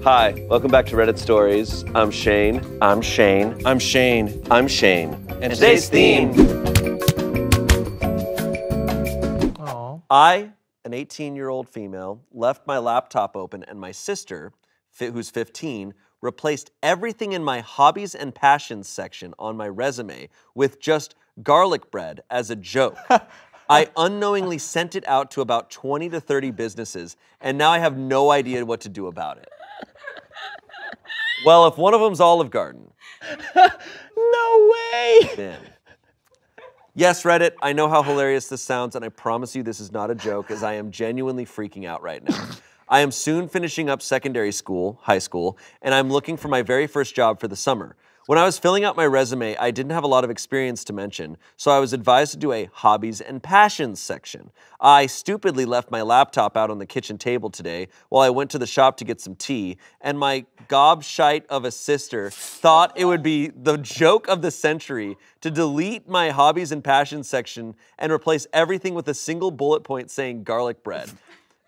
Hi, welcome back to Reddit Stories. I'm Shane. I'm Shane. I'm Shane. I'm Shane. And today's theme. Aww. I, an 18-year-old female, left my laptop open and my sister, who's 15, replaced everything in my hobbies and passions section on my resume with just garlic bread as a joke. I unknowingly sent it out to about 20 to 30 businesses, and now I have no idea what to do about it. Well, if one of them's Olive Garden. No way! Man. Yes, Reddit, I know how hilarious this sounds, and I promise you this is not a joke, as I am genuinely freaking out right now. I am soon finishing up secondary school, high school, and I'm looking for my very first job for the summer. When I was filling out my resume, I didn't have a lot of experience to mention, so I was advised to do a hobbies and passions section. I stupidly left my laptop out on the kitchen table today while I went to the shop to get some tea, and my gobshite of a sister thought it would be the joke of the century to delete my hobbies and passions section and replace everything with a single bullet point saying garlic bread.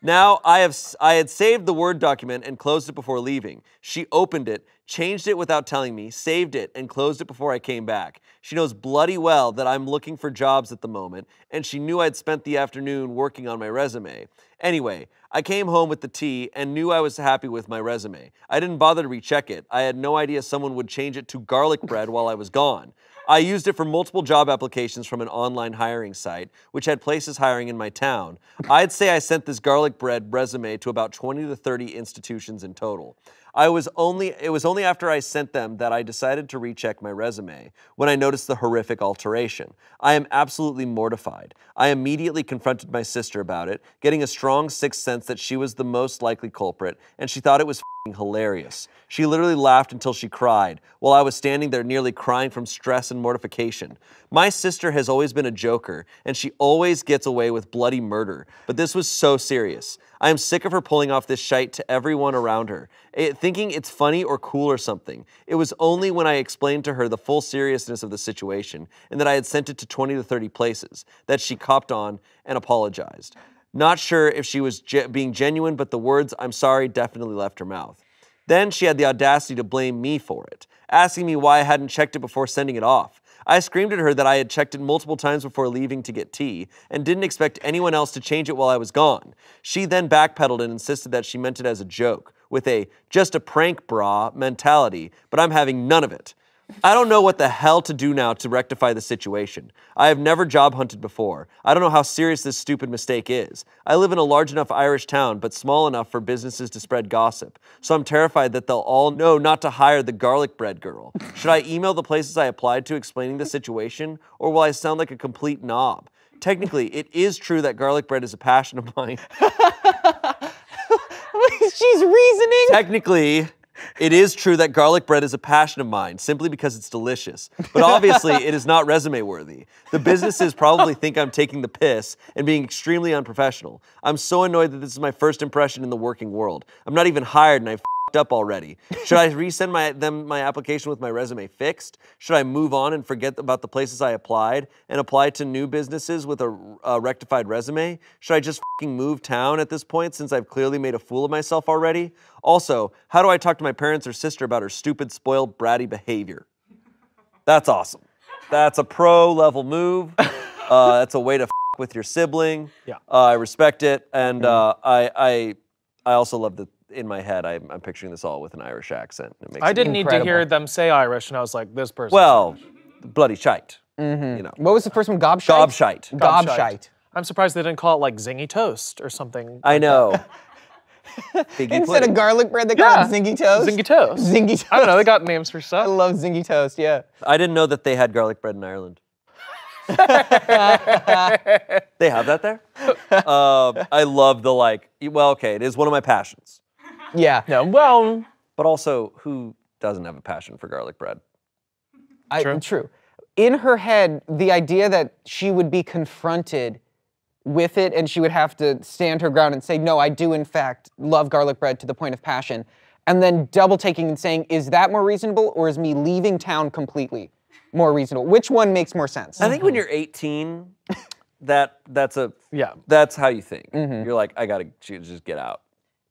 Now, I had saved the Word document and closed it before leaving. She opened it, changed it without telling me, saved it, and closed it before I came back. She knows bloody well that I'm looking for jobs at the moment, and she knew I'd spent the afternoon working on my resume. Anyway, I came home with the tea and knew I was happy with my resume. I didn't bother to recheck it. I had no idea someone would change it to garlic bread while I was gone. I used it for multiple job applications from an online hiring site, which had places hiring in my town. I'd say I sent this garlic bread resume to about 20 to 30 institutions in total. It was only after I sent them that I decided to recheck my resume when I noticed the horrific alteration. I am absolutely mortified. I immediately confronted my sister about it, getting a strong sixth sense that she was the most likely culprit, and she thought it was hilarious. She literally laughed until she cried, while I was standing there nearly crying from stress and mortification. My sister has always been a joker, and she always gets away with bloody murder, but this was so serious. I am sick of her pulling off this shite to everyone around her, thinking it's funny or cool or something. It was only when I explained to her the full seriousness of the situation, and that I had sent it to 20 to 30 places, that she copped on and apologized. Not sure if she was being genuine, but the words, "I'm sorry," definitely left her mouth. Then she had the audacity to blame me for it, asking me why I hadn't checked it before sending it off. I screamed at her that I had checked it multiple times before leaving to get tea and didn't expect anyone else to change it while I was gone. She then backpedaled and insisted that she meant it as a joke, with a "just a prank, brah" mentality, but I'm having none of it. I don't know what the hell to do now to rectify the situation. I have never job hunted before. I don't know how serious this stupid mistake is. I live in a large enough Irish town, but small enough for businesses to spread gossip. So I'm terrified that they'll all know not to hire the garlic bread girl. Should I email the places I applied to explaining the situation, or will I sound like a complete knob? Technically, it is true that garlic bread is a passion of mine. She's reasoning. Technically, it is true that garlic bread is a passion of mine, simply because it's delicious. But obviously, it is not resume-worthy. The businesses probably think I'm taking the piss and being extremely unprofessional. I'm so annoyed that this is my first impression in the working world. I'm not even hired and I f***ed up already. Should I resend them my application with my resume fixed? Should I move on and forget about the places I applied and apply to new businesses with a rectified resume? Should I just f***ing move town at this point since I've clearly made a fool of myself already? Also, how do I talk to my parents or sister about her stupid, spoiled, bratty behavior? That's awesome. That's a pro-level move. That's a way to f*** with your sibling. Yeah. I respect it, and I also love that in my head I'm picturing this all with an Irish accent. It makes I didn't need to hear them say Irish, and I was like, this person. Well, bloody shite. You know. What was the first one? Gobshite? Gobshite. Gobshite. I'm surprised they didn't call it like zingy toast or something. I know. Instead of garlic bread, they call it zingy toast? Zingy toast. Zingy toast. I don't know, they got names for stuff. I love zingy toast, yeah. I didn't know that they had garlic bread in Ireland. They have that there? I love the well, okay, it is one of my passions. Yeah. No, well. But also, who doesn't have a passion for garlic bread? True. In her head, the idea that she would be confronted with it and she would have to stand her ground and say, no, I do in fact love garlic bread to the point of passion, and then double taking and saying, is that more reasonable or is me leaving town completely more reasonable? Which one makes more sense? I think when you're 18, that's how you think. Mm-hmm. You're like, I gotta just get out.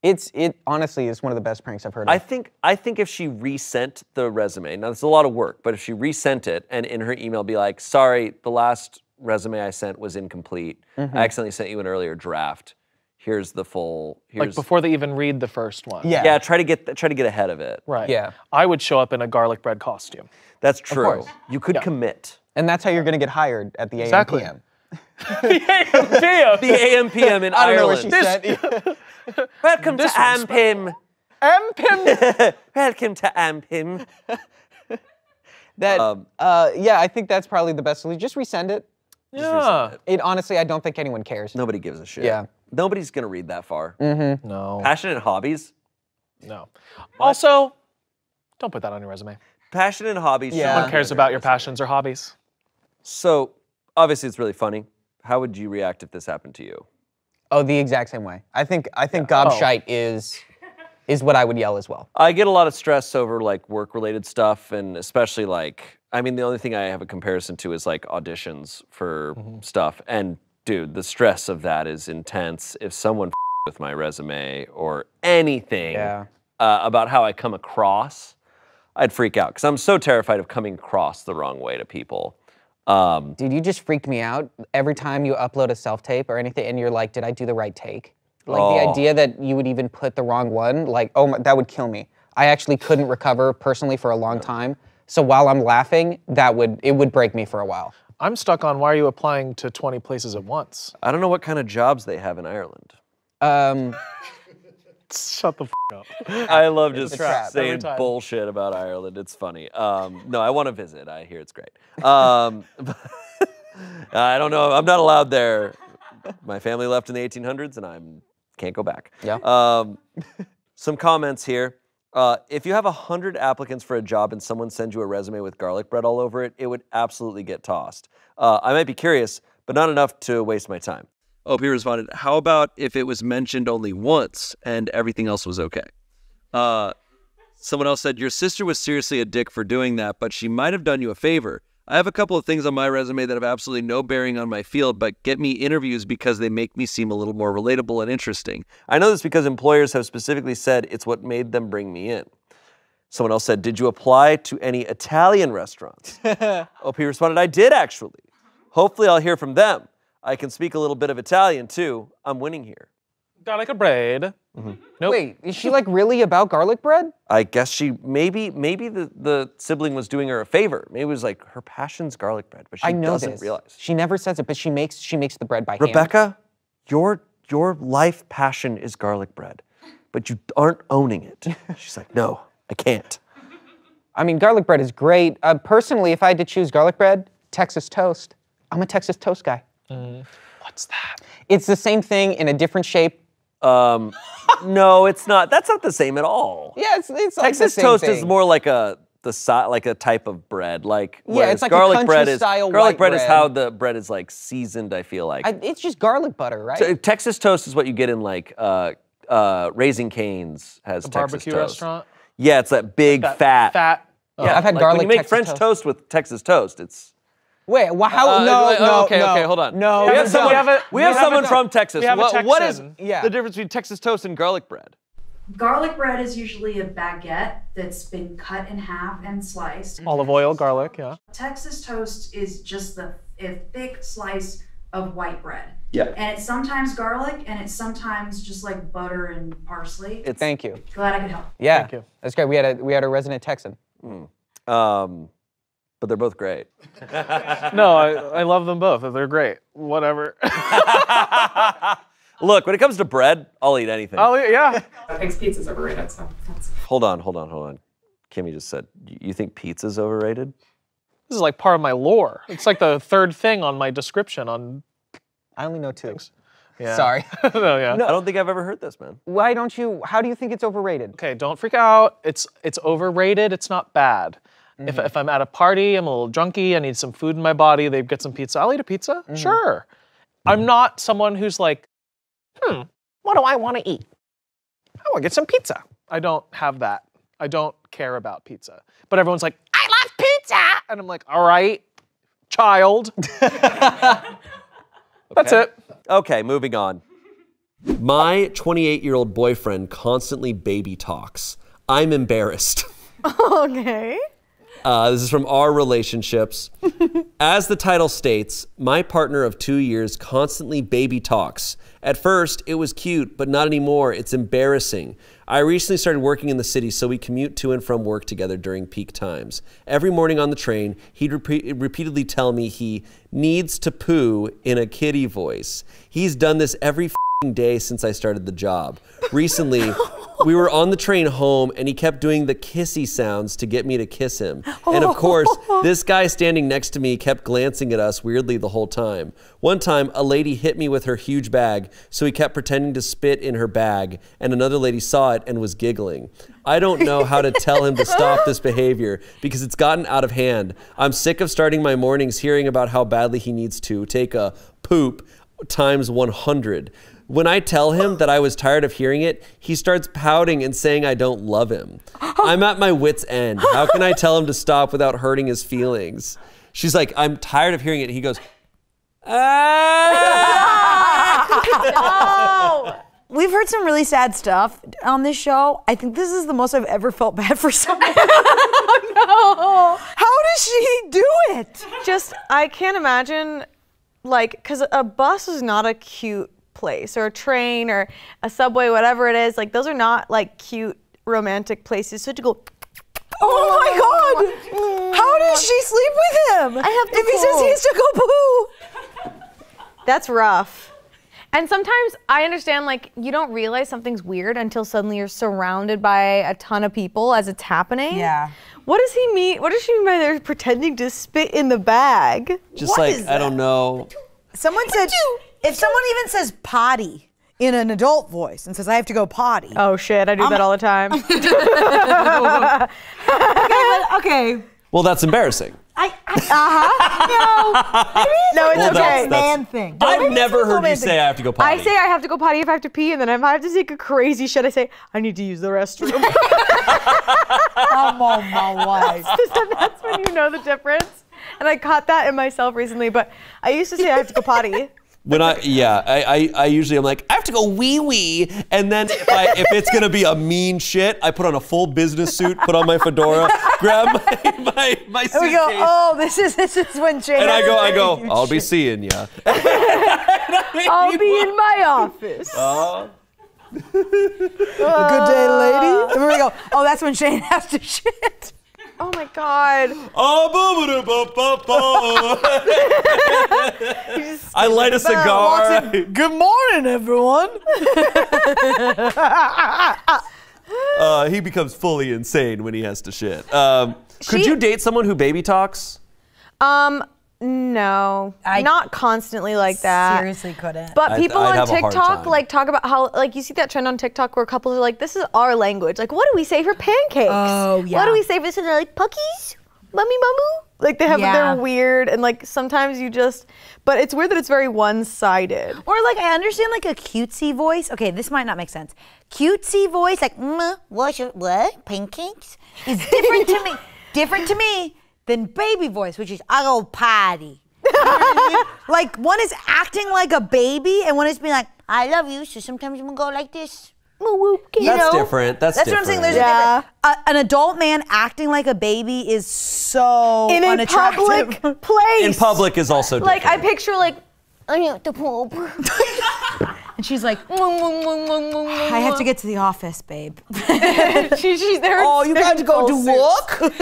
It honestly is one of the best pranks I've heard of. I think if she resent the resume, now it's a lot of work, but if she resent it and in her email be like, sorry, the last resume I sent was incomplete. I accidentally sent you an earlier draft. Here's the full. Like before they even read the first one. Yeah. Yeah, try to get ahead of it. Right. Yeah. I would show up in a garlic bread costume. That's true. course. You could commit. And that's how you're going to get hired at the Exactly. AM/PM. The AM/PM in I don't know what Ireland. she said. Welcome to AM/PM. AM/PM. Welcome to AM/PM. That, yeah, I think that's probably the best solution. Just resend it. Yeah. Honestly, I don't think anyone cares. Nobody gives a shit. Yeah. Nobody's gonna read that far. No. Passionate hobbies. No. Also, don't put that on your resume. Passionate hobbies. Yeah. should No not one be cares on about your resume. passions or hobbies. So, obviously, it's really funny. How would you react if this happened to you? Oh, the exact same way. I think gobshite is what I would yell as well. I get a lot of stress over like work-related stuff, and especially like, I mean, the only thing I have a comparison to is like auditions for stuff. And dude, the stress of that is intense. If someone with my resume or anything about how I come across, I'd freak out because I'm so terrified of coming across the wrong way to people. Dude, you just freaked me out every time you upload a self-tape or anything, and you're like, did I do the right take? Like the idea that you would even put the wrong one, like, oh my, that would kill me. I actually couldn't recover personally for a long time. So while I'm laughing, it would break me for a while. I'm stuck on why are you applying to 20 places at once? I don't know what kind of jobs they have in Ireland. Shut the f up. I love just trap. saying Every time. bullshit about Ireland. It's funny. No, I want to visit. I hear it's great. I don't know. I'm not allowed there. My family left in the 1800s, and I can't go back. Yeah. Some comments here. If you have 100 applicants for a job and someone sends you a resume with garlic bread all over it, it would absolutely get tossed. I might be curious, but not enough to waste my time. OP responded, how about if it was mentioned only once and everything else was okay? Someone else said, your sister was seriously a dick for doing that, but she might have done you a favor. I have a couple of things on my resume that have absolutely no bearing on my field, but get me interviews because they make me seem a little more relatable and interesting. I know this because employers have specifically said it's what made them bring me in. Someone else said, did you apply to any Italian restaurants? OP responded, I did actually. Hopefully I'll hear from them. I can speak a little bit of Italian too. I'm winning here. Garlic bread. Nope. Wait, is she like really about garlic bread? I guess she, maybe the sibling was doing her a favor. Maybe it was like her passion's garlic bread, but she I know doesn't this. realize. She never says it, but she makes the bread by hand. Rebecca, your life passion is garlic bread, but you aren't owning it. She's like, no, I can't. I mean, garlic bread is great. Personally, if I had to choose garlic bread, Texas toast. I'm a Texas toast guy. What's that? It's the same thing in a different shape. No, it's not. That's not the same at all. Yeah, it's like the Texas same toast thing. is more like a type of bread. Like Yeah, it's whereas like a garlic bread is country-style garlic white bread is bread. how the bread is like seasoned. I feel like It's just garlic butter, right? So, Texas toast is what you get in like Raising Cane's has A Texas barbecue toast. restaurant? Yeah, it's that big fat. Yeah, I've had like garlic when you make Texas French toast. toast with Texas toast. It's Wait, how? No. okay, hold on. No, we have no. someone. We have someone a- from Texas. we have a What is Texan. Yeah. the difference between Texas toast and garlic bread? Garlic bread is usually a baguette that's been cut in half and sliced. Olive oil, garlic, yeah. Texas toast is just a thick slice of white bread. Yeah. And it's sometimes garlic and it's sometimes just like butter and parsley. Thank you. Glad I could help. Yeah, Thank you. that's great. We had a resident Texan. But they're both great. No, I love them both. They're great. Whatever. Look, when it comes to bread, I'll eat anything. Oh, yeah. I think pizza's overrated, so that's... Hold on. Kimmy just said, you think pizza's overrated? This is like part of my lore. It's like the third thing on my description on... I only know two. Yeah. Sorry. No, yeah. I don't think I've ever heard this, man. Why don't you? How do you think it's overrated? Okay, don't freak out. It's overrated. It's not bad. If I'm at a party, I'm a little drunky, I need some food in my body, they get some pizza, I'll eat a pizza, sure. I'm not someone who's like, what do I want to eat? I want to get some pizza. I don't have that. I don't care about pizza. But everyone's like, I love pizza! And I'm like, all right, child. That's it. Okay, moving on. My 28-year-old boyfriend constantly baby talks. I'm embarrassed. Okay. This is from Our Relationships. As the title states, my partner of 2 years constantly baby talks. At first, it was cute, but not anymore. It's embarrassing. I recently started working in the city, so we commute to and from work together during peak times. Every morning on the train, he'd repeatedly tell me he needs to poo in a kiddie voice. He's done this every day since I started the job. Recently, we were on the train home and he kept doing the kissy sounds to get me to kiss him. And of course, this guy standing next to me kept glancing at us weirdly the whole time. One time, a lady hit me with her huge bag, so he kept pretending to spit in her bag, and another lady saw it and was giggling. I don't know how to tell him to stop this behavior because it's gotten out of hand. I'm sick of starting my mornings hearing about how badly he needs to take a poop times 100. When I tell him that I was tired of hearing it, he starts pouting and saying I don't love him. I'm at my wit's end. How can I tell him to stop without hurting his feelings? She's like, I'm tired of hearing it. He goes, Oh. We've heard some really sad stuff on this show. I think this is the most I've ever felt bad for someone. Oh, no. How does she do it? Just, I can't imagine, like, because a bus is not a cute place, or a train, or a subway, whatever it is. Like, those are not, like, cute, romantic places. So to go, Oh my God! How does she sleep with him? I have to if he says he has to go poo. that's rough. And sometimes I understand, like, you don't realize something's weird until suddenly you're surrounded by a ton of people as it's happening. Yeah. What does he mean? What does she mean by they're pretending to spit in the bag? just like, I don't know. Someone said, if someone even says potty in an adult voice and says, I have to go potty. Oh shit, I do that all the time. Okay. Well, that's embarrassing. No, it's Well, okay. that's- Man thing. I've never heard you say I have to go potty. I say I have to go potty if I have to pee, and then if I have to take a crazy shit, I say I need to use the restroom. I'm on my wife. That's when you know the difference. And I caught that in myself recently, but I used to say I have to go potty. When I usually I'm like, I have to go wee, and then if it's gonna be a mean shit, I put on a full business suit, put on my fedora, grab my suitcase, And we go, oh, this is when Shane. and I go, I'll be seeing ya. I'll be in my office. Good day, lady. And we go, oh, that's when Shane has to shit. Oh my God. I light a cigar. Good morning, everyone. He becomes fully insane when he has to shit. Could you date someone who baby talks? No, I not constantly like that. Seriously couldn't. But people I'd on have a hard TikTok time. like talk about how, like, you see that trend on TikTok where couples are like, this is our language. Like, what do we say for pancakes? Oh, yeah. What do we say for this? And they're like, puckies? Mummy mamu? Like, they have, Yeah. they're weird, and like sometimes you just, but it's weird that it's very one-sided. Or like, I understand like a cutesy voice. Okay, this might not make sense. Cutesy voice, like, what? Pancakes? Is different to me. Different to me than baby voice, which is, I go potty. You know what I mean? Like, one is acting like a baby, and one is being like, I love you, so sometimes I'm gonna go like this. You That's know? different. That's what I'm saying. There's Yeah. a difference. An adult man acting like a baby is so In a unattractive. public place. In public is also different. Like, I picture like, I have to poop. And she's like, I have to get to the office, babe. she's there. Oh, you got to go to work?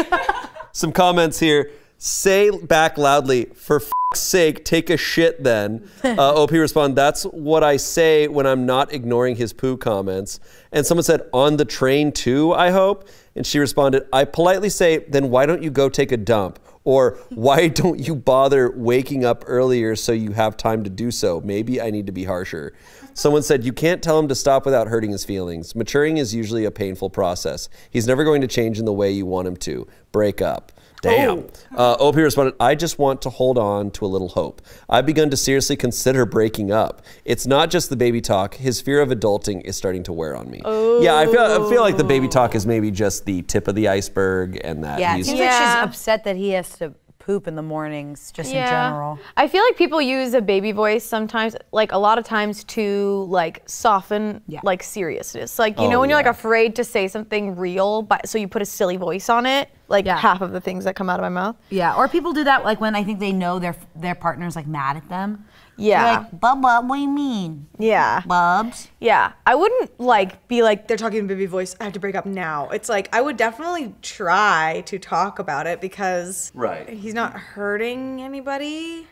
Some comments here. Say back loudly, for f***'s sake, take a shit then. OP respond, that's what I say when I'm not ignoring his poo comments. And someone said, on the train too, I hope? And she responded, I politely say, then why don't you go take a dump? Or why don't you bother waking up earlier so you have time to do so? Maybe I need to be harsher. Someone said, you can't tell him to stop without hurting his feelings. Maturing is usually a painful process. He's never going to change in the way you want him to. Break up. Damn. OP responded, I just want to hold on to a little hope. I've begun to seriously consider breaking up. It's not just the baby talk. His fear of adulting is starting to wear on me. Yeah, I feel like the baby talk is maybe just the tip of the iceberg, and that Yeah, it he's... seems like she's upset that he has to poop in the mornings, just in general. I feel like people use a baby voice sometimes, like a lot of times to like soften like seriousness. Like, you know, when you're like afraid to say something real, but so you put a silly voice on it, like half of the things that come out of my mouth. Yeah, or people do that like when I think they know their partner's like mad at them. Yeah. They're like, Bub, what do you mean? Yeah. Bubs? Yeah. I wouldn't like be like, they're talking in baby voice, I have to break up now. It's like, I would definitely try to talk about it because he's not hurting anybody.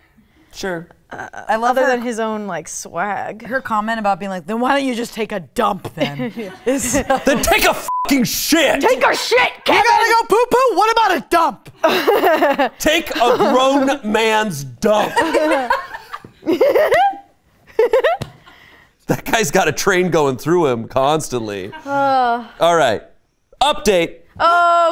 Sure. I love Other than his own like swag. her comment about being like, then why don't you just take a dump then? Then take a fucking shit! Take a shit, Kevin! You gotta go poo-poo? What about a dump? Take a grown man's dump. That guy's got a train going through him constantly. All right. Update.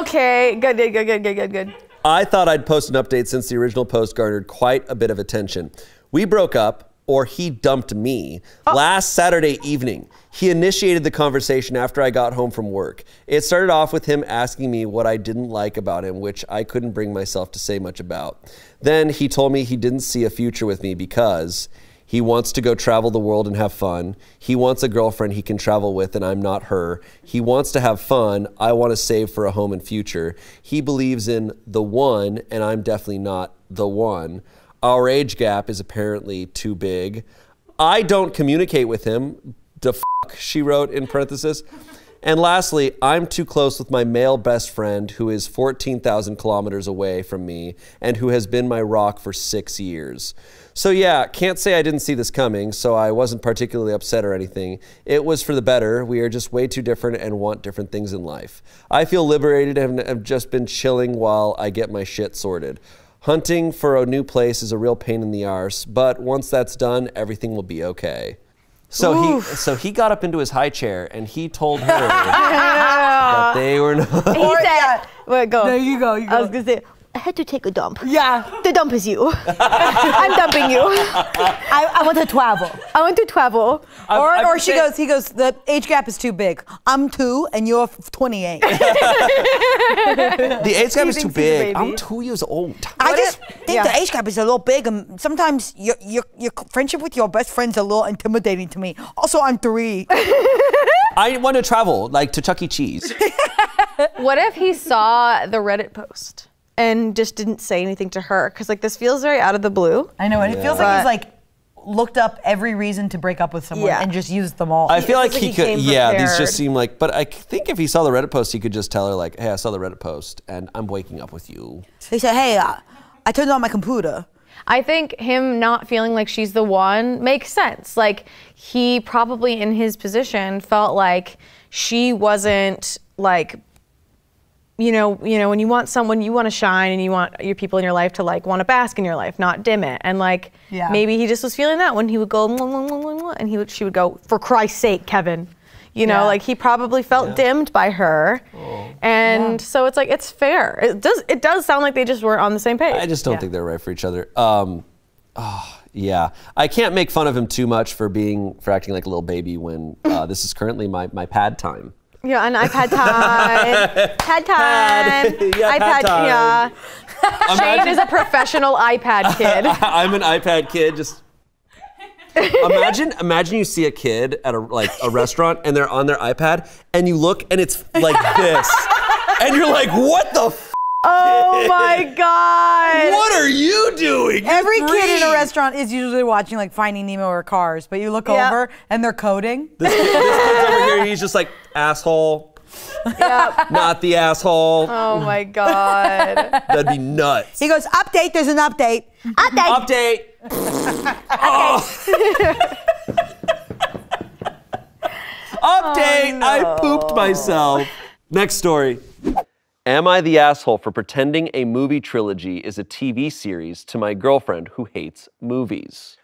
Okay. Good. I thought I'd post an update since the original post garnered quite a bit of attention. We broke up, or he dumped me, last Saturday evening. He initiated the conversation after I got home from work. It started off with him asking me what I didn't like about him, which I couldn't bring myself to say much about. Then he told me he didn't see a future with me because he wants to go travel the world and have fun. He wants a girlfriend he can travel with and I'm not her. He wants to have fun. I want to save for a home and future. He believes in the one and I'm definitely not the one. Our age gap is apparently too big. I don't communicate with him. The fuck, she wrote in parentheses. And lastly, I'm too close with my male best friend who is 14,000 kilometers away from me and who has been my rock for 6 years. So yeah, can't say I didn't see this coming, so I wasn't particularly upset or anything. It was for the better. We are just way too different and want different things in life. I feel liberated and have just been chilling while I get my shit sorted. Hunting for a new place is a real pain in the arse, but once that's done, everything will be okay. So he got up into his high chair and he told her that they were not. He said, wait, go. No, you go. I was gonna say, I had to take a dump. Yeah. The dump is you. I'm dumping you. I want to travel. I want to travel. Or he goes, the age gap is too big. I'm 2 and you're 28. The age gap is too thinks he's a big. baby. I'm 2 years old. I just think the age gap is a little big, and sometimes your friendship with your best friend's a little intimidating to me. Also, I'm 3. I want to travel, like to Chuck E. Cheese. What if he saw the Reddit post and just didn't say anything to her? Because like this feels very out of the blue. I know, and it feels like he's like looked up every reason to break up with someone and just used them all. I feel like like he he could, came these prepared. just seem like, but I think if he saw the Reddit post, he could just tell her like, hey, I saw the Reddit post and I'm waking up with you. He said, hey, I turned on my computer. I think him not feeling like she's the one makes sense. Like he probably in his position felt like she wasn't like, you know, when you want someone, you want to shine and you want your people in your life to like want to bask in your life, not dim it. And like maybe he just was feeling that when he would go mwah, mwah, mwah, mwah, and she would go, for Christ's sake, Kevin. You know, like he probably felt dimmed by her. And so it's like, it's fair. It does sound like they just weren't on the same page. I just don't think they're right for each other. Yeah. I can't make fun of him too much for acting like a little baby when this is currently my pad time. Yeah, and iPad time. Pad time. Yeah, iPad, pad time. yeah. Shane is a professional iPad kid. I'm an iPad kid, just... Imagine you see a kid at a restaurant and they're on their iPad and you look and it's like this. And you're like, what the f***? Oh my God. What are you doing? Every kid in a restaurant is usually watching like Finding Nemo or Cars, but you look over and they're coding. This kid's over here, he's just like, asshole. Yep. Not the asshole. Oh my God. That'd be nuts. He goes, update, there's an update. Update. Update. Oh, no. I pooped myself. Next story. Am I the asshole for pretending a movie trilogy is a TV series to my girlfriend who hates movies?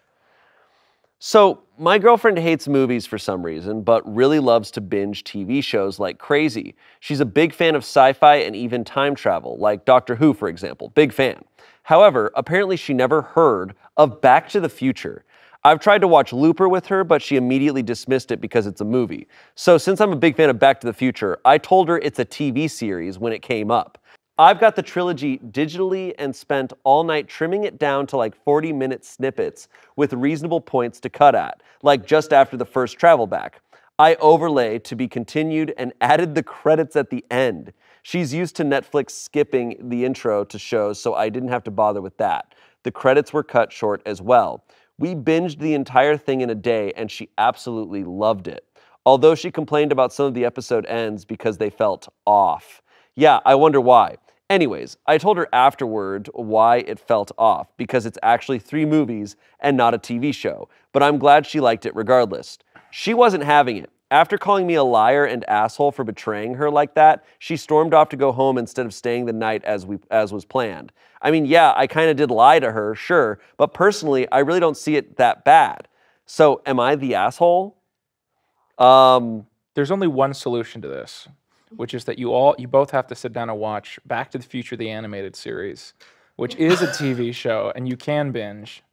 So, my girlfriend hates movies for some reason, but really loves to binge TV shows like crazy. She's a big fan of sci-fi and even time travel, like Doctor Who, for example. Big fan. However, apparently she never heard of Back to the Future. I've tried to watch Looper with her, but she immediately dismissed it because it's a movie. So since I'm a big fan of Back to the Future, I told her it's a TV series when it came up. I've got the trilogy digitally and spent all night trimming it down to like 40-minute snippets with reasonable points to cut at, like just after the first travel back. I overlay to be continued and added the credits at the end. She's used to Netflix skipping the intro to shows, so I didn't have to bother with that. The credits were cut short as well. We binged the entire thing in a day, and she absolutely loved it. Although she complained about some of the episode ends because they felt off. Yeah, I wonder why. Anyways, I told her afterward why it felt off, because it's actually 3 movies and not a TV show, but I'm glad she liked it regardless. She wasn't having it. After calling me a liar and asshole for betraying her like that, she stormed off to go home instead of staying the night as was planned. I mean, yeah, I kind of did lie to her, sure, but personally, I really don't see it that bad. So, am I the asshole? There's only one solution to this, which is that you both have to sit down and watch Back to the Future, the animated series, which is a TV show, and you can binge.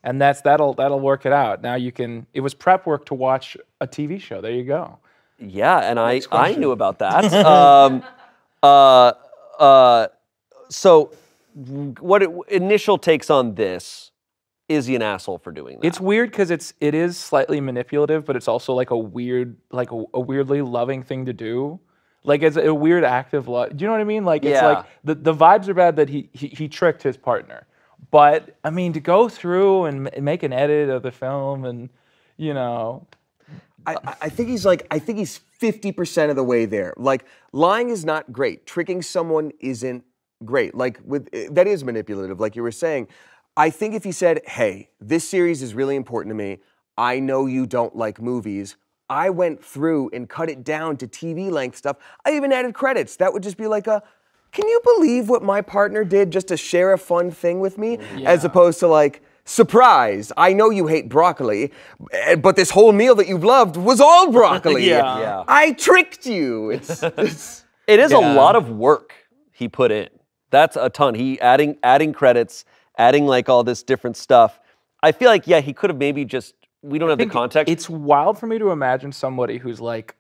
And that'll work it out. Now you can. It was prep work to watch a TV show. There you go. Yeah, and I knew about that. So, what initial takes on this? Is he an asshole for doing that? It's weird because it is slightly manipulative, but it's also like a weirdly loving thing to do. Like it's a weird act of love. Do you know what I mean? Like it's like the vibes are bad that he tricked his partner. But I mean, to go through and make an edit of the film, and you know, I think he's 50% of the way there. Like lying is not great. Tricking someone isn't great. Like that is manipulative, like you were saying. I think if he said, "Hey, this series is really important to me. I know you don't like movies. I went through and cut it down to TV length stuff. I even added credits." That would just be like can you believe what my partner did just to share a fun thing with me? Yeah. As opposed to like, surprise, I know you hate broccoli, but this whole meal that you've loved was all broccoli. Yeah. I tricked you. It is a lot of work he put in. That's a ton. He adding credits, adding like all this different stuff. I feel like, yeah, he could have maybe just, we don't have the context. It's wild for me to imagine somebody who's like,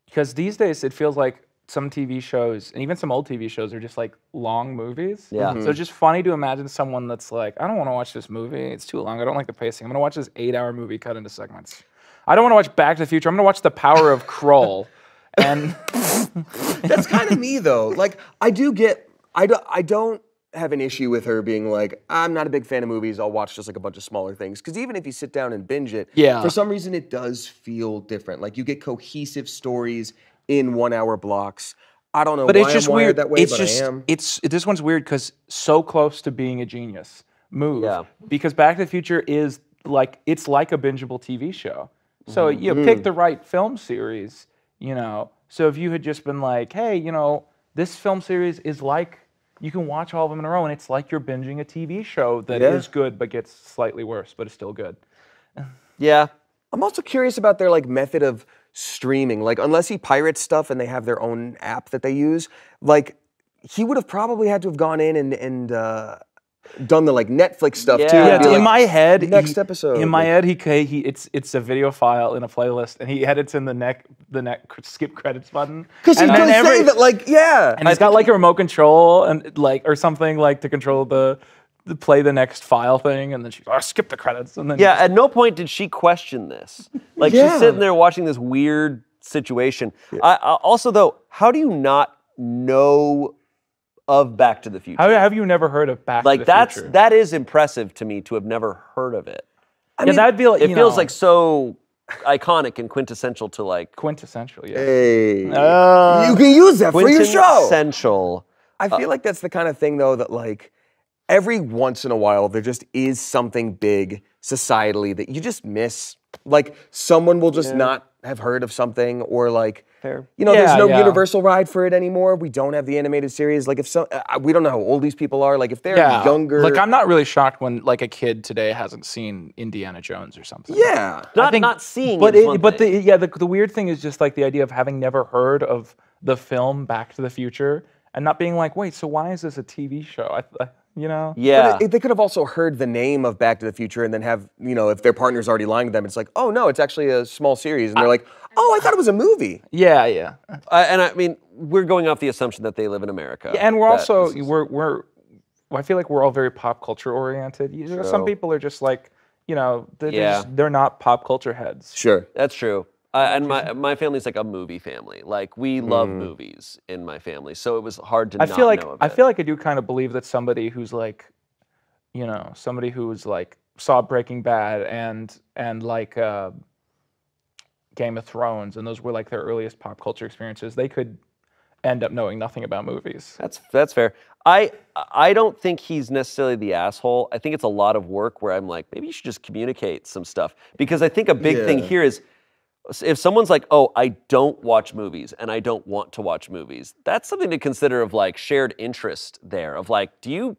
because these days it feels like some TV shows, and even some old TV shows, are just like long movies. Yeah. So it's just funny to imagine someone that's like, I don't want to watch this movie. It's too long. I don't like the pacing. I'm going to watch this 8-hour movie cut into segments. I don't want to watch Back to the Future. I'm going to watch The Power of Kroll. And that's kind of me though. Like I don't have an issue with her being like, I'm not a big fan of movies. I'll watch just like a bunch of smaller things. Because even if you sit down and binge it, for some reason it does feel different. Like you get cohesive stories in 1-hour blocks. I don't know why it's just I'm wired weird. that way, It's but just, I am. This one's weird because so close to being a genius move. Yeah. Because Back to the Future is like, it's like a bingeable TV show. So you pick the right film series, you know. So if you had just been like, hey, you know, this film series is like, you can watch all of them in a row, and it's like you're binging a TV show that is good but gets slightly worse, but it's still good. Yeah. I'm also curious about their like method of streaming. Like unless he pirates stuff and they have their own app that they use, like he would have probably had to have gone in and done the like Netflix stuff too. Yeah, in like, my head, next episode. In my head, it's a video file in a playlist, and he edits in the skip credits button. Because he's gonna say that, like, and he's got like a remote control and like or something like to control the play the next file thing, and then she's skip the credits, and then at no point did she question this. Like she's sitting there watching this weird situation. I also though, how do you not know of Back to the Future? How have you never heard of Back to the Future? That is impressive to me to have never heard of it. I mean, that'd be like, it feels like so iconic and quintessential to like quintessential. Yeah. Hey, you can use that for your show. Quintessential. I feel like that's the kind of thing though that like every once in a while there just is something big societally that you just miss. Like someone will just not have heard of something, or like, you know, there's no universal ride for it anymore. We don't have the animated series. Like if we don't know how old these people are. Like if they're younger. Like I'm not really shocked when like a kid today hasn't seen Indiana Jones or something. Yeah. Not seeing but it. The weird thing is just like the idea of having never heard of the film Back to the Future and not being like, wait, so why is this a TV show? you know? Yeah. But they could have also heard the name of Back to the Future and then have, if their partner's already lying to them, it's like, oh no, it's actually a small series. And they're like, oh, I thought it was a movie. Yeah. And I mean, we're going off the assumption that they live in America. Yeah, and we're also, I feel like we're all very pop culture oriented. Some people are just like, they're not pop culture heads. Sure. That's true. And my family's like a movie family. Like, we love movies in my family, so it was hard to I not feel like know of I it. feel like I do kind of believe that somebody who's like, somebody who's like saw Breaking Bad and like Game of Thrones, and those were like their earliest pop culture experiences, they could end up knowing nothing about movies. That's fair. I don't think he's necessarily the asshole. I think it's a lot of work where I'm like, maybe you should just communicate some stuff. Because I think a big thing here is, if someone's like, oh, I don't watch movies and I don't want to watch movies, that's something to consider of like shared interest there. Of like, do you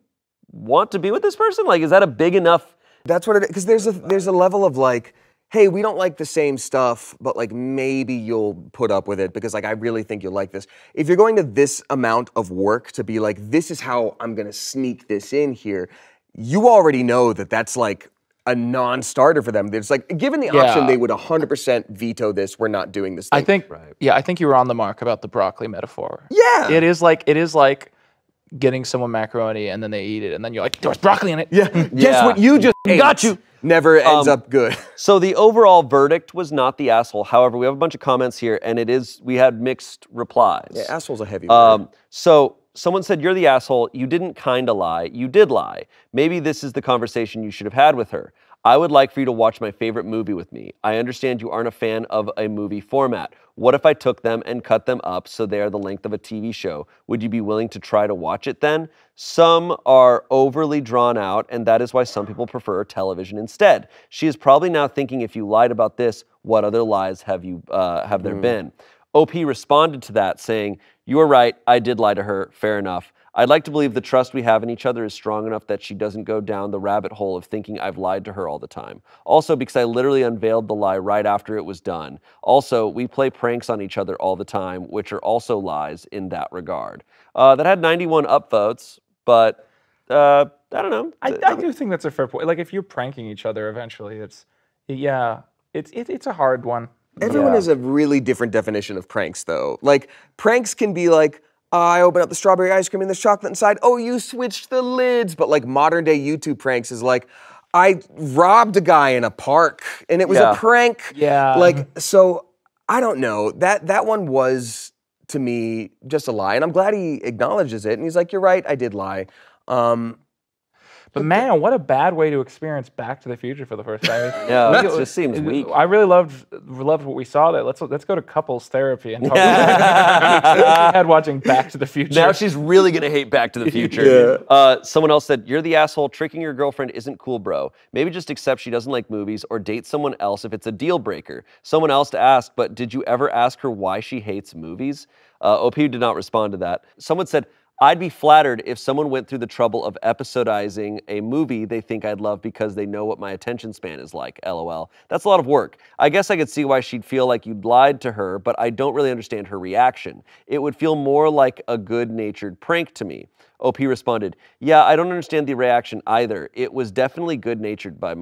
want to be with this person? Like, is that a big enough? That's what it is. Because there's a level of like, hey, we don't like the same stuff, but like maybe you'll put up with it because like I really think you'll like this. If you're going to this amount of work to be like, this is how I'm gonna sneak this in here, you already know that that's like a non-starter for them. It's like, given the option, they would 100% veto this. We're not doing this thing. I think you were on the mark about the broccoli metaphor. Yeah. It is like getting someone macaroni and then they eat it and then you're like, there's broccoli in it. Yeah. Guess what you just ate? Got you. Never ends up good. So the overall verdict was not the asshole. However, we have a bunch of comments here, and we had mixed replies. Yeah, asshole's a heavy word. So someone said, you're the asshole. You didn't kinda lie. You did lie. Maybe this is the conversation you should have had with her. I would like for you to watch my favorite movie with me. I understand you aren't a fan of a movie format. What if I took them and cut them up so they are the length of a TV show? Would you be willing to try to watch it then? Some are overly drawn out, and that is why some people prefer television instead. She is probably now thinking, if you lied about this, what other lies have there been? OP responded to that saying, you are right, I did lie to her, fair enough. I'd like to believe the trust we have in each other is strong enough that she doesn't go down the rabbit hole of thinking I've lied to her all the time. Also, because I literally unveiled the lie right after it was done. Also, we play pranks on each other all the time, which are also lies in that regard. That had 91 upvotes, but I don't know. I do think that's a fair point. Like, if you're pranking each other eventually, it's a hard one. Everyone has a really different definition of pranks, though. Like, pranks can be like, I open up the strawberry ice cream and there's chocolate inside. Oh, you switched the lids. But like modern day YouTube pranks is like, I robbed a guy in a park and it was a prank. Yeah. Like, so I don't know. That one was, to me, just a lie. And I'm glad he acknowledges it. And he's like, you're right, I did lie. But man, what a bad way to experience Back to the Future for the first time. Yeah, it just seems weak. I really loved what we saw there. Let's go to couples therapy and talk about had watching Back to the Future. Now she's really gonna hate Back to the Future. Someone else said, you're the asshole. Tricking your girlfriend isn't cool, bro. Maybe just accept she doesn't like movies or date someone else if it's a deal breaker. Someone else to ask, but did you ever ask her why she hates movies? OP did not respond to that. Someone said, I'd be flattered if someone went through the trouble of episodizing a movie they think I'd love because they know what my attention span is like, LOL. That's a lot of work. I guess I could see why she'd feel like you'd lied to her, but I don't really understand her reaction. It would feel more like a good-natured prank to me. OP responded, yeah, I don't understand the reaction either. It was definitely good-natured by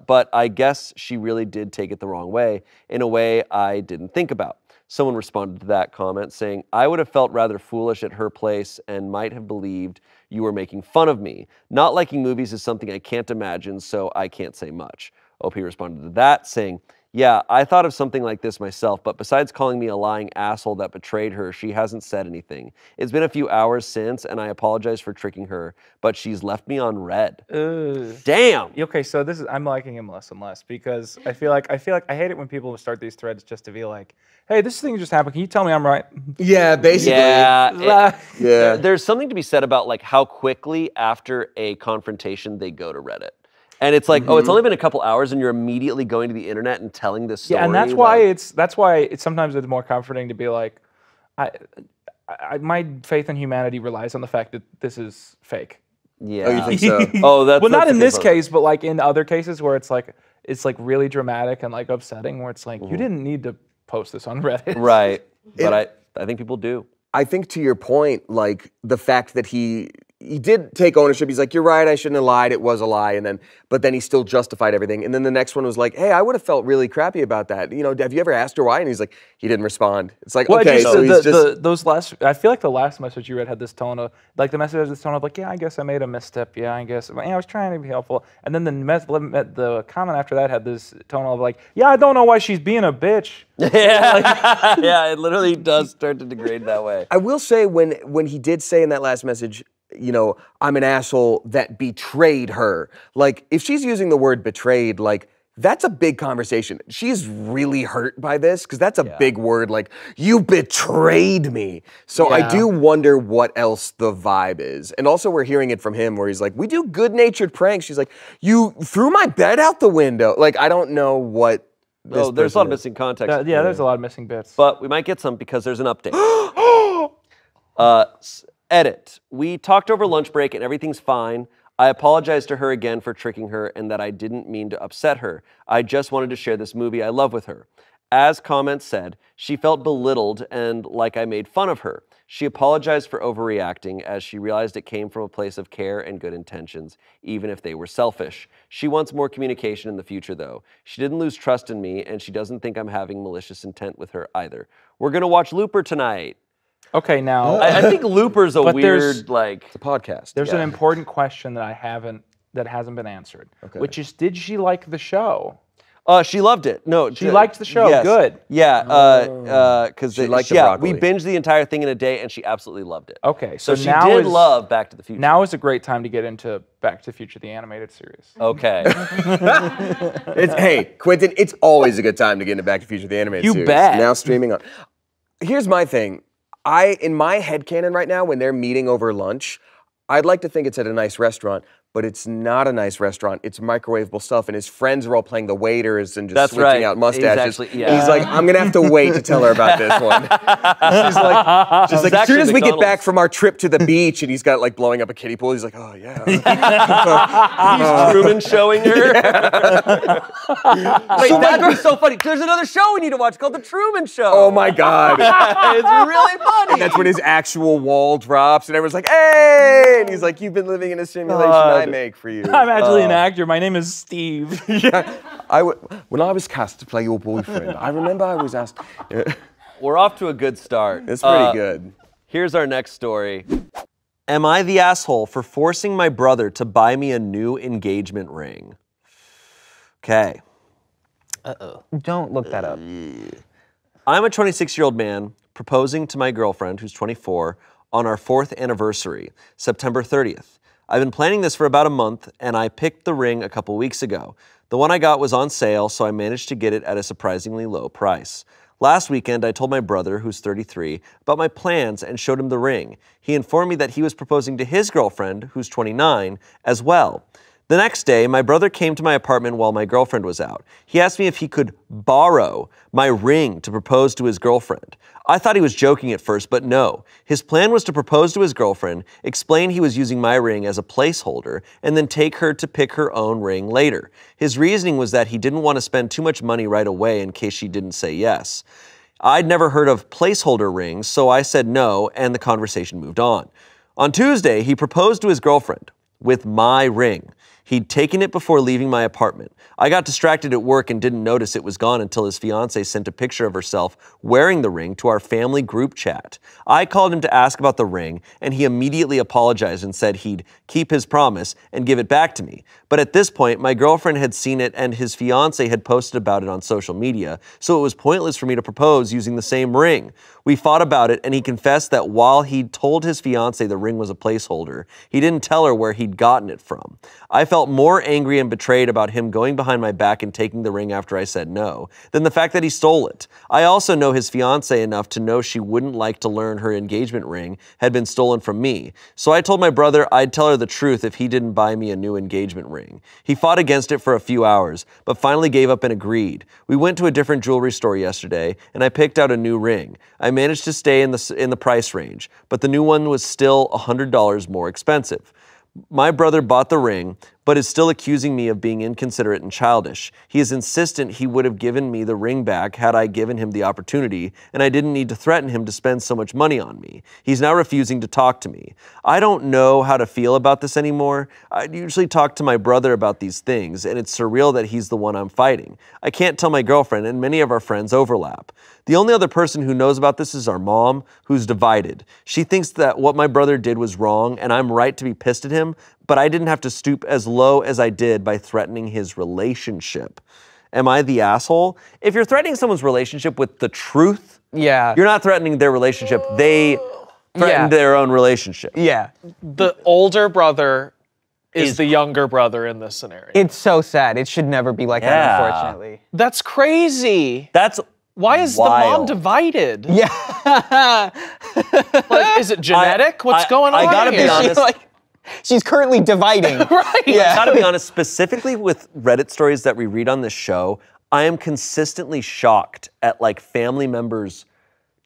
but I guess she really did take it the wrong way, in a way I didn't think about. Someone responded to that comment saying, I would have felt rather foolish at her place and might have believed you were making fun of me. Not liking movies is something I can't imagine, so I can't say much. OP responded to that saying, yeah, I thought of something like this myself, but besides calling me a lying asshole that betrayed her, she hasn't said anything. It's been a few hours since, and I apologize for tricking her, but she's left me on red. Damn. Okay, so I'm liking him less and less because I feel like I hate it when people start these threads just to be like, hey, this thing just happened. Can you tell me I'm right? Yeah, basically. Yeah. Yeah. There's something to be said about like how quickly after a confrontation they go to Reddit. And it's like, oh, it's only been a couple hours, and you're immediately going to the internet and telling this story. Yeah, and that's why it's sometimes it's more comforting to be like, my faith in humanity relies on the fact that this is fake. Yeah. Oh, you think so? Oh, that's well, not in this one. case, but like in other cases where it's like really dramatic and like upsetting, where it's like you didn't need to post this on Reddit. Right. But I think people do. I think to your point, like the fact that he he did take ownership. He's like, you're right, I shouldn't have lied. It was a lie. But then he still justified everything. And then the next one was like, hey, I would have felt really crappy about that. You know, have you ever asked her why? And he's like, he didn't respond. It's like, okay, so he's just... those last, I feel like the last message you read had this tone of, like the message has this tone of like, yeah, I guess I made a misstep. Yeah, I guess, I was trying to be helpful. And then the comment after that had this tone of like, yeah, I don't know why she's being a bitch. Yeah, yeah, it literally does start to degrade that way. I will say when he did say in that last message, you know, I'm an asshole that betrayed her. Like, if she's using the word betrayed, like, that's a big conversation. She's really hurt by this, because that's a big word, like, you betrayed me. So I do wonder what else the vibe is. And also we're hearing it from him where he's like, we do good-natured pranks. She's like, you threw my bed out the window. Like, I don't know what this there's a lot of missing context. Yeah, there's a lot of missing bits. But we might get some because there's an update. Edit. We talked over lunch break and everything's fine. I apologize to her again for tricking her and that I didn't mean to upset her. I just wanted to share this movie I love with her. As comments said, she felt belittled and like I made fun of her. She apologized for overreacting as she realized it came from a place of care and good intentions, even if they were selfish. She wants more communication in the future though. She didn't lose trust in me and she doesn't think I'm having malicious intent with her either. We're gonna watch Looper tonight. Okay, now I think Looper's a weird, like, it's a podcast. There's an important question that hasn't been answered, which is, did she like the show? She loved it. No, she liked the show. Yes. Good. Yeah, because she liked the broccoli. we binged the entire thing in a day, and she absolutely loved it. Okay, so she did love Back to the Future. Now is a great time to get into Back to the Future, the animated series. Okay. Hey, Quentin, it's always a good time to get into Back to the Future, the animated series. You bet. Now streaming on. Here's my thing. In my headcanon right now, when they're meeting over lunch, I'd like to think it's at a nice restaurant, but it's not a nice restaurant. It's microwavable stuff, and his friends are all playing the waiters and just switching out mustaches. He's like, I'm gonna have to wait to tell her about this one. She's like, as soon as we get back from our trip to the beach, and he's got like blowing up a kiddie pool, he's like, oh yeah. He's Truman showing her. Wait, that'd be so funny. There's another show we need to watch called The Truman Show. Oh my God. It's really funny. And that's when his actual wall drops, and everyone's like, hey! And he's like, you've been living in a simulation I make for you. I'm actually an actor. My name is Steve. Yeah. When I was cast to play your boyfriend, I remember I was asked. We're off to a good start. It's pretty good. Here's our next story. Am I the asshole for forcing my brother to buy me a new engagement ring? Okay. Don't look that up. I'm a 26-year-old man proposing to my girlfriend, who's 24, on our 4th anniversary, September 30th. I've been planning this for about a month, and I picked the ring a couple weeks ago. The one I got was on sale, so I managed to get it at a surprisingly low price. Last weekend, I told my brother, who's 33, about my plans and showed him the ring. He informed me that he was proposing to his girlfriend, who's 29, as well. The next day, my brother came to my apartment while my girlfriend was out. He asked me if he could borrow my ring to propose to his girlfriend. I thought he was joking at first, but no. His plan was to propose to his girlfriend, explain he was using my ring as a placeholder, and then take her to pick her own ring later. His reasoning was that he didn't want to spend too much money right away in case she didn't say yes. I'd never heard of placeholder rings, so I said no, and the conversation moved on. On Tuesday, he proposed to his girlfriend with my ring. He'd taken it before leaving my apartment. I got distracted at work and didn't notice it was gone until his fiancée sent a picture of herself wearing the ring to our family group chat. I called him to ask about the ring, and he immediately apologized and said he'd keep his promise and give it back to me. But at this point, my girlfriend had seen it and his fiancée had posted about it on social media, so it was pointless for me to propose using the same ring. We fought about it, and he confessed that while he'd told his fiancée the ring was a placeholder, he didn't tell her where he'd gotten it from. I felt more angry and betrayed about him going behind my back and taking the ring after I said no than the fact that he stole it. I also know his fiancée enough to know she wouldn't like to learn her engagement ring had been stolen from me. So I told my brother I'd tell her the truth if he didn't buy me a new engagement ring. He fought against it for a few hours, but finally gave up and agreed. We went to a different jewelry store yesterday, and I picked out a new ring. I managed to stay in the price range, but the new one was still $100 more expensive. My brother bought the ring, but is still accusing me of being inconsiderate and childish. He is insistent he would have given me the ring back had I given him the opportunity, and I didn't need to threaten him to spend so much money on me. He's now refusing to talk to me. I don't know how to feel about this anymore. I usually talk to my brother about these things, and it's surreal that he's the one I'm fighting. I can't tell my girlfriend, and many of our friends overlap. The only other person who knows about this is our mom, who's divided. She thinks that what my brother did was wrong, and I'm right to be pissed at him, but I didn't have to stoop as low as I did by threatening his relationship. Am I the asshole? If you're threatening someone's relationship with the truth, Yeah. you're not threatening their relationship. They threatened their own relationship. Yeah. The older brother is the younger brother in this scenario. It's so sad. It should never be like that, unfortunately. That's crazy. That's Why is the mom divided? Yeah. Like, is it genetic? What's going on I gotta here? be honest. She's currently dividing. Right. I gotta be honest, specifically with Reddit stories that we read on this show, I am consistently shocked at like family members'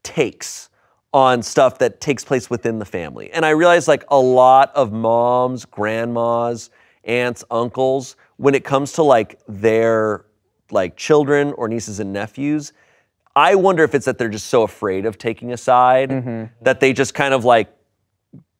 takes on stuff that takes place within the family. And I realize like a lot of moms, grandmas, aunts, uncles, when it comes to like their like children or nieces and nephews, I wonder if it's that they're just so afraid of taking a side that they just kind of like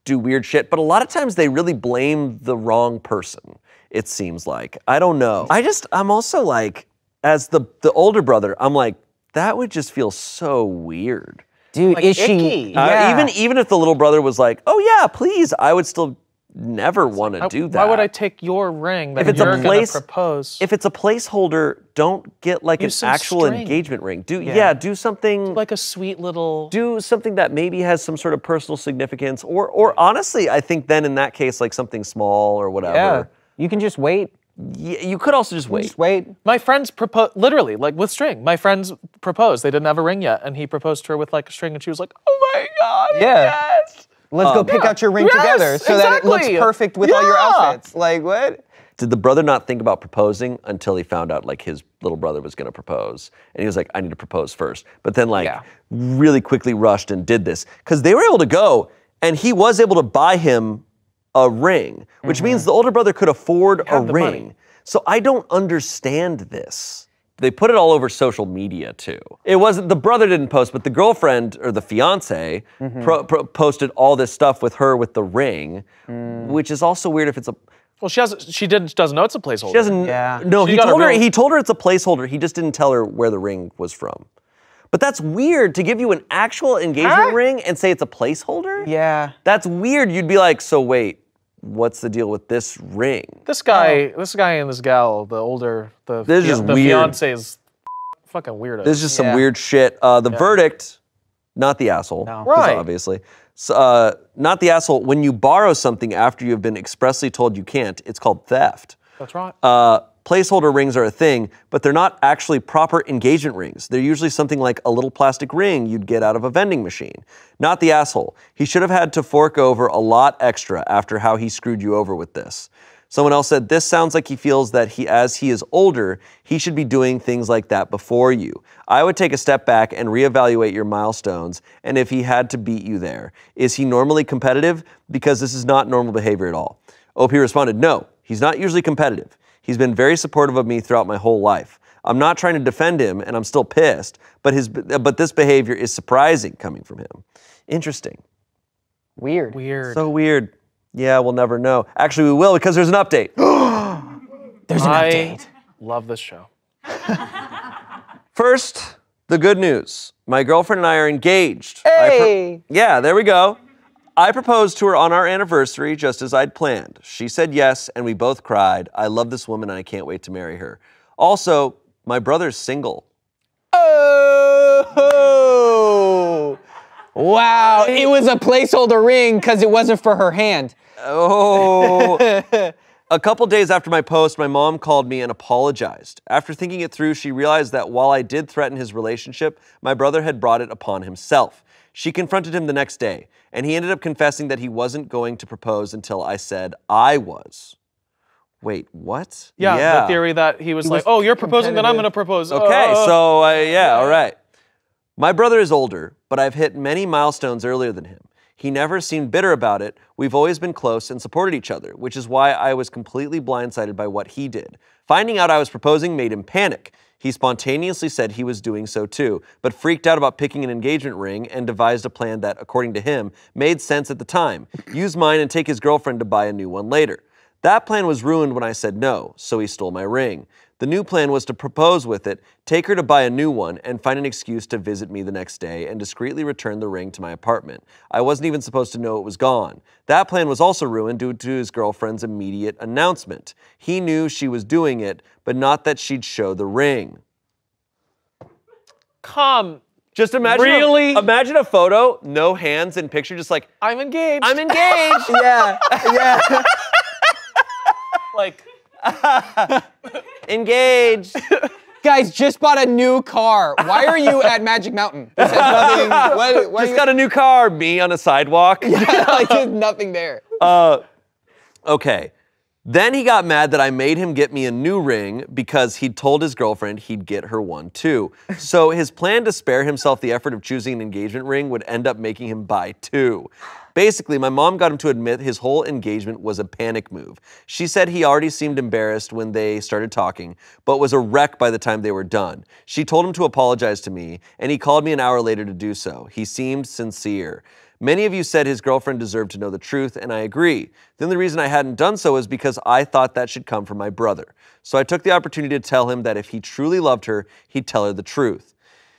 do weird shit. But a lot of times they really blame the wrong person, it seems like. I don't know. I'm also like, as the older brother, I'm like, that would just feel so weird. Dude, Like is icky. she? Yeah. Even if the little brother was like, oh yeah, please, I would still never want to do that. Why would I take your ring that If it's you're a place, gonna propose? if it's a placeholder, don't get like Use an some actual string. engagement ring. Do something like a sweet little... do something that maybe has some sort of personal significance, or honestly, I think then in that case, like something small or whatever. Yeah. You can just wait. Yeah, you could also just wait. Just wait. My friends proposed, literally, like with string. My friends proposed. They didn't have a ring yet, and he proposed to her with like a string, and she was like, oh my God, Yeah. yes! Let's go pick out your ring Yes, together so that it looks exactly. perfect with all your Yeah. outfits. Like, what? Did the brother not think about proposing until he found out like his little brother was gonna propose? And he was like, I need to propose first. But then like really quickly rushed and did this. Because they were able to go, and he was able to buy him a ring, which means the older brother could afford a the ring. money. So I don't understand this. They put it all over social media too. It wasn't, the brother didn't post, but the girlfriend or the fiance posted all this stuff with her with the ring, which is also weird if it's a, Well, she doesn't know it's a placeholder. she doesn't, Yeah. no, She he got a told her, real- he told her it's a placeholder, he just didn't tell her where the ring was from. But that's weird to give you an actual engagement ring and say it's a placeholder? Yeah. That's weird. You'd be like, so wait, what's the deal with this ring? This guy and this gal, the older, This is just the weird. fiance is fucking weirdo. This is just some Yeah. weird shit. The verdict, not the asshole, No. 'cause Right. obviously. So, not the asshole. When you borrow something after you've been expressly told you can't, it's called theft. That's right. Placeholder rings are a thing, but they're not actually proper engagement rings. They're usually something like a little plastic ring you'd get out of a vending machine. Not the asshole. He should have had to fork over a lot extra after how he screwed you over with this. Someone else said, this sounds like he feels that as he is older, he should be doing things like that before you. I would take a step back and reevaluate your milestones, and if he had to beat you there. Is he normally competitive? Because this is not normal behavior at all. OP responded, no, he's not usually competitive. He's been very supportive of me throughout my whole life. I'm not trying to defend him, and I'm still pissed, but this behavior is surprising coming from him. Interesting. Weird. Weird. So weird. Yeah, we'll never know. Actually, we will because there's an update. There's an update. Love this show. First, the good news. My girlfriend and I are engaged. Hey! Yeah, there we go. I proposed to her on our anniversary just as I'd planned. She said yes, and we both cried. I love this woman and I can't wait to marry her. Also, my brother's single. Oh! Wow, it was a placeholder ring because it wasn't for her hand. Oh. A couple days after my post, my mom called me and apologized. After thinking it through, she realized that while I did threaten his relationship, my brother had brought it upon himself. She confronted him the next day, and he ended up confessing that he wasn't going to propose until I said I was. Wait, what? Yeah, the theory that he was like, oh, you're proposing, then I'm going to propose. Okay, so yeah, all right. My brother is older, but I've hit many milestones earlier than him. He never seemed bitter about it. We've always been close and supported each other, which is why I was completely blindsided by what he did. Finding out I was proposing made him panic. He spontaneously said he was doing so too, but freaked out about picking an engagement ring and devised a plan that, according to him, made sense at the time. Use mine and take his girlfriend to buy a new one later. That plan was ruined when I said no, so he stole my ring. The new plan was to propose with it, take her to buy a new one, and find an excuse to visit me the next day and discreetly return the ring to my apartment. I wasn't even supposed to know it was gone. That plan was also ruined due to his girlfriend's immediate announcement. He knew she was doing it, but not that she'd show the ring. Just imagine imagine a photo, no hands in picture, just like, I'm engaged. I'm engaged. Yeah. Like, engaged. Guys, just bought a new car. Why are you at Magic Mountain? This has nothing. What Just got a new car, me on a sidewalk. like, there's nothing there. Okay. Then he got mad that I made him get me a new ring because he'd told his girlfriend he'd get her one too. So his plan to spare himself the effort of choosing an engagement ring would end up making him buy two. Basically, my mom got him to admit his whole engagement was a panic move. She said he already seemed embarrassed when they started talking, but was a wreck by the time they were done. She told him to apologize to me, and he called me an hour later to do so. He seemed sincere. Many of you said his girlfriend deserved to know the truth, and I agree. The only reason I hadn't done so is because I thought that should come from my brother. So I took the opportunity to tell him that if he truly loved her, he'd tell her the truth.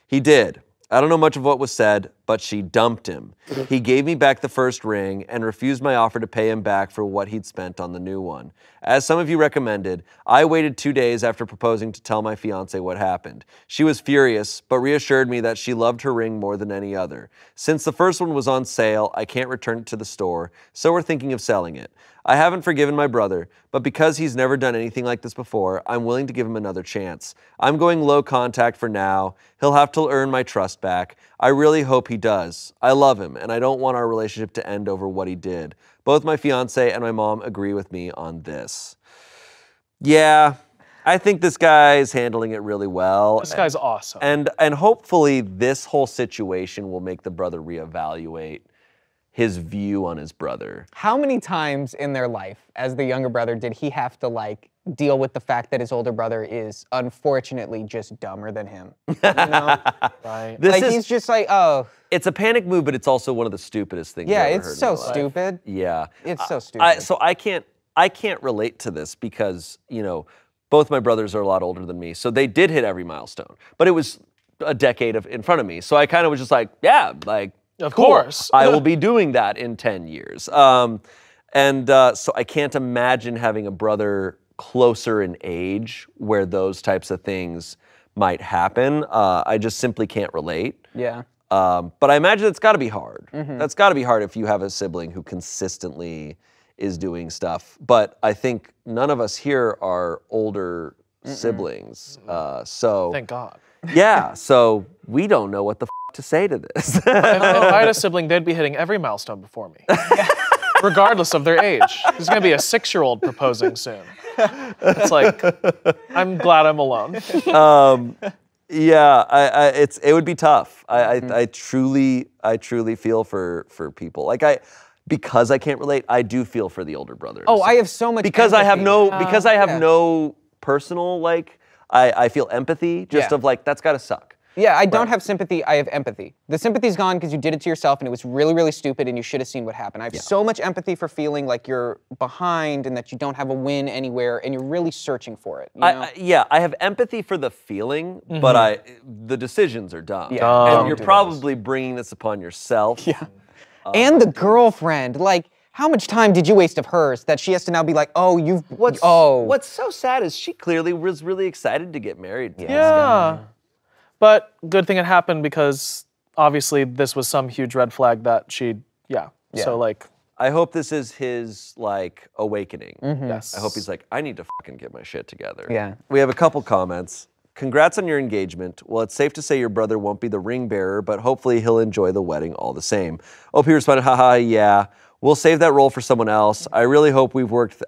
He did. I don't know much of what was said, but she dumped him. He gave me back the first ring and refused my offer to pay him back for what he'd spent on the new one. As some of you recommended, I waited 2 days after proposing to tell my fiancée what happened. She was furious, but reassured me that she loved her ring more than any other. Since the first one was on sale, I can't return it to the store, so we're thinking of selling it. I haven't forgiven my brother, but because he's never done anything like this before, I'm willing to give him another chance. I'm going low contact for now. He'll have to earn my trust back. I really hope he does. I love him, and I don't want our relationship to end over what he did. Both my fiancé and my mom agree with me on this. Yeah, I think this guy's handling it really well. this guy's awesome. And hopefully this whole situation will make the brother reevaluate his view on his brother. How many times in their life, as the younger brother, did he have to like deal with the fact that his older brother is unfortunately just dumber than him? You know? Right. He's just like, oh. It's a panic move, but it's also one of the stupidest things Yeah, I've ever it's heard so in my life. stupid. Yeah. It's so stupid. So I can't relate to this because, you know, both my brothers are a lot older than me. So they did hit every milestone, but it was a decade in front of me. So I kind of was just like, yeah, like, Of cool. course. I will be doing that in 10 years. So I can't imagine having a brother closer in age where those types of things might happen. I just simply can't relate. Yeah. But I imagine it's got to be hard. That's got to be hard if you have a sibling who consistently is doing stuff. But I think none of us here are older siblings. So Thank God. yeah, so we don't know what the to say to this. If I had a sibling, they'd be hitting every milestone before me, regardless of their age. There's gonna be a 6-year-old proposing soon. It's like, I'm glad I'm alone. Yeah, it would be tough. I truly feel for people. Like because I can't relate, I do feel for the older brother. Oh, I have so much because empathy. I have no personal like I feel empathy just of like that's gotta suck. Yeah, I don't have sympathy, I have empathy. The sympathy's gone because you did it to yourself and it was really, really stupid and you should have seen what happened. I have so much empathy for feeling like you're behind and that you don't have a win anywhere and you're really searching for it. You know? I have empathy for the feeling, but the decisions are dumb. Yeah, and you're probably bringing this upon yourself. Yeah. And the girlfriend, like, how much time did you waste of hers that she has to now be like, oh, What's so sad is she clearly was really excited to get married to this guy. Yeah. But good thing it happened because obviously this was some huge red flag that So like. I hope this is his like awakening. Yes. I hope he's like, I need to fucking get my shit together. Yeah. We have a couple comments. Congrats on your engagement. Well, it's safe to say your brother won't be the ring bearer, but hopefully he'll enjoy the wedding all the same. OP responded, haha, yeah. We'll save that role for someone else. I really hope we've worked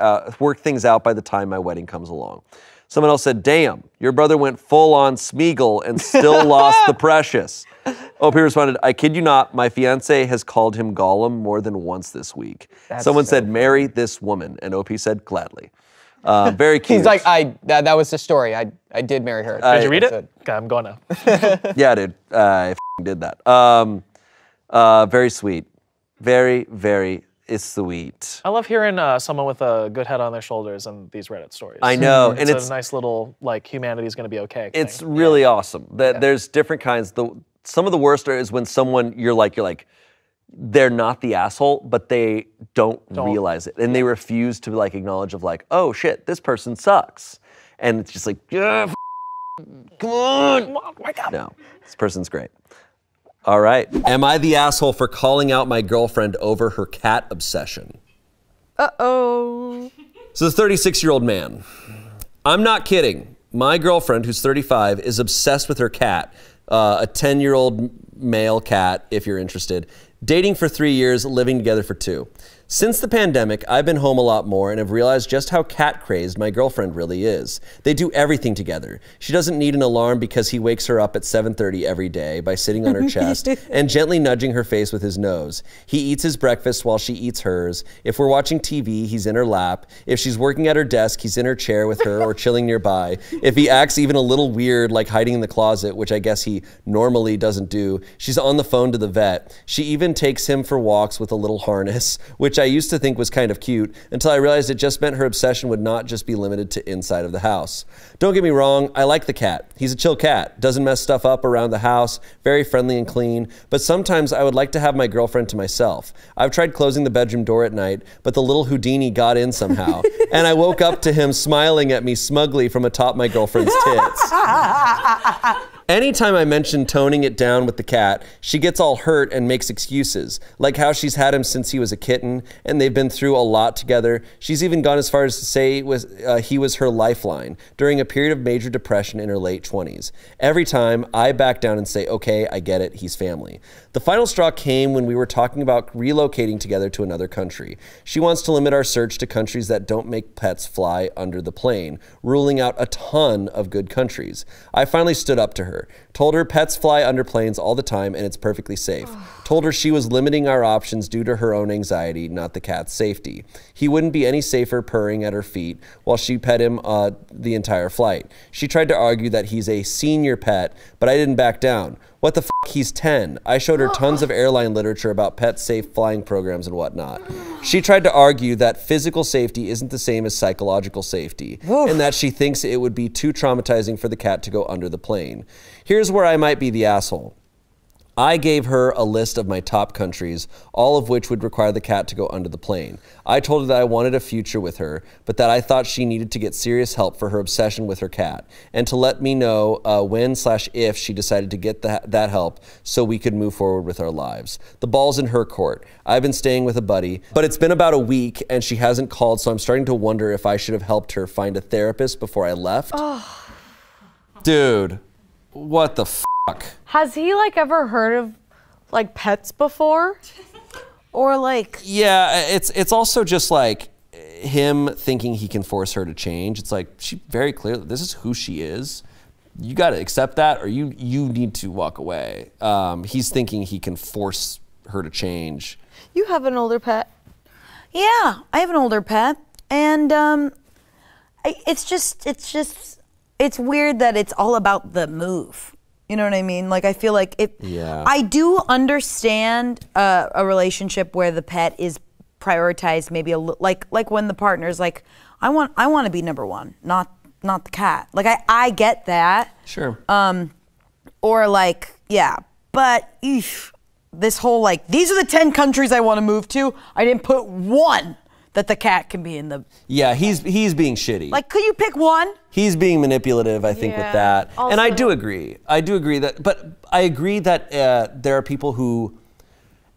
things out by the time my wedding comes along. Someone else said, damn, your brother went full on Smeagol and still lost the precious. OP responded, I kid you not, my fiance has called him Gollum more than once this week. Someone so said, marry this woman, and OP said, gladly. Very cute. He's like, that was the story. I did marry her. Did you read it? Okay, I'm going now. Yeah, dude, I did that. Very sweet. Very, very sweet. I love hearing someone with a good head on their shoulders and these Reddit stories. I know, and it's a nice little like humanity's gonna be okay. It's really awesome. That there's different kinds. Some of the worst is when someone you're like, they're not the asshole, but they don't realize it, and they refuse to like acknowledge of like, oh shit, this person sucks, and it's just like, yeah, come on, wake up. No, this person's great. All right. Am I the asshole for calling out my girlfriend over her cat obsession? Uh-oh. So the 36-year-old man. I'm not kidding. My girlfriend, who's 35, is obsessed with her cat, a 10-year-old male cat, if you're interested. Dating for 3 years, living together for 2. Since the pandemic, I've been home a lot more and have realized just how cat-crazed my girlfriend really is. They do everything together. She doesn't need an alarm because he wakes her up at 7:30 every day by sitting on her chest and gently nudging her face with his nose. He eats his breakfast while she eats hers. If we're watching TV, he's in her lap. If she's working at her desk, he's in her chair with her or chilling nearby. If he acts even a little weird, like hiding in the closet, which I guess he normally doesn't do, she's on the phone to the vet. She even takes him for walks with a little harness, which I used to think was kind of cute until I realized it just meant her obsession would not just be limited to inside of the house. Don't get me wrong, I like the cat. He's a chill cat, doesn't mess stuff up around the house, very friendly and clean, but sometimes I would like to have my girlfriend to myself. I've tried closing the bedroom door at night, but the little Houdini got in somehow, and I woke up to him smiling at me smugly from atop my girlfriend's tits. Anytime I mention toning it down with the cat, she gets all hurt and makes excuses, like how she's had him since he was a kitten, and they've been through a lot together. She's even gone as far as to say he was her lifeline during a period of major depression in her late 20s. Every time, I back down and say, okay, I get it, he's family. The final straw came when we were talking about relocating together to another country. She wants to limit our search to countries that don't make pets fly under the plane, ruling out a ton of good countries. I finally stood up to her. Told her pets fly under planes all the time and it's perfectly safe. Told her she was limiting our options due to her own anxiety, not the cat's safety. He wouldn't be any safer purring at her feet while she pet him the entire flight. She tried to argue that he's a senior pet, but I didn't back down. What the f***, he's 10. I showed her tons of airline literature about pet safe flying programs and whatnot. She tried to argue that physical safety isn't the same as psychological safety, and that she thinks it would be too traumatizing for the cat to go under the plane. Here's where I might be the asshole. I gave her a list of my top countries, all of which would require the cat to go under the plane. I told her that I wanted a future with her, but that I thought she needed to get serious help for her obsession with her cat, and to let me know when/if she decided to get that help so we could move forward with our lives. The ball's in her court. I've been staying with a buddy, but it's been about a week and she hasn't called, so I'm starting to wonder if I should have helped her find a therapist before I left. Dude, what the f***? Has he like ever heard of like pets before? Or like Yeah, it's also just like him thinking he can force her to change. It's like she very clearly, this is who she is. You got to accept that or you need to walk away. He's thinking he can force her to change. You have an older pet. Yeah, I have an older pet, and it's weird that it's all about the move. You know what I mean? Like I feel like I do understand a relationship where the pet is prioritized, maybe like when the partner's like, I want to be number one, not the cat. Like I get that. Sure. Or like but this whole like these are the 10 countries I want to move to. I didn't put one that the cat can be in the. Yeah, he's being shitty. Like, could you pick one? He's being manipulative, I think, with that. Also, and I do agree. I do agree that, but I agree that there are people who,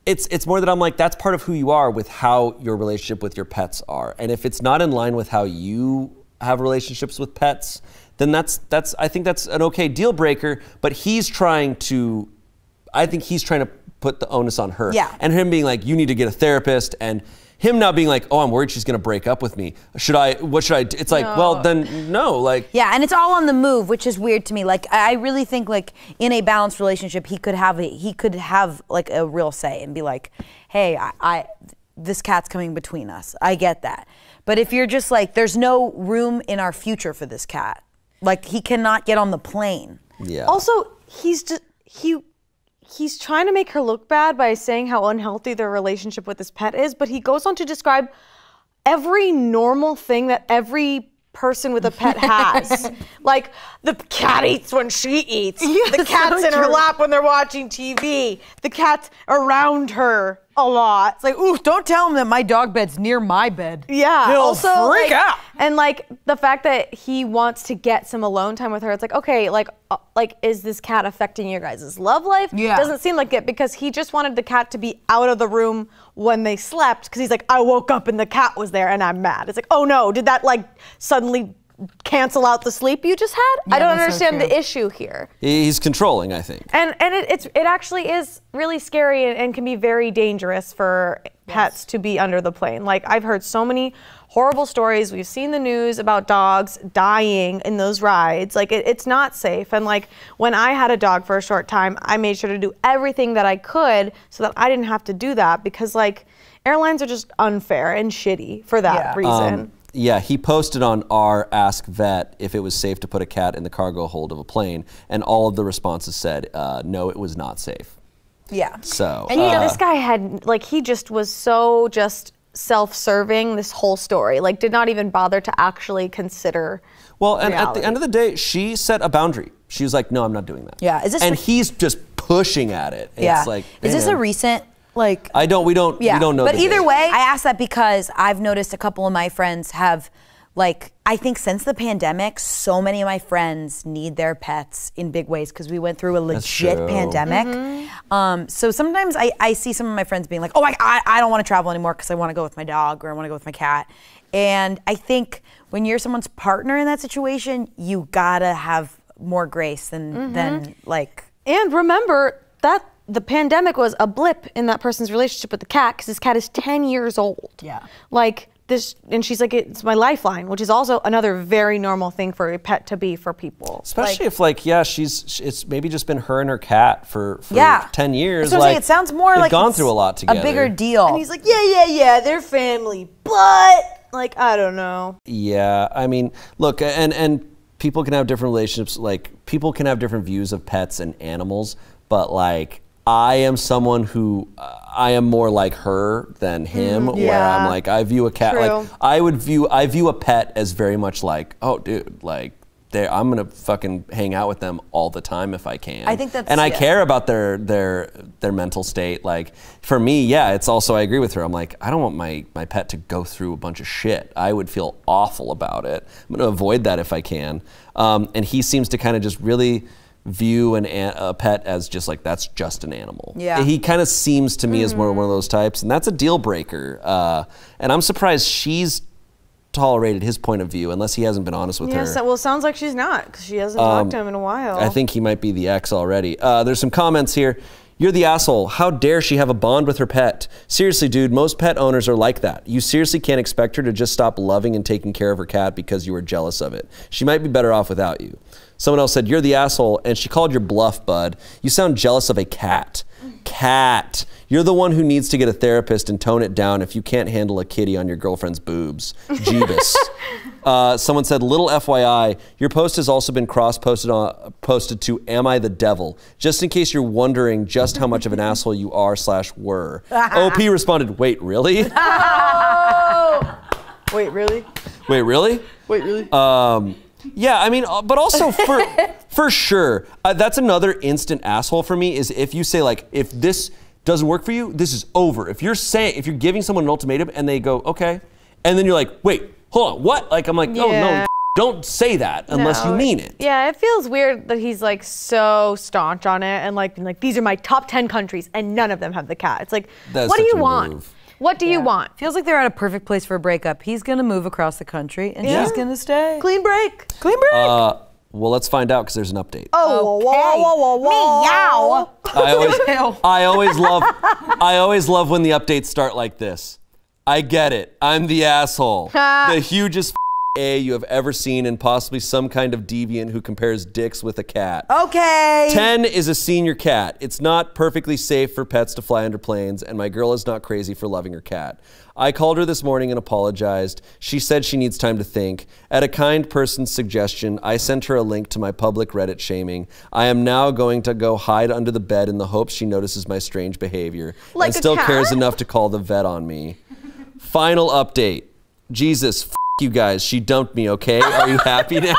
it's more that I'm like, that's part of who you are with how your relationship with your pets are. And if it's not in line with how you have relationships with pets, then I think that's an okay deal breaker, but I think he's trying to put the onus on her. Yeah. And him being like, you need to get a therapist, and him now being like, oh, I'm worried she's gonna break up with me. What should I do? It's like, well, then no, like. Yeah, and it's all on the move, which is weird to me. Like, I really think like in a balanced relationship, he could have like a real say and be like, hey, this cat's coming between us. I get that. But if you're just like, there's no room in our future for this cat. Like, he cannot get on the plane. Yeah. Also, he's trying to make her look bad by saying how unhealthy their relationship with his pet is, but he goes on to describe every normal thing that every person with a pet has. Like, the cat eats when she eats. The cat's in her lap when they're watching TV. The cat's around her a lot. It's like, ooh, don't tell him that my dog bed's near my bed. Yeah. He'll also, freak out. And like the fact that he wants to get some alone time with her, it's like, okay, like is this cat affecting your guys' love life? Yeah. Doesn't seem like it, because he just wanted the cat to be out of the room when they slept, because he's like, I woke up and the cat was there and I'm mad. It's like, oh no, did that like suddenly cancel out the sleep you just had? Yeah, I don't that's so understand true. the issue here. He's controlling, I think. And it actually is really scary and can be very dangerous for pets to be under the plane. Like, I've heard so many horrible stories. We've seen the news about dogs dying in those rides. Like, it's not safe. And like, when I had a dog for a short time, I made sure to do everything that I could so that I didn't have to do that, because like, airlines are just unfair and shitty for that reason. Yeah, he posted on our Ask Vet if it was safe to put a cat in the cargo hold of a plane, and all of the responses said, no, it was not safe. Yeah. So. And this guy had, like, he just was so just self-serving this whole story, like did not even bother to actually consider and reality. at the end of the day, she set a boundary. She was like, no, I'm not doing that. Yeah, is this and he's just pushing at it. Yeah. It's like, is this a recent, like? we don't know. But the either date. way, I asked that because I've noticed a couple of my friends have, like, I think since the pandemic, so many of my friends need their pets in big ways, because we went through a legit pandemic. So sometimes I see some of my friends being like, oh, I don't want to travel anymore because I want to go with my dog or I want to go with my cat. And I think when you're someone's partner in that situation, you gotta have more grace than like. And remember that the pandemic was a blip in that person's relationship with the cat, because this cat is 10 years old. Yeah. Like this, and she's like, it's my lifeline, which is also another very normal thing for a pet to be for people. Especially if it's maybe just been her and her cat for 10 years. So like, it sounds more like gone it's through a lot together. A bigger deal. And he's like, yeah, they're family, but like, I don't know. Yeah, I mean, look, and people can have different relationships. Like, people can have different views of pets and animals, but like, I am someone who I am more like her than him, where I'm like, I view a cat like I view a pet as very much like, oh, dude, like I'm gonna fucking hang out with them all the time if I can. I think that's, and I care about their mental state. Like, for me, yeah, it's also, I agree with her. I'm like, I don't want my pet to go through a bunch of shit. I would feel awful about it. I'm gonna avoid that if I can. And he seems to kind of just really view a pet as just like, that's just an animal. Yeah. He kind of seems to me as one of those types, and that's a deal breaker. And I'm surprised she's tolerated his point of view, unless he hasn't been honest with her. Well, it sounds like she's not, because she hasn't talked to him in a while. I think he might be the ex already. There's some comments here. You're the asshole. How dare she have a bond with her pet? Seriously, dude, most pet owners are like that. You seriously can't expect her to just stop loving and taking care of her cat because you were jealous of it. She might be better off without you. Someone else said, you're the asshole, and she called your bluff, bud. You sound jealous of a cat. Cat. You're the one who needs to get a therapist and tone it down if you can't handle a kitty on your girlfriend's boobs. Jeebus. Someone said, little FYI, your post has also been posted to Am I the Devil? Just in case you're wondering just how much of an asshole you are / were. OP responded, wait, really? Wait, really? Wait, really? Wait, really? Yeah, I mean, but also for sure, that's another instant asshole for me, is if you say like, if this doesn't work for you, this is over. If you're giving someone an ultimatum and they go, okay, and then you're like, wait, hold on, what? Like, I'm like, oh no, don't say that unless you mean it. Yeah, it feels weird that he's like so staunch on it and like these are my top 10 countries and none of them have the cat. It's like, what do you want? Move. What do you want? Feels like they're at a perfect place for a breakup. He's gonna move across the country and she's gonna stay. Clean break. Clean break. Well, let's find out, because there's an update. Oh, Meow. I always love when the updates start like this. I get it. I'm the asshole. The hugest A you have ever seen, and possibly some kind of deviant who compares dicks with a cat. Okay. 10 is a senior cat. It's not perfectly safe for pets to fly under planes, and my girl is not crazy for loving her cat. I called her this morning and apologized. She said she needs time to think. At a kind person's suggestion, I sent her a link to my public Reddit shaming. I am now going to go hide under the bed in the hopes she notices my strange behavior and still cares enough to call the vet on me. Final update. Jesus, you guys, she dumped me, okay? Are you happy now?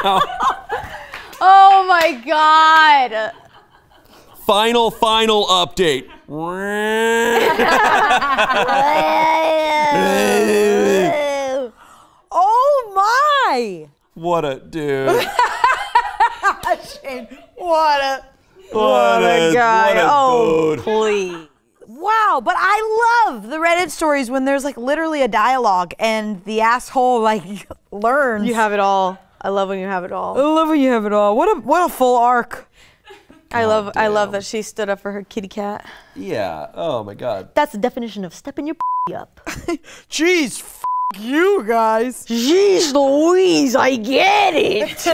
Oh my God. Final update. Oh my! What a dude. Shane, what a guy. Oh, dude. please. wow! But I love the Reddit stories when there's like literally a dialogue and the asshole like learns. You have it all. I love when you have it all. I love when you have it all. What a full arc. I love that she stood up for her kitty cat. Yeah. Oh my God. That's the definition of stepping your up. Jeez, you guys. Jeez Louise, I get it.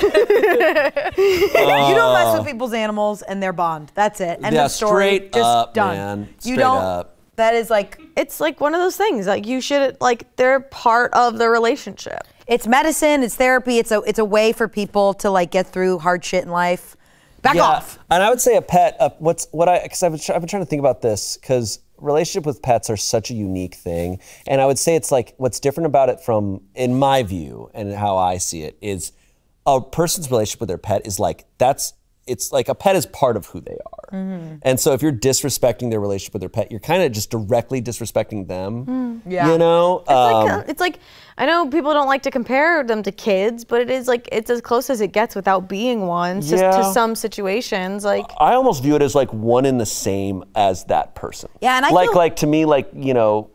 You don't mess with people's animals and their bond. That's it. End of story. Straight Just up, done. man. You Straight don't. up. That is like. It's like one of those things. Like you should they're part of the relationship. It's medicine. It's therapy. It's a way for people to like get through hard shit in life. Back off. And I would say a pet. Because I've been trying to think about this because relationship with pets are such a unique thing, and I would say it's like what's different about it from, in my view and how I see it, is a person's relationship with their pet is like it's like a pet is part of who they are. Mm-hmm. And so if you're disrespecting their relationship with their pet, you're kind of just directly disrespecting them. Yeah. You know? It's like, I know people don't like to compare them to kids, but it is like, it's as close as it gets without being one to some situations. Like I almost view it as like one in the same as that person. Yeah, and I like, feel- like to me, like, you know,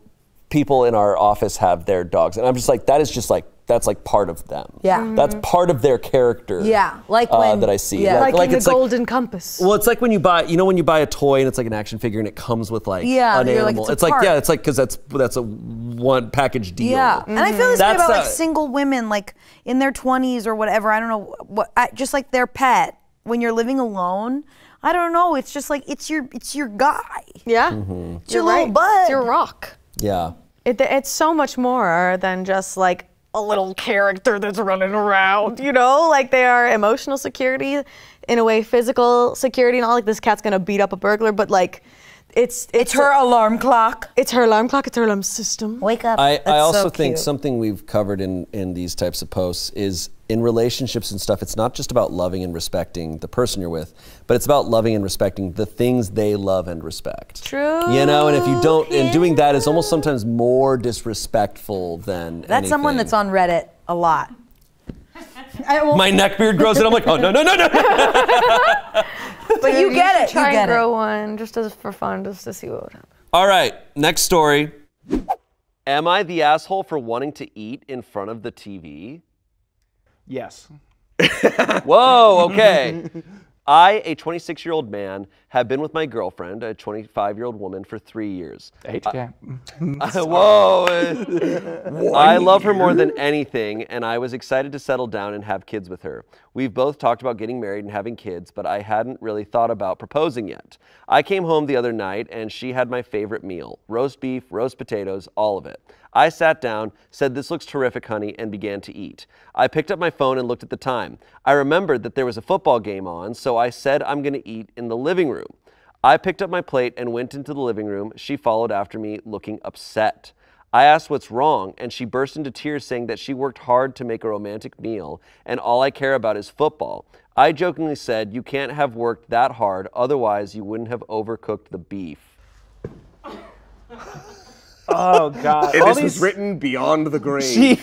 people in our office have their dogs, and I'm just like, that is just like, that's like part of them. Yeah. Mhm. That's part of their character. Yeah, like when that I see. yeah. like in it's the Golden Compass. Well, it's like when you buy, when you buy a toy and it's like an action figure and it comes with like an you're like, animal. it's a part. It's like because that's a one package deal. Yeah, and I feel this way That's about like a- single women, like in their 20s or whatever. I don't know what, just like their pet when you're living alone. I don't know. It's just like it's your guy. Yeah. Mm-hmm. It's your little bud. It's your rock. Yeah. It's so much more than just like a little character that's running around, like they are emotional security, in a way physical security, not like this cat's gonna beat up a burglar, but like it's her alarm clock. It's her alarm clock, it's her alarm system. Wake up. I That's also so think cute. something we've covered in these types of posts is in relationships and stuff, it's not just about loving and respecting the person you're with, but it's about loving and respecting the things they love and respect. True. And if you don't, and doing that is almost sometimes more disrespectful than That's someone that's on Reddit a lot. My neck beard grows and I'm like, oh, no. But you get it. Try You get and grow it. one just for fun, just to see what would happen. All right, next story. Am I the asshole for wanting to eat in front of the TV? Yes. Whoa, okay. I, a 26-year-old man, have been with my girlfriend, a 25-year-old woman, for 3 years. Whoa. I love her more than anything, and I was excited to settle down and have kids with her. We've both talked about getting married and having kids, but I hadn't really thought about proposing yet. I came home the other night, and she had my favorite meal: roast beef, roast potatoes, all of it. I sat down, said, "This looks terrific, honey," and began to eat. I picked up my phone and looked at the time. I remembered that there was a football game on, so I said I'm going to eat in the living room. I picked up my plate and went into the living room. She followed after me, looking upset. I asked what's wrong, and she burst into tears, saying that she worked hard to make a romantic meal, and all I care about is football. I jokingly said, "You can't have worked that hard, otherwise you wouldn't have overcooked the beef." Oh God! And this was written beyond the grave.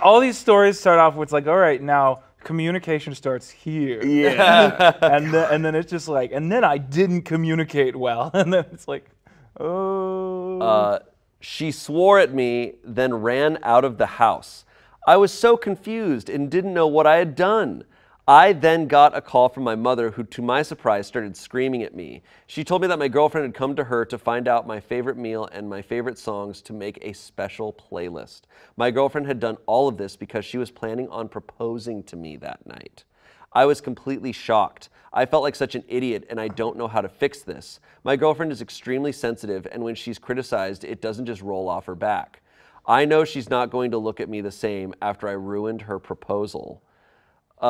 All these stories start off with like, all right, now communication starts here. Yeah. and then it's just like, and then I didn't communicate well, and then it's like, oh. She swore at me, then ran out of the house. I was so confused and didn't know what I had done. I then got a call from my mother who, to my surprise, started screaming at me. She told me that my girlfriend had come to her to find out my favorite meal and my favorite songs to make a special playlist. My girlfriend had done all of this because she was planning on proposing to me that night. I was completely shocked. I felt like such an idiot and I don't know how to fix this. My girlfriend is extremely sensitive and when she's criticized, it doesn't just roll off her back. I know she's not going to look at me the same after I ruined her proposal. Yeah.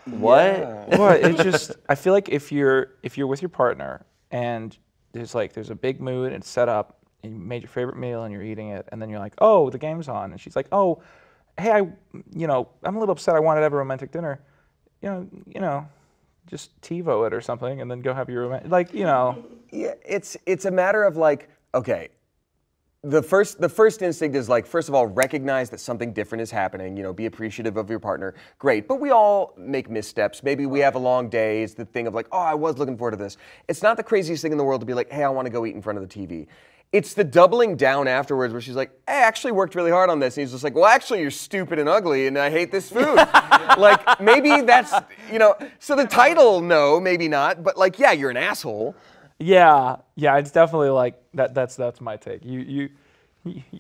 What? Yeah. Well, it's just I feel like if you're with your partner and there's a big mood and it's set up and you made your favorite meal and you're eating it and then you're like, oh, the game's on, and she's like, oh, hey, I'm a little upset. I wanted to have a romantic dinner. Just TiVo it or something and then go have your romantic, Yeah, it's a matter of like, okay. The first instinct is like, first of all, recognize that something different is happening, be appreciative of your partner. Great, but we all make missteps. Maybe we have a long day. It's the thing of like, oh, I was looking forward to this. It's not the craziest thing in the world to be like, hey, I want to go eat in front of the TV. It's the doubling down afterwards where she's like, hey, I actually worked really hard on this. And he's just like, well, actually, you're stupid and ugly and I hate this food. Like, maybe that's, so the title, no, maybe not. But like, yeah, you're an asshole. Yeah, it's definitely like that. That's my take. You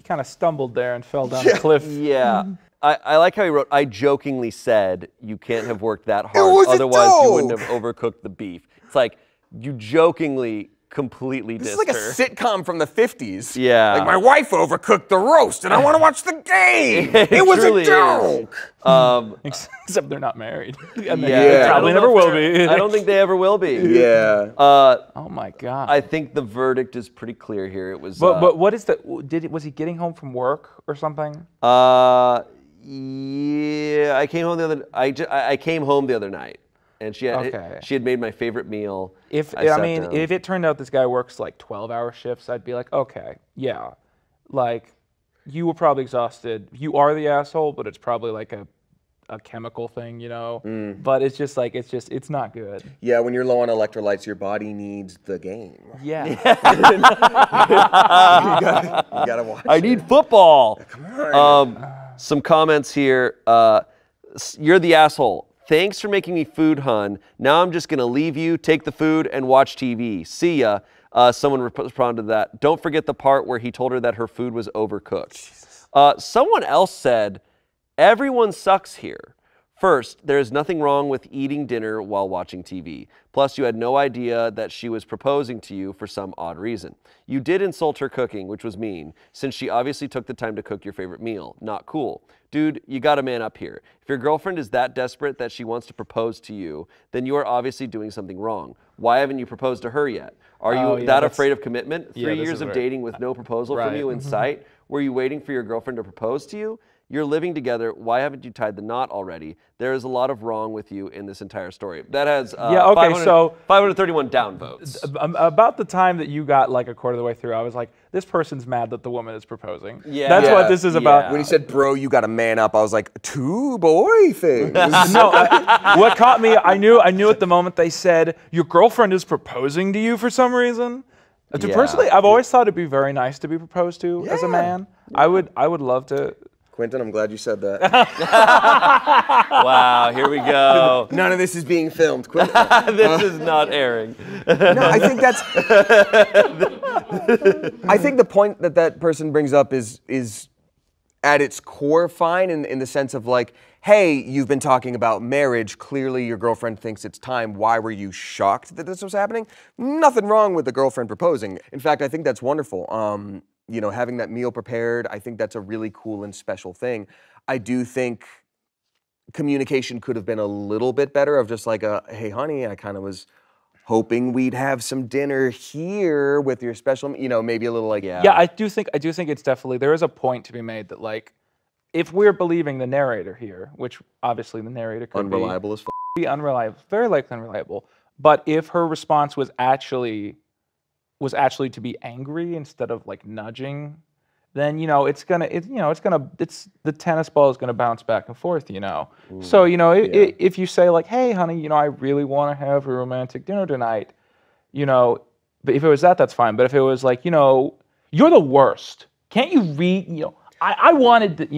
kind of stumbled there and fell down a cliff. Yeah. I like how he wrote, I jokingly said you can't have worked that hard, was a otherwise you wouldn't joke. have overcooked the beef. It's like, you jokingly completely This dissed is like her. a sitcom from the 50s. Yeah. Like, my wife overcooked the roast and I want to watch the game. It was truly a joke. Except they're not married. And Yeah. they I probably don't never know will if be. I don't think they ever will be. Yeah. Oh my god. I think the verdict is pretty clear here. It was. But what is the? Was he getting home from work or something? Yeah, I came home I came home the other night, and she had made my favorite meal. If it turned out this guy works like 12-hour shifts, I'd be like, okay, yeah, like you were probably exhausted. You are the asshole, but it's probably like a chemical thing, But it's just like it's not good. Yeah, when you're low on electrolytes, your body needs the game. Yeah. You gotta watch I it. need football. Come on. Some comments here. You're the asshole. Thanks for making me food, hun. Now I'm just gonna leave you, take the food, and watch TV. See ya. Someone responded to that. Don't forget the part where he told her that her food was overcooked. Someone else said, everyone sucks here. First, there is nothing wrong with eating dinner while watching TV. Plus, you had no idea that she was proposing to you for some odd reason. You did insult her cooking, which was mean, since she obviously took the time to cook your favorite meal. Not cool. Dude, you gotta man up here. If your girlfriend is that desperate that she wants to propose to you, then you are obviously doing something wrong. Why haven't you proposed to her yet? Are you that afraid of commitment? 3 years of dating with no proposal from you in sight? Were you waiting for your girlfriend to propose to you? You're living together. Why haven't you tied the knot already? There is a lot of wrong with you in this entire story. That has 531 downvotes. About the time that you got like a quarter of the way through, I was like, this person's mad that the woman is proposing. Yeah. That's what this is about. When he said, bro, you gotta man up, I was like, two boy things. No, what caught me, I knew at the moment they said, your girlfriend is proposing to you for some reason. Personally, I've always thought it'd be very nice to be proposed to as a man. I would love to. Quentin, I'm glad you said that. Wow, here we go. None of this is being filmed. Quentin. This is not airing. No, I think that's. I think the point that person brings up is at its core fine in the sense of like, hey, you've been talking about marriage. Clearly, your girlfriend thinks it's time. Why were you shocked that this was happening? Nothing wrong with the girlfriend proposing. In fact, I think that's wonderful. Having that meal prepared, I think that's a really cool and special thing. I do think communication could have been a little bit better of just like hey, honey, I kind of was hoping we'd have some dinner here with your special, maybe a little like, Yeah, I do think it's definitely, there is a point to be made that like, if we're believing the narrator here, which obviously the narrator could unreliable as be unreliable, very likely unreliable, but if her response was actually to be angry instead of like nudging, then the tennis ball is gonna bounce back and forth, So if you say like, hey, honey, I really want to have a romantic dinner tonight, but if it was that's fine. But if it was like, you're the worst, can't you read? I wanted,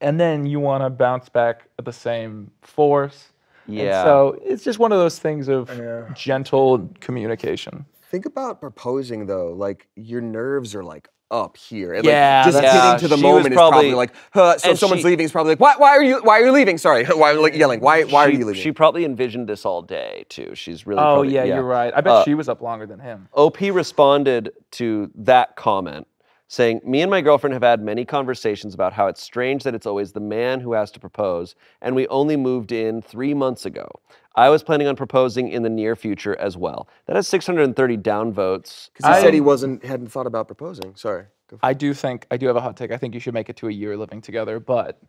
and then you want to bounce back at the same force. Yeah. And so it's just one of those things of gentle communication. Think about proposing though. Like your nerves are like up here. And Yeah, like, just that's- getting to the she was moment is probably like, huh, so and if someone's she- leaving, it's probably like, why are you leaving? Sorry, why are you like yelling? Why are you leaving? She probably envisioned this all day too. She's really. Oh probably, yeah, you're right. I bet she was up longer than him. OP responded to that comment saying, "Me and my girlfriend have had many conversations about how it's strange that it's always the man who has to propose, and we only moved in 3 months ago. I was planning on proposing in the near future as well." That has 630 downvotes. Because he said he hadn't thought about proposing. Sorry. Go for it. I do have a hot take. I think you should make it to a year living together, but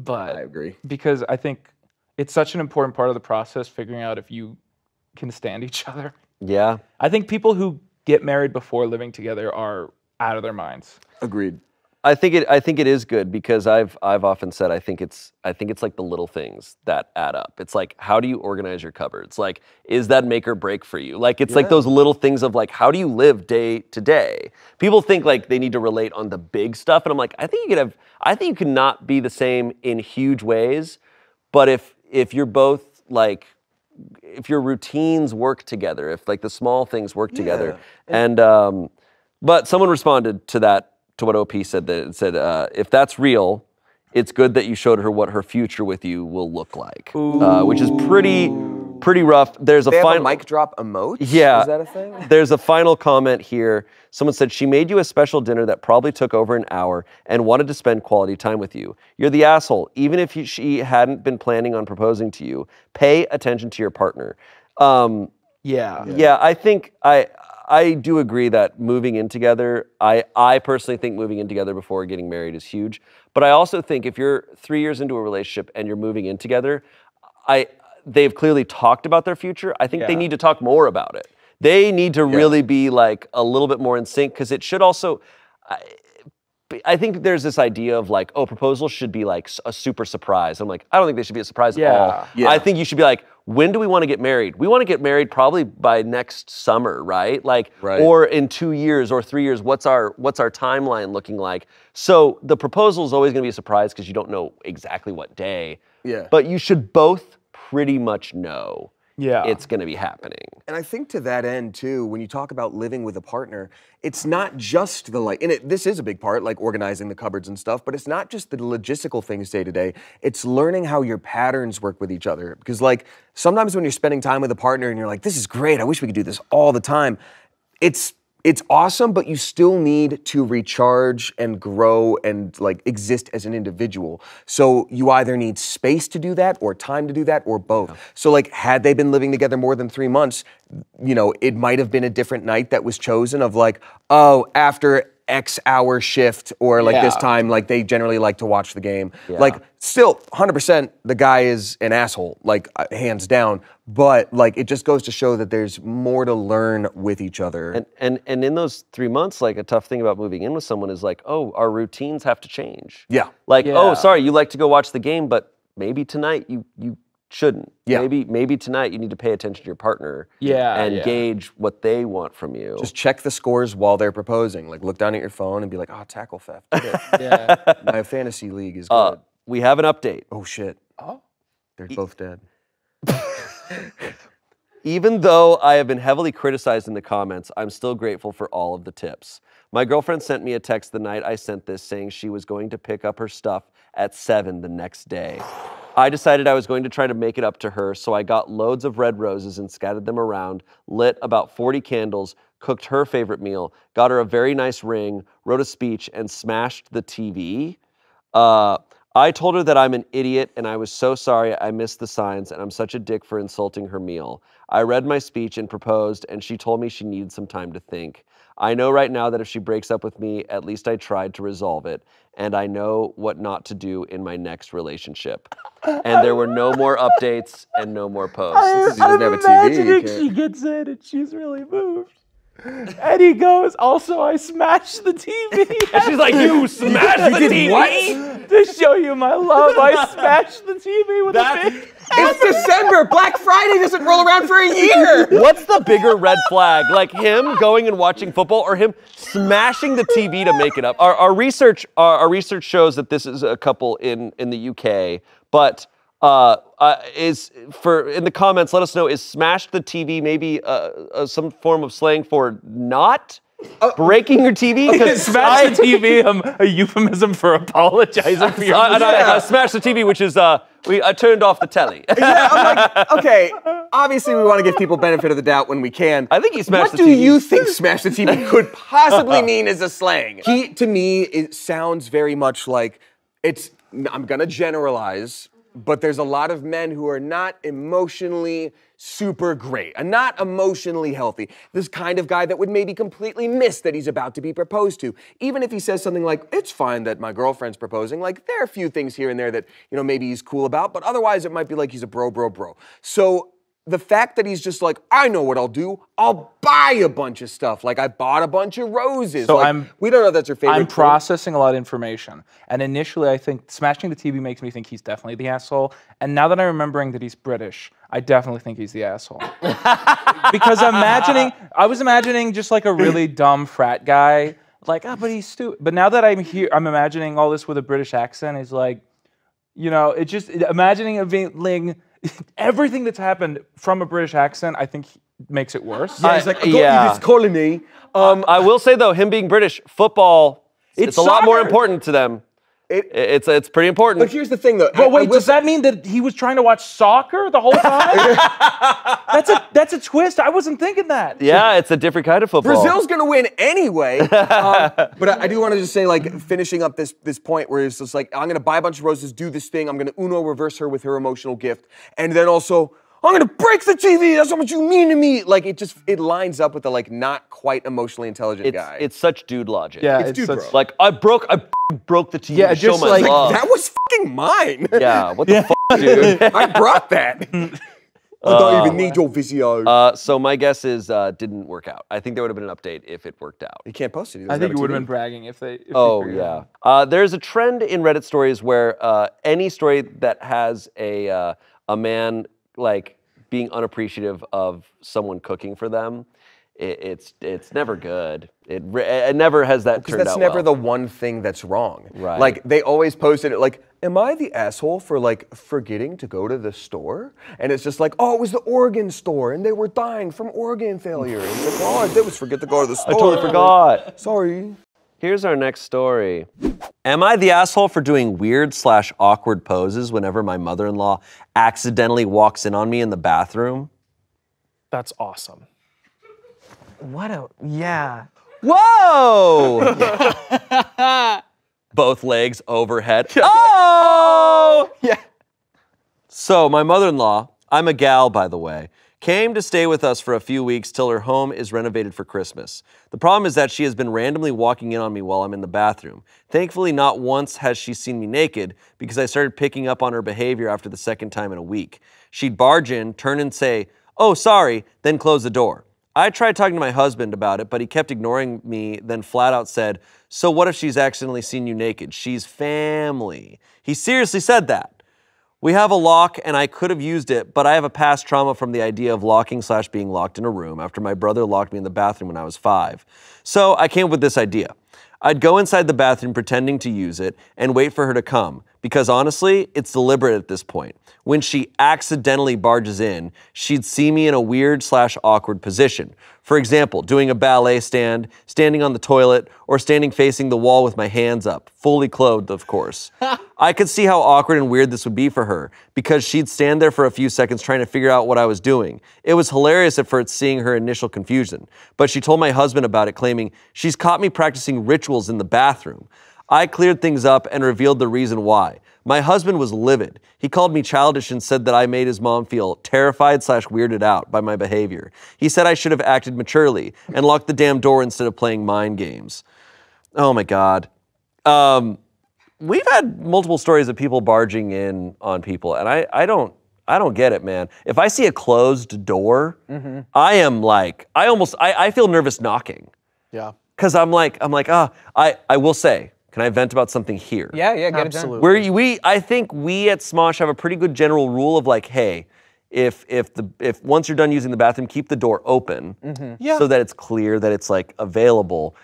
I agree. because I think it's such an important part of the process, figuring out if you can stand each other. Yeah. I think people who get married before living together are out of their minds. Agreed. I think it is good because I've often said I think it's like the little things that add up. It's like, how do you organize your cupboards? Like, is that make or break for you? Like, it's like those little things of like, how do you live day to day? People think like they need to relate on the big stuff, and I'm like, I think you can not be the same in huge ways, but if you're both like, if your routines work together, if like the small things work together, and but someone responded to that. To what OP said, that it said, if that's real, it's good that you showed her what her future with you will look like, which is pretty rough. There's a They have final a mic drop emote? Yeah, Is that a thing? There's a final comment here. Someone said she made you a special dinner that probably took over an hour and wanted to spend quality time with you. You're the asshole. Even if she hadn't been planning on proposing to you, pay attention to your partner. Yeah, I think I do agree that moving in together, I personally think moving in together before getting married is huge. But I also think if you're 3 years into a relationship and you're moving in together, they've clearly talked about their future. I think they need to talk more about it. They need to really be like a little bit more in sync, because it should also, I think there's this idea of like, oh, proposals should be like a super surprise. I'm like, I don't think they should be a surprise at all. Yeah. I think you should be like, when do we want to get married? We want to get married probably by next summer, right? Like, or in 2 years or 3 years, what's our timeline looking like? So the proposal is always going to be a surprise because you don't know exactly what day. Yeah. But you should both pretty much know it's going to be happening. And I think to that end too, when you talk about living with a partner, it's not just the like, and this is a big part, like organizing the cupboards and stuff, but it's not just the logistical things day to day. It's learning how your patterns work with each other. Because like sometimes when you're spending time with a partner and you're like, this is great, I wish we could do this all the time. It's awesome, but you still need to recharge and grow and like exist as an individual. So you either need space to do that or time to do that or both. So like had they been living together more than 3 months, you know, it might have been a different night that was chosen of like, oh, after X hour shift or like this time, like they generally like to watch the game. Like still 100% the guy is an asshole, like hands down, but like it just goes to show that there's more to learn with each other. And in those 3 months, like a tough thing about moving in with someone is like, oh, our routines have to change. Yeah. Like, oh, sorry, you like to go watch the game, but maybe tonight you shouldn't. Yeah. Maybe tonight you need to pay attention to your partner and gauge what they want from you. Just check the scores while they're proposing. Like look down at your phone and be like, oh, tackle theft. My fantasy league is good. We have an update. Oh shit. Oh. They're both dead. Even though I have been heavily criticized in the comments, I'm still grateful for all of the tips. My girlfriend sent me a text the night I sent this saying she was going to pick up her stuff at 7 the next day. I decided I was going to try to make it up to her, so I got loads of red roses and scattered them around, lit about 40 candles, cooked her favorite meal, got her a very nice ring, wrote a speech, and smashed the TV. I told her that I'm an idiot and I was so sorry I missed the signs and I'm such a dick for insulting her meal. I read my speech and proposed, and she told me she needed some time to think. I know right now that if she breaks up with me, at least I tried to resolve it, and I know what not to do in my next relationship. And there were no more updates and no more posts. He doesn't have a TV. She gets in and she's really moved. And he goes, also, I smashed the TV. And she's like, you smashed the TV? What? To show you my love, I smashed the TV with a big... It's December. Black Friday doesn't roll around for a year. What's the bigger red flag? Like him going and watching football or him smashing the TV to make it up? Our research shows that this is a couple in the UK, but in the comments, let us know, is smash the TV maybe some form of slang for not breaking your TV? Smash the TV, a euphemism for apologizing for your I smashed the TV, which is I turned off the telly. Yeah, I'm like, okay, obviously we want to give people benefit of the doubt when we can. I think he smashed the TV. What do you think smash the TV could possibly mean as a slang? To me, it sounds very much like I'm gonna generalize, but there's a lot of men who are not emotionally super great and not emotionally healthy. This kind of guy that would maybe completely miss that he's about to be proposed to. Even if he says something like, it's fine that my girlfriend's proposing, like there are a few things here and there that, maybe he's cool about, but otherwise it might be like he's a bro. So the fact that he's just like, I know what I'll do. I'll buy a bunch of stuff. Like I bought a bunch of roses. So like, we don't know if that's your favorite. I'm processing a lot of information. And initially I think smashing the TV makes me think he's definitely the asshole. And now that I'm remembering that he's British, I definitely think he's the asshole. Because I was imagining just like a really dumb frat guy. Like, but he's stupid. But now that I'm here, I'm imagining all this with a British accent. He's like, imagining everything that's happened from a British accent, I think makes it worse. Yeah, he's like, I got you this colony. I will say though, him being British, football, it's a lot more important to them. It's pretty important. But here's the thing though. But wait, does that mean that he was trying to watch soccer the whole time? That's a twist. I wasn't thinking that. Yeah, it's a different kind of football. Brazil's gonna win anyway. But I do want to just say, like, finishing up this point where it's just like, I'm gonna buy a bunch of roses, do this thing, I'm gonna Uno reverse her with her emotional gift, and then also, I'm gonna break the TV, that's how much you mean to me. Like, it lines up with the, like, not quite emotionally intelligent guy. It's such dude logic. Yeah, it's dude bro. Like, I broke the TV to show my love. That was fucking mine. Yeah, what the fuck, dude? I brought that. I don't even need your Vizio. So my guess is didn't work out. I think there would have been an update if it worked out. You can't post it. I think it would have been bragging if they yeah. There's a trend in Reddit stories where any story that has a man like being unappreciative of someone cooking for them, it's never good. It never has that turned out well. Because that's never the one thing that's wrong. Right. Like, they always posted it like, am I the asshole for, like, forgetting to go to the store? And it's just like, oh, it was the organ store, and they were dying from organ failure. And it's like, all I did was forget to go to the store. I totally forgot. Sorry. Here's our next story. Am I the asshole for doing weird/awkward poses whenever my mother-in-law accidentally walks in on me in the bathroom? That's awesome. Yeah. Whoa! Both legs overhead. Oh! Yeah. So my mother-in-law, I'm a gal by the way, came to stay with us for a few weeks till her home is renovated for Christmas. The problem is that she has been randomly walking in on me while I'm in the bathroom. Thankfully, not once has she seen me naked because I started picking up on her behavior after the second time in a week. She'd barge in, turn and say, "Oh, sorry," then close the door. I tried talking to my husband about it, but he kept ignoring me, then flat out said, "So what if she's accidentally seen you naked? She's family." He seriously said that. We have a lock and I could have used it, but I have a past trauma from the idea of locking/being locked in a room after my brother locked me in the bathroom when I was 5. So I came up with this idea. I'd go inside the bathroom pretending to use it and wait for her to come, because honestly, it's deliberate at this point. When she accidentally barges in, she'd see me in a weird/awkward position. For example, doing a ballet stand, standing on the toilet, or standing facing the wall with my hands up, fully clothed, of course. I could see how awkward and weird this would be for her, because she'd stand there for a few seconds trying to figure out what I was doing. It was hilarious at first seeing her initial confusion, but she told my husband about it, claiming, "She's caught me practicing rituals in the bathroom." I cleared things up and revealed the reason why. My husband was livid. He called me childish and said that I made his mom feel terrified/weirded out by my behavior. He said I should have acted maturely and locked the damn door instead of playing mind games. Oh my God. We've had multiple stories of people barging in on people, and I don't I don't get it, man. If I see a closed door, I am like, I feel nervous knocking. Yeah. Cause I'm like, I will say, can I vent about something here? Yeah, get Absolutely. it done. I think we at Smosh have a pretty good general rule of like, hey, if once you're done using the bathroom, keep the door open so that it's clear that it's like available.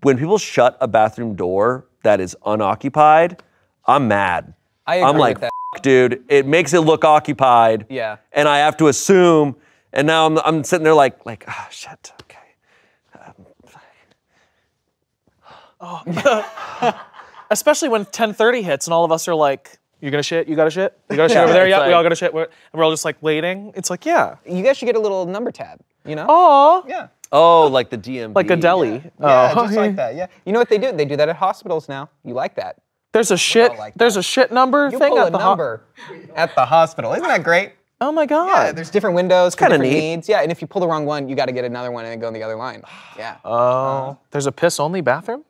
When people shut a bathroom door that is unoccupied, I'm mad. I agree I'm like, with that. F- dude, it makes it look occupied. Yeah. And I have to assume, and now I'm sitting there like, oh shit, okay. Especially when 10:30 hits and all of us are like, you gonna shit? You gotta shit? You gotta shit over there? it's Yeah, like- we all gotta shit. And we're all just like waiting. It's like, yeah. You guys should get a little number tab, you know? Aw. Yeah. Oh, like the DMV. Like a deli. Yeah, Oh. just like that, yeah. You know what they do? They do that at hospitals now. You like that. There's a shit. like There's a shit number You thing pull at a the number at the hospital. Isn't that great? Oh my god. Yeah, there's different windows for kinda different neat. needs. Yeah, and if you pull the wrong one, you got to get another one and then go in the other line. Yeah. Oh. There's a piss only bathroom?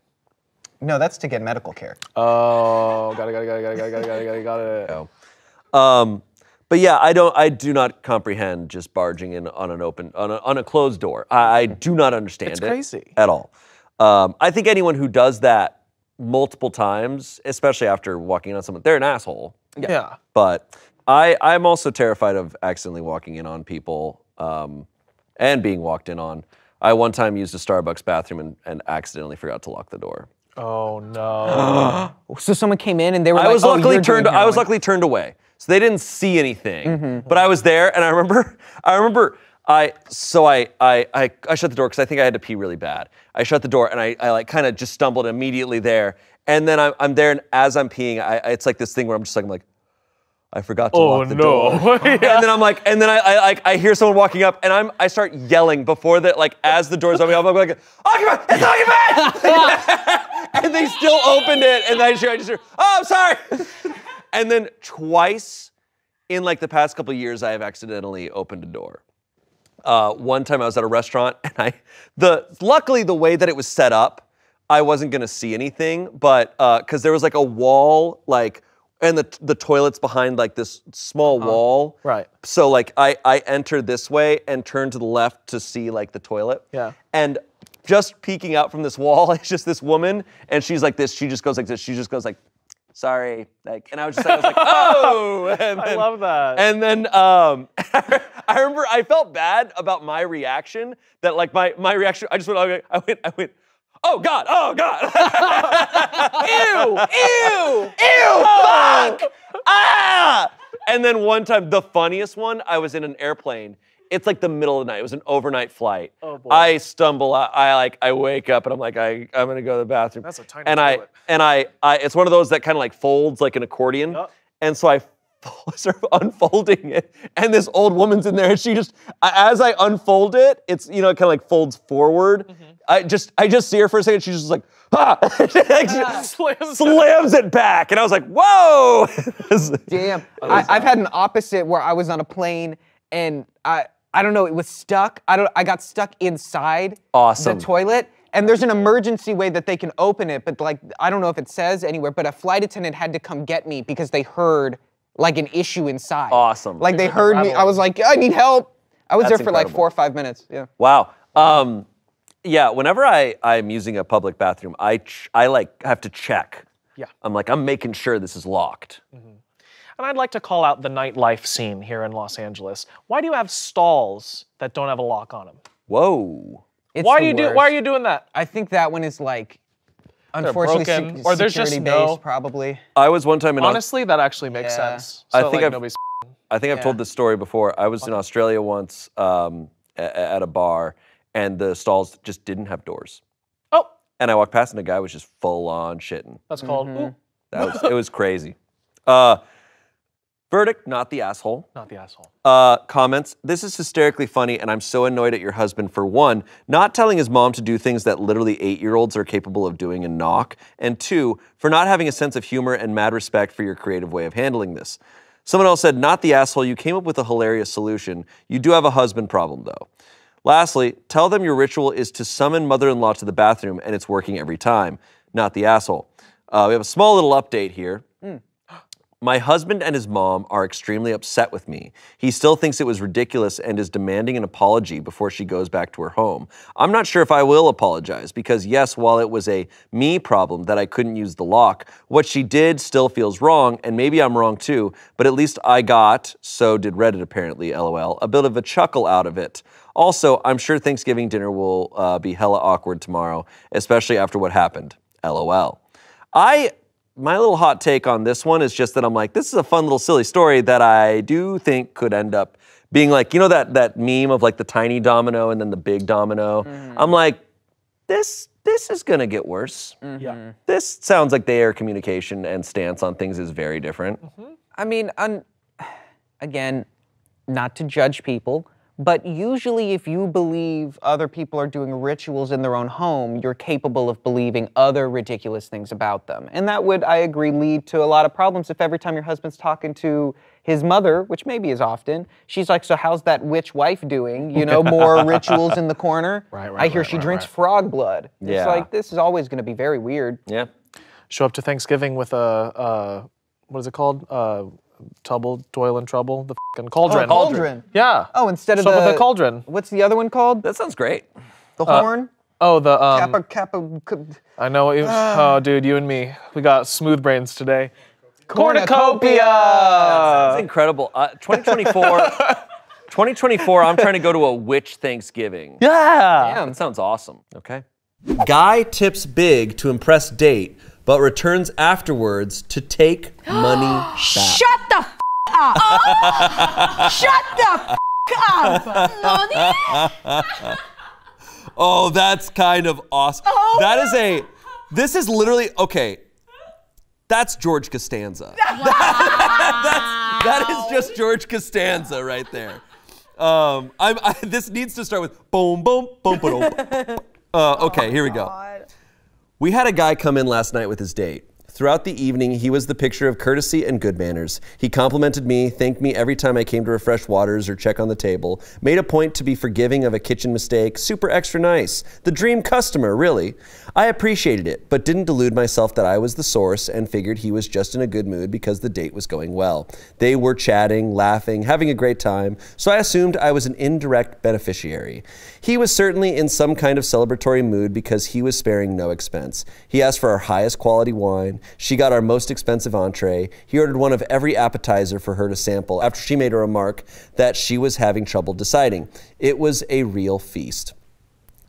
No, that's to get medical care. Oh, got it. But yeah, I do not comprehend just barging in on a closed door. I do not understand It's it crazy. at all. I think anyone who does that multiple times, especially after walking in on someone, they're an asshole. Yeah. But I'm also terrified of accidentally walking in on people and being walked in on. I one time used a Starbucks bathroom and accidentally forgot to lock the door. Oh no. So someone came in and they were I like, was oh, luckily you're doing turned. I was heroin. luckily turned away, so they didn't see anything. But I was there, and I remember. I shut the door because I think I had to pee really bad. I shut the door and I like kind of just stumbled immediately there, and then I'm there, and as I'm peeing, it's like this thing where I'm just like I forgot to lock the door. And then I'm like, and then I hear someone walking up, and I start yelling before that, like as the door's opening, I'm like, occupant, it's occupant! And they still opened it, and I just hear, oh, I'm sorry. And then twice in like the past couple of years, I have accidentally opened a door. One time I was at a restaurant, and luckily the way that it was set up, I wasn't gonna see anything, but because there was like a wall, like, and the toilet's behind like this small wall. Right. So like I entered this way and turned to the left to see like the toilet. Yeah. And just peeking out from this wall, it's just this woman, and she's like this. She just goes like this. She just goes like, sorry, like, and I was like, oh. And I then, love that. And then I remember I felt bad about my reaction. That like my reaction, I just went, I went. Oh God! Oh God! Ew! Fuck! Ah! And then one time, the funniest one, I was in an airplane. It's like the middle of the night. It was an overnight flight. Oh, boy. I stumble. I wake up and I'm like, I'm gonna go to the bathroom. That's a tiny toilet. It's one of those that kind of like folds like an accordion. Yep. And so I start unfolding it, and this old woman's in there, and she just, as I unfold it, it's, you know, it kind of like folds forward. I just see her for a second, she's just like, ah! slams it back, and I was like, whoa! Damn. I've had an opposite where I was on a plane and I don't know, it was stuck. I got stuck inside Awesome. the toilet. And there's an emergency way that they can open it, but like, I don't know if it says anywhere, but a flight attendant had to come get me because they heard like an issue inside. Awesome. Like they heard me, I was like, I need help. I was That's there for like incredible. 4 or 5 minutes, yeah. Wow. Yeah, whenever I'm using a public bathroom, I like have to check. Yeah. I'm like, I'm making sure this is locked. And I'd like to call out the nightlife scene here in Los Angeles. Why do you have stalls that don't have a lock on them? Whoa. It's Why the are worst. you doing that? I think that one is like, unfortunately, broken, or there's just security no- based, probably. I was one time in Honestly, that actually makes Yeah. sense. I So, think like, I've- nobody's I think I've told this story before. I was in Australia once at a bar, and the stalls just didn't have doors. Oh, And I walked past, and the guy was just full on shitting. that's called ooh, It was crazy. Verdict, not the asshole. not the asshole. Comments, this is hysterically funny, and I'm so annoyed at your husband for one, not telling his mom to do things that literally 8-year-olds are capable of doing and knock, and two, for not having a sense of humor and mad respect for your creative way of handling this. Someone else said, not the asshole, you came up with a hilarious solution. You do have a husband problem, though. Lastly, tell them your ritual is to summon mother-in-law to the bathroom, and it's working every time. Not the asshole. We have a small little update here. My husband and his mom are extremely upset with me. He still thinks it was ridiculous and is demanding an apology before she goes back to her home. I'm not sure if I will apologize because yes, while it was a me problem that I couldn't use the lock, what she did still feels wrong, and maybe I'm wrong too, but at least I got, so did Reddit apparently, LOL, a bit of a chuckle out of it. Also, I'm sure Thanksgiving dinner will be hella awkward tomorrow, especially after what happened, LOL. My little hot take on this one is just that I'm like, this is a fun little silly story that I do think could end up being like, you know that meme of like the tiny domino and then the big domino? I'm like, this is gonna get worse. Yeah. This sounds like their communication and stance on things is very different. I mean, again, not to judge people, but usually if you believe other people are doing rituals in their own home, you're capable of believing other ridiculous things about them. And that would, I agree, lead to a lot of problems if every time your husband's talking to his mother, which maybe is often, she's like, so how's that witch wife doing? You know, more rituals in the corner? I hear she drinks frog blood. Yeah. It's like, this is always gonna be very weird. Yeah. Show up to Thanksgiving with a what is it called? Trouble, toil and trouble, the fucking cauldron. Oh, cauldron. Yeah. Oh, instead of Show up with the a cauldron. What's the other one called? That sounds great. The horn? Oh, the Kappa. I know what you. Oh, dude, you and me, we got smooth brains today. Cornucopia! That's incredible. 2024, I'm trying to go to a witch Thanksgiving. Yeah. Damn. That sounds awesome. Okay. Guy tips big to impress date, but returns afterwards to take money back. Shut the f up! Shut the f up! Oh, that's kind of awesome. Oh. This is literally, okay, that's George Costanza. That is just George Costanza right there. This needs to start with boom, boom, boom, boom. Okay, here we go. We had a guy come in last night with his date. Throughout the evening, he was the picture of courtesy and good manners. He complimented me, thanked me every time I came to refresh waters or check on the table, made a point to be forgiving of a kitchen mistake, super extra nice. The dream customer, really. I appreciated it, but didn't delude myself that I was the source and figured he was just in a good mood because the date was going well. They were chatting, laughing, having a great time, so I assumed I was an indirect beneficiary. He was certainly in some kind of celebratory mood because he was sparing no expense. He asked for our highest quality wine. She got our most expensive entree. He ordered one of every appetizer for her to sample after she made a remark that she was having trouble deciding. It was a real feast.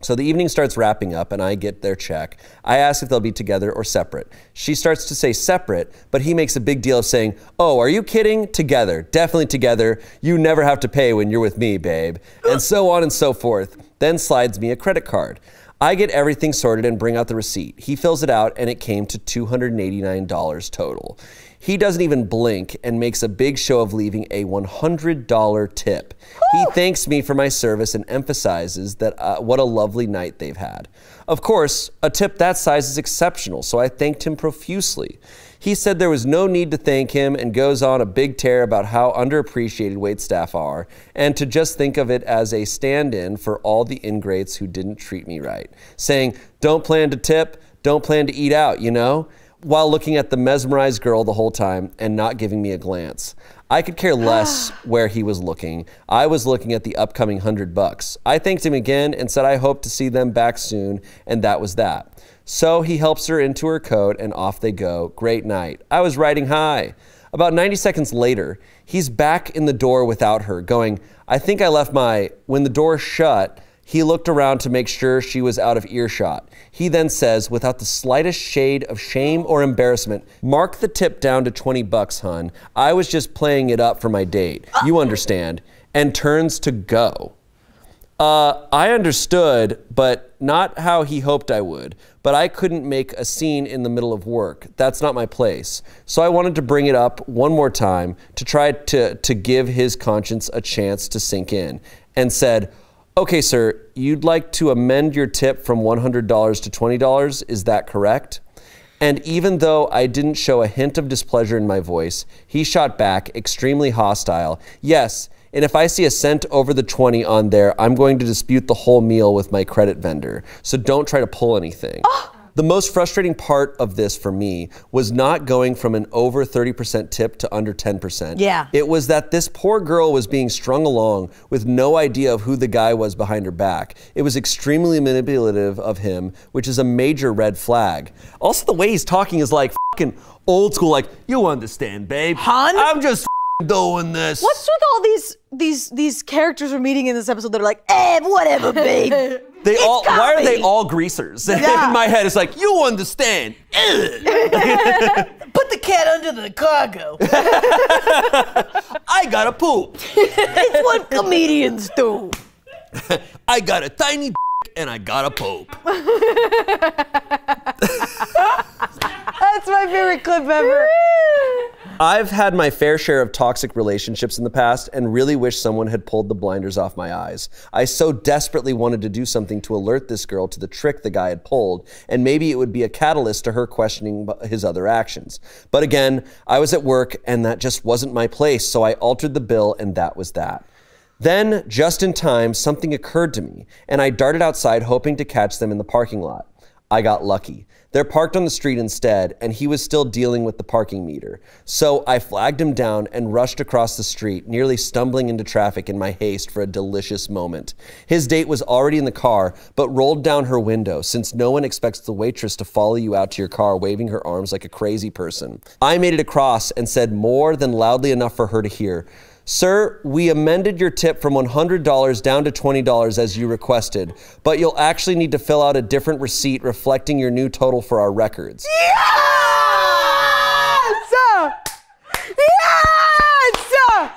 So the evening starts wrapping up and I get their check. I ask if they'll be together or separate. She starts to say separate, but he makes a big deal of saying, oh, are you kidding? Together, definitely together. You never have to pay when you're with me, babe. And so on and so forth. Then slides me a credit card. I get everything sorted and bring out the receipt. He fills it out and it came to $289 total. He doesn't even blink and makes a big show of leaving a $100 tip. He thanks me for my service and emphasizes that what a lovely night they've had. Of course, a tip that size is exceptional, so I thanked him profusely. He said there was no need to thank him and goes on a big tear about how underappreciated waitstaff are and to just think of it as a stand-in for all the ingrates who didn't treat me right, saying, don't plan to tip, don't plan to eat out, you know? While looking at the mesmerized girl the whole time and not giving me a glance. I could care less where he was looking. I was looking at the upcoming $100. I thanked him again and said I hope to see them back soon, and that was that. So he helps her into her coat and off they go. Great night. I was riding high. About 90 seconds later, he's back in the door without her, going, I think I left my... When the door shut, he looked around to make sure she was out of earshot. He then says, without the slightest shade of shame or embarrassment, mark the tip down to $20, hun. I was just playing it up for my date. You understand. And turns to go. I understood, but not how he hoped I would. But I couldn't make a scene in the middle of work. That's not my place. So I wanted to bring it up one more time to try to give his conscience a chance to sink in. And said, okay, sir, you'd like to amend your tip from $100 to $20, is that correct? And even though I didn't show a hint of displeasure in my voice, he shot back, extremely hostile. Yes, and if I see a cent over the 20 on there, I'm going to dispute the whole meal with my credit vendor. So don't try to pull anything. The most frustrating part of this for me was not going from an over 30% tip to under 10%. Yeah. It was that this poor girl was being strung along with no idea of who the guy was behind her back. It was extremely manipulative of him, which is a major red flag. Also, the way he's talking is like fucking old school, like, you understand, babe. Hun? I'm just doing this. What's with all these characters we're meeting in this episode that are like, whatever, babe. Why are they all greasers? Yeah. In my head, it's like, you understand. Put the cat under the cargo. I gotta poop. It's what comedians do. I got a tiny and I gotta poop. That's my favorite clip ever. I've had my fair share of toxic relationships in the past and really wish someone had pulled the blinders off my eyes. I so desperately wanted to do something to alert this girl to the trick the guy had pulled, and maybe it would be a catalyst to her questioning his other actions. But again, I was at work and that just wasn't my place, so I altered the bill and that was that. Then, just in time, something occurred to me, and I darted outside hoping to catch them in the parking lot. I got lucky. They're parked on the street instead, and he was still dealing with the parking meter. So I flagged him down and rushed across the street, nearly stumbling into traffic in my haste for a delicious moment. His date was already in the car, but rolled down her window, since no one expects the waitress to follow you out to your car waving her arms like a crazy person. I made it across and said more than loudly enough for her to hear, "Sir, we amended your tip from $100 down to $20 as you requested, but you'll actually need to fill out a different receipt reflecting your new total for our records." Yes! Yes!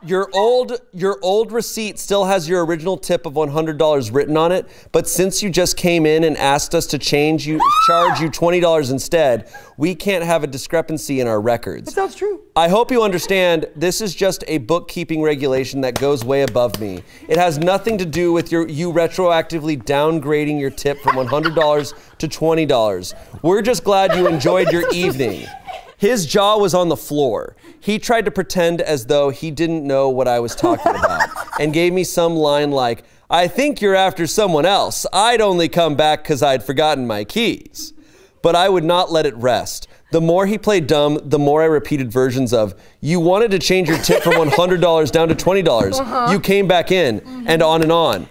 Your old receipt still has your original tip of $100 written on it, but since you just came in and asked us to charge you $20 instead, we can't have a discrepancy in our records. That sounds true. I hope you understand, this is just a bookkeeping regulation that goes way above me. It has nothing to do with you retroactively downgrading your tip from $100 to $20. We're just glad you enjoyed your evening. His jaw was on the floor. He tried to pretend as though he didn't know what I was talking about and gave me some line like, "I think you're after someone else. I'd only come back because I'd forgotten my keys." But I would not let it rest. The more he played dumb, the more I repeated versions of, "You wanted to change your tip from $100 down to $20. You came back in," and on and on.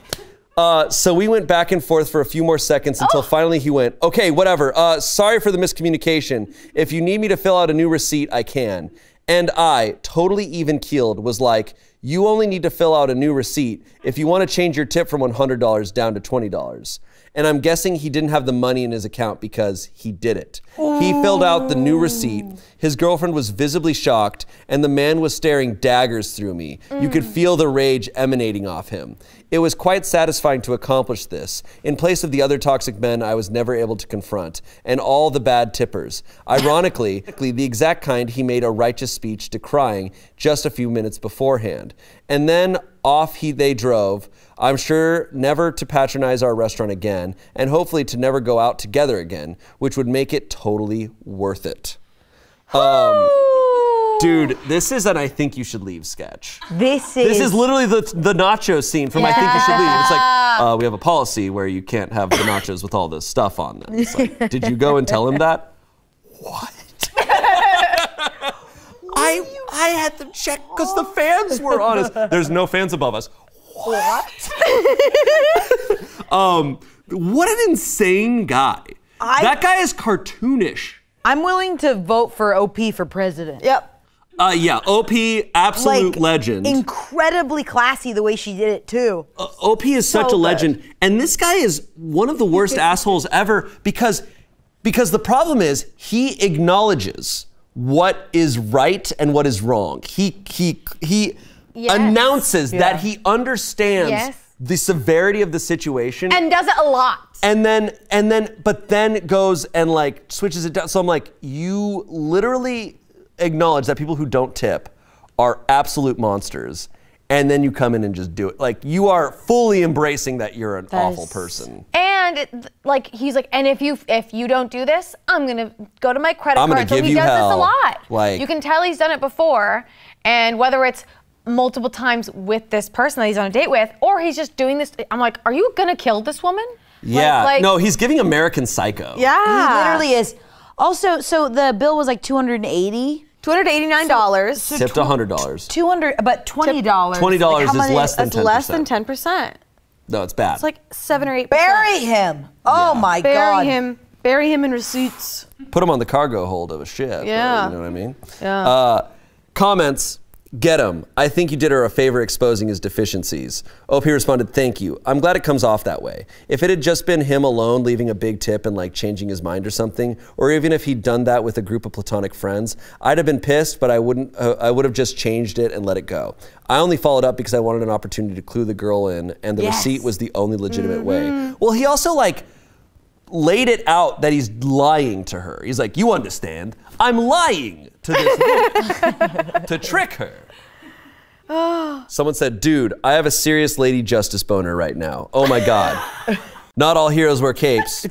So we went back and forth for a few more seconds until finally he went, "Okay, whatever. Sorry for the miscommunication. If you need me to fill out a new receipt, I can." And I, totally even-keeled, was like, "You only need to fill out a new receipt if you want to change your tip from $100 down to $20. And I'm guessing he didn't have the money in his account because he did it. He filled out the new receipt. His girlfriend was visibly shocked, and the man was staring daggers through me. You could feel the rage emanating off him. It was quite satisfying to accomplish this, in place of the other toxic men I was never able to confront, and all the bad tippers. Ironically, the exact kind he made a righteous speech decrying just a few minutes beforehand. And then off they drove, I'm sure never to patronize our restaurant again, and hopefully to never go out together again, which would make it totally worth it. Dude, this is an I think you should leave sketch. This is literally the nacho scene from I think you should leave. It's like, we have a policy where you can't have the nachos with all this stuff on them. It's like, did you go and tell him that? What? I had them checked because the fans were on us. There's no fans above us. What? What an insane guy. That guy is cartoonish. I'm willing to vote for OP for president. Yep. Yeah, OP, absolute legend. Incredibly classy the way she did it too. OP is such a legend. And this guy is one of the worst assholes ever because the problem is he acknowledges what is right and what is wrong. He announces that he understands the severity of the situation. And does it a lot. But then goes and like switches it down. So I'm like, you literally acknowledge that people who don't tip are absolute monsters. And then you come in and just do it. Like, you are fully embracing that you're an awful person. And like he's like, and if you don't do this, I'm gonna go to my credit I'm card. gonna give you hell. He does this a lot. Like, you can tell he's done it before, and whether it's multiple times with this person that he's on a date with, or he's just doing this. I'm like, are you gonna kill this woman? Yeah. Like- no, he's giving American Psycho. Yeah. He literally is. Also, so the bill was like $280. $289. Tipped $100. 200, but $20. $20 is less than That's 10%. less than 10%. No, it's bad. It's like 7 or 8%. Bury him. Oh my God. Bury him in receipts. Put him on the cargo hold of a ship. Yeah. You know what I mean? Yeah. Comments. Get him. I think you did her a favor exposing his deficiencies. OP responded, thank you. I'm glad it comes off that way. If it had just been him alone leaving a big tip and like changing his mind or something, or even if he'd done that with a group of platonic friends, I'd have been pissed, but I wouldn't. I would have just changed it and let it go. I only followed up because I wanted an opportunity to clue the girl in, and the receipt was the only legitimate way. Well, he also like laid it out that he's lying to her. He's like, you understand, I'm lying to this woman to trick her. Someone said, dude, I have a serious lady justice boner right now. Oh my God. Not all heroes wear capes.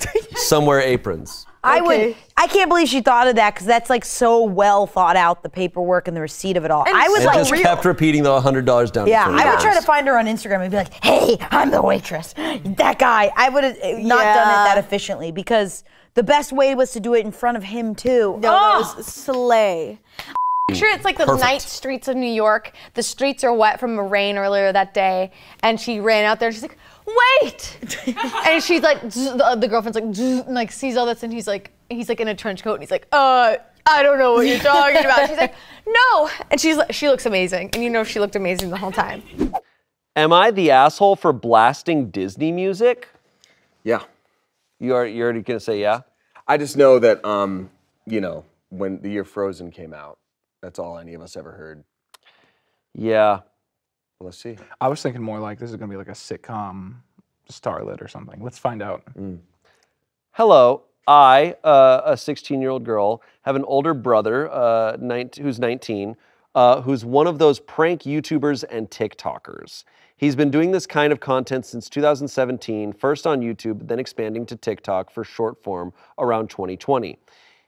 Some wear aprons. I can't believe she thought of that because that's like so well thought out, the paperwork and the receipt of it all. I was And like, just kept repeating the $100 down to yeah, $20. I would try to find her on Instagram and be like, hey, I'm the waitress. That guy. I would have not done it that efficiently because the best way was to do it in front of him too. No, that was slay. Sure, it's like the night streets of New York. The streets are wet from a rain earlier that day, and she ran out there and she's like, wait! And she's like, the girlfriend's like, and like sees all this, and he's like in a trench coat, and he's like, I don't know what you're talking about. She's like, no, and she looks amazing, and you know she looked amazing the whole time. Am I the asshole for blasting Disney music? Yeah. You're already gonna say yeah? I just know that, you know, when the year Frozen came out, that's all any of us ever heard. Yeah. Well, let's see. I was thinking more like this is gonna be like a sitcom starlet or something. Let's find out. Hello, I, a 16-year-old girl, have an older brother who's 19, who's one of those prank YouTubers and TikTokers. He's been doing this kind of content since 2017, first on YouTube, then expanding to TikTok for short form around 2020.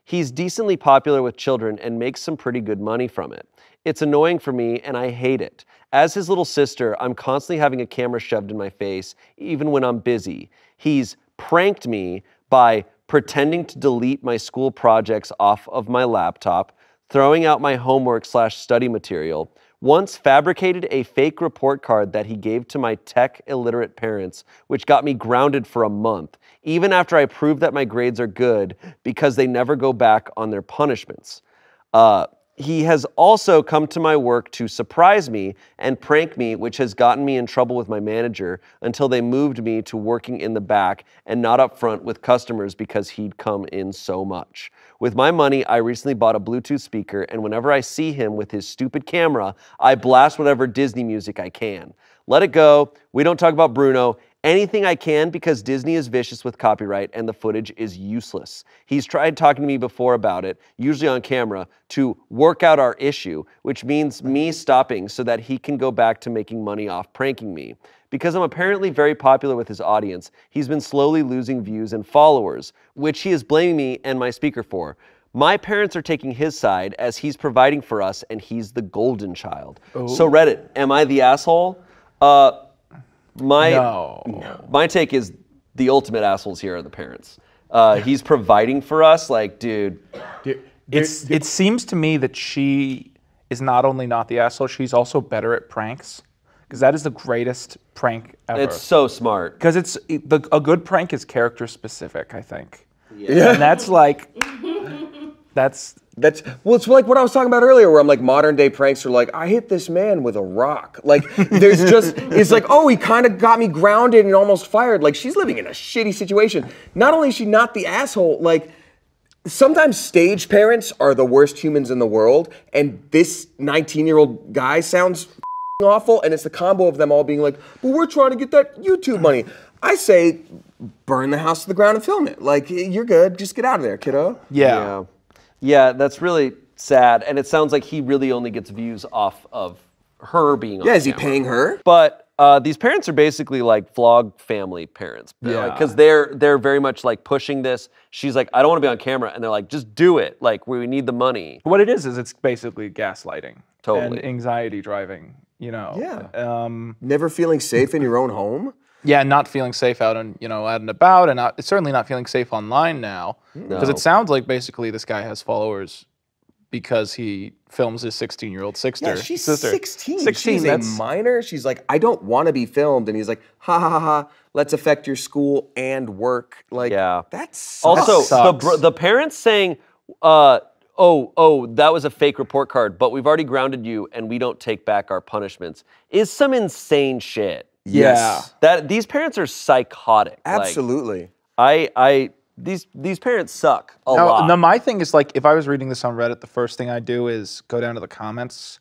He's decently popular with children and makes some pretty good money from it. It's annoying for me and I hate it. As his little sister, I'm constantly having a camera shoved in my face, even when I'm busy. He's pranked me by pretending to delete my school projects off of my laptop, throwing out my homework/study material, once fabricated a fake report card that he gave to my tech illiterate parents, which got me grounded for a month, even after I proved that my grades are good because they never go back on their punishments. He has also come to my work to surprise me and prank me, which has gotten me in trouble with my manager until they moved me to working in the back and not up front with customers because he'd come in so much. With my money, I recently bought a Bluetooth speaker, and whenever I see him with his stupid camera, I blast whatever Disney music I can. Let it go. We don't talk about Bruno. Anything I can because Disney is vicious with copyright and the footage is useless. He's tried talking to me before about it, usually on camera, to work out our issue, which means me stopping so that he can go back to making money off pranking me. Because I'm apparently very popular with his audience, he's been slowly losing views and followers, which he is blaming me and my speaker for. My parents are taking his side as he's providing for us and he's the golden child. So Reddit, am I the asshole? My take is the ultimate assholes here are the parents. He's providing for us, like, dude. It seems to me that she is not only not the asshole, she's also better at pranks. Because that is the greatest prank ever. It's so smart. Because a good prank is character specific, I think. Yeah. And that's like, well, it's like what I was talking about earlier, where I'm like, modern day pranks are like, I hit this man with a rock. Like, there's just, it's like, oh, he kind of got me grounded and almost fired. Like, she's living in a shitty situation. Not only is she not the asshole, like, sometimes staged parents are the worst humans in the world, and this 19-year-old guy sounds awful, and it's the combo of them all being like, but we're trying to get that YouTube money. I say, burn the house to the ground and film it. Like, you're good. Just get out of there, kiddo. Yeah, that's really sad. And it sounds like he really only gets views off of her being on is he camera. paying her? But these parents are basically like vlog family parents. Because they're very much like pushing this. She's like, I don't want to be on camera. And they're like, just do it. Like, we need the money. what it is it's basically gaslighting. Totally. And anxiety driving, you know. Yeah. Never feeling safe in your own home? Yeah, not feeling safe out and out and about, and certainly not feeling safe online now. Because it sounds like basically this guy has followers because he films his 16-year-old sister. Yeah, she's sister. 16. 16. She's a minor. She's like, I don't want to be filmed, and he's like, ha ha ha ha. Let's affect your school and work. Like, that sucks. Also, the parents saying, oh, that was a fake report card, but we've already grounded you, and we don't take back our punishments, is some insane shit. Yes. These parents are psychotic. Absolutely. These parents suck a lot. No, my thing is like, if I was reading this on Reddit, the first thing I'd do is go down to the comments,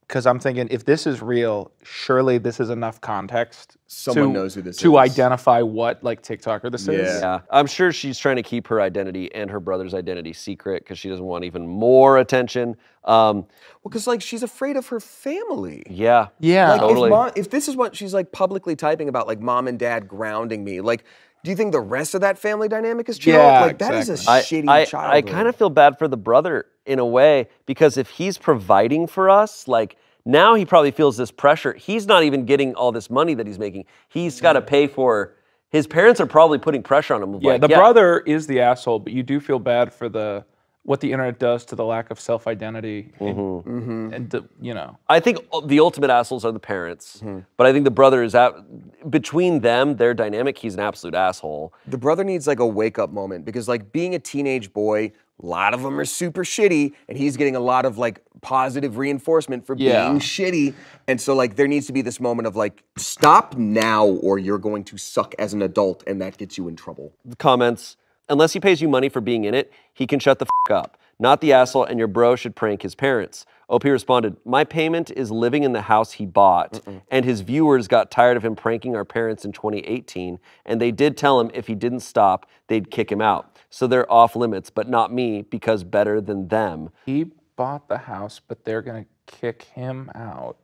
because I'm thinking, if this is real, surely this is enough context. Someone knows who this is. To identify what TikToker this is. Yeah, I'm sure she's trying to keep her identity and her brother's identity secret because she doesn't want even more attention. Well, because she's afraid of her family. Yeah. Like, totally. if this is what she's publicly typing about, like mom and dad grounding me, do you think the rest of that family dynamic is chill? Yeah, that is a exactly. shitty childhood. I kind of feel bad for the brother in a way, because if he's providing for us, now he probably feels this pressure. He's not even getting all this money that he's making. He's got to pay for. His parents are probably putting pressure on him. The brother is the asshole, but you do feel bad for what the internet does to the lack of self-identity. And I think the ultimate assholes are the parents, but I think the brother is between them, their dynamic, he's an absolute asshole. The brother needs a wake-up moment, because being a teenage boy, a lot of them are super shitty, and he's getting a lot of positive reinforcement for being shitty. And so there needs to be this moment of stop now, or you're going to suck as an adult, and that gets you in trouble. The comments, unless he pays you money for being in it, he can shut the f up. Not the asshole, and your bro should prank his parents. OP responded, my payment is living in the house he bought, and his viewers got tired of him pranking our parents in 2018, and they did tell him if he didn't stop, they'd kick him out. So they're off limits, but not me, because better than them. He bought the house, but they're gonna kick him out.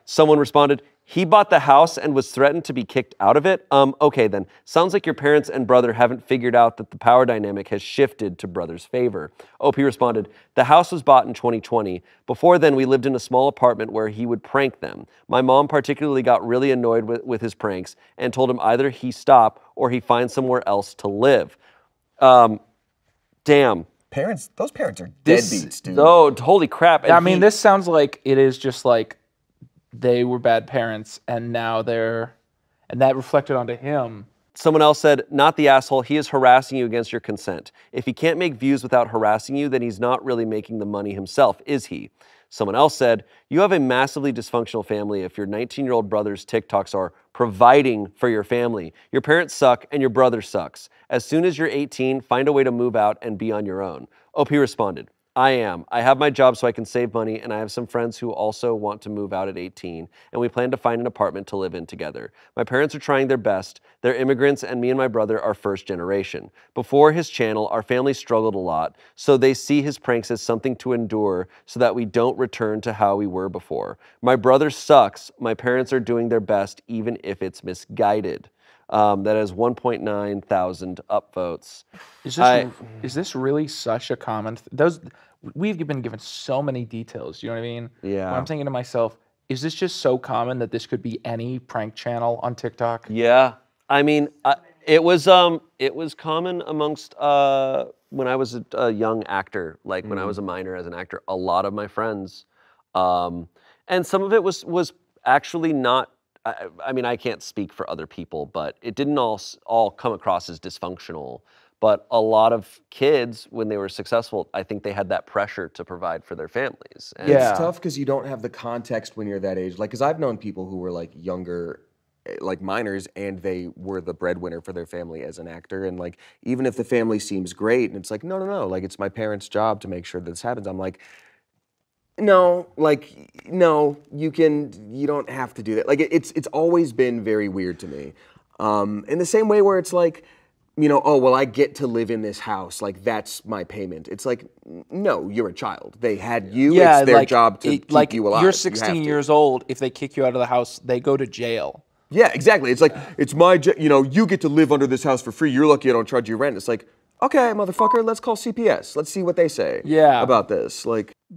Someone responded, he bought the house and was threatened to be kicked out of it? Okay then. Sounds like your parents and brother haven't figured out that the power dynamic has shifted to brother's favor. OP responded, the house was bought in 2020. Before then, we lived in a small apartment where he would prank them. My mom particularly got really annoyed with his pranks and told him either he stop or he find somewhere else to live. Damn. Those parents are deadbeats, dude. Oh, holy crap. And this sounds like it is just they were bad parents, and now and that reflected onto him. Someone else said, not the asshole, he is harassing you against your consent. If he can't make views without harassing you, then he's not really making the money himself, is he? Someone else said, you have a massively dysfunctional family if your 19-year-old brother's TikToks are providing for your family. Your parents suck and your brother sucks. As soon as you're 18, find a way to move out and be on your own. OP responded, I am. I have my job so I can save money, and I have some friends who also want to move out at 18, and we plan to find an apartment to live in together. My parents are trying their best. They're immigrants, and me and my brother are first generation. Before his channel, our family struggled a lot, so they see his pranks as something to endure so that we don't return to how we were before. My brother sucks. My parents are doing their best, even if it's misguided. That has 1.9 thousand upvotes. Is this really such a common? We've been given so many details. You know what I mean? Yeah. I'm thinking to myself, is this just so common that this could be any prank channel on TikTok? Yeah. I mean, it was common amongst when I was a young actor, when I was a minor as an actor. A lot of my friends, and some of it was actually not. I mean, I can't speak for other people, but it didn't all come across as dysfunctional. But a lot of kids, when they were successful, I think they had that pressure to provide for their families. And It's tough because you don't have the context when you're that age. Because I've known people who were younger, minors, and they were the breadwinner for their family as an actor. And even if the family seems great, and it's no, it's my parents' job to make sure this happens. I'm no, no, you don't have to do that. It's always been very weird to me. In the same way where it's oh, well, I get to live in this house. That's my payment. It's no, you're a child. They had you. Yeah, it's their job to keep you alive. You're 16 years old. If they kick you out of the house, they go to jail. Yeah, exactly. It's it's my, you get to live under this house for free. You're lucky I don't charge you rent. It's okay, motherfucker, let's call CPS. Let's see what they say about this.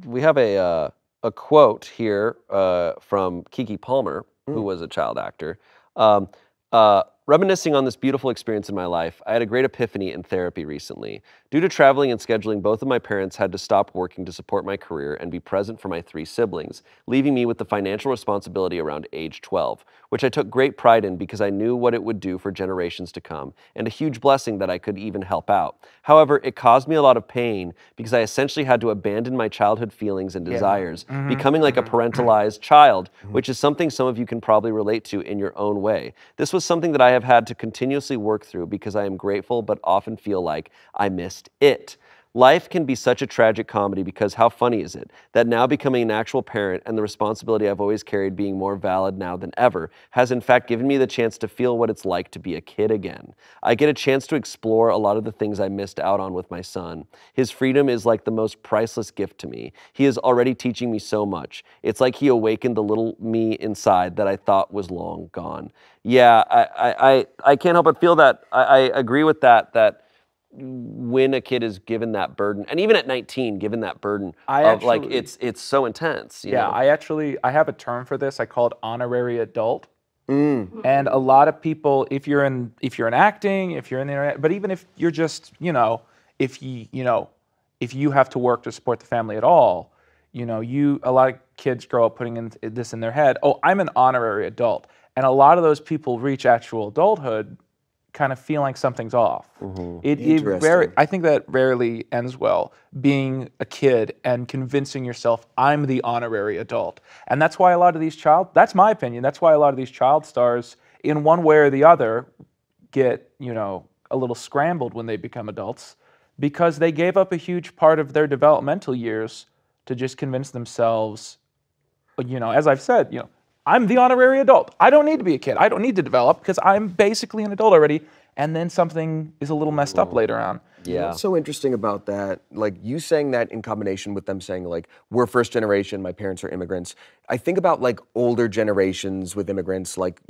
We have a quote here from Keke Palmer, who was a child actor. Reminiscing on this beautiful experience in my life, I had a great epiphany in therapy recently. Due to traveling and scheduling, both of my parents had to stop working to support my career and be present for my 3 siblings, leaving me with the financial responsibility around age 12, which I took great pride in because I knew what it would do for generations to come, and a huge blessing that I could even help out. However, it caused me a lot of pain because I essentially had to abandon my childhood feelings and desires, becoming like a parentalized child, which is something some of you can probably relate to in your own way. This was something that I have had to continuously work through because I am grateful but often feel like I missed it. Life can be such a tragic comedy because how funny is it that now becoming an actual parent and the responsibility I've always carried being more valid now than ever has in fact given me the chance to feel what it's like to be a kid again. I get a chance to explore a lot of the things I missed out on with my son. His freedom is like the most priceless gift to me. He is already teaching me so much. It's like he awakened the little me inside that I thought was long gone. Yeah, I can't help but feel that. I agree with that when a kid is given that burden, and even at 19, given that burden like it's so intense. You know? I have a term for this. I call it honorary adult. And a lot of people, if you're in acting, if you're in the internet, but even if you're just, if you have to work to support the family at all, a lot of kids grow up putting this in their head. Oh, I'm an honorary adult, and a lot of those people reach actual adulthood kind of feeling something's off. I think that rarely ends well, being a kid and convincing yourself, I'm the honorary adult. And that's why a lot of these that's my opinion, that's why a lot of these child stars, in one way or the other, get, a little scrambled when they become adults, because they gave up a huge part of their developmental years to just convince themselves, as I've said, I'm the honorary adult. I don't need to be a kid. I don't need to develop because I'm basically an adult already. And then something is a little messed up later on. Yeah. What's so interesting about that, like you saying that in combination with them saying like, we're first generation, my parents are immigrants. I think about like older generations with immigrants, like,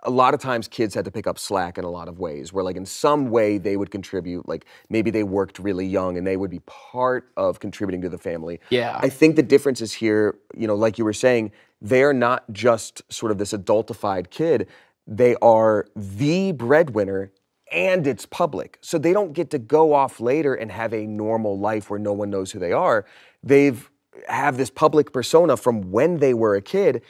a lot of times kids had to pick up slack in a lot of ways where like in some way they would contribute, like maybe they worked really young and they would be part of contributing to the family. Yeah. I think the difference is here, like you were saying, they're not just sort of this adultified kid, they are the breadwinner and it's public. So they don't get to go off later and have a normal life where no one knows who they are. Have this public persona from when they were a kid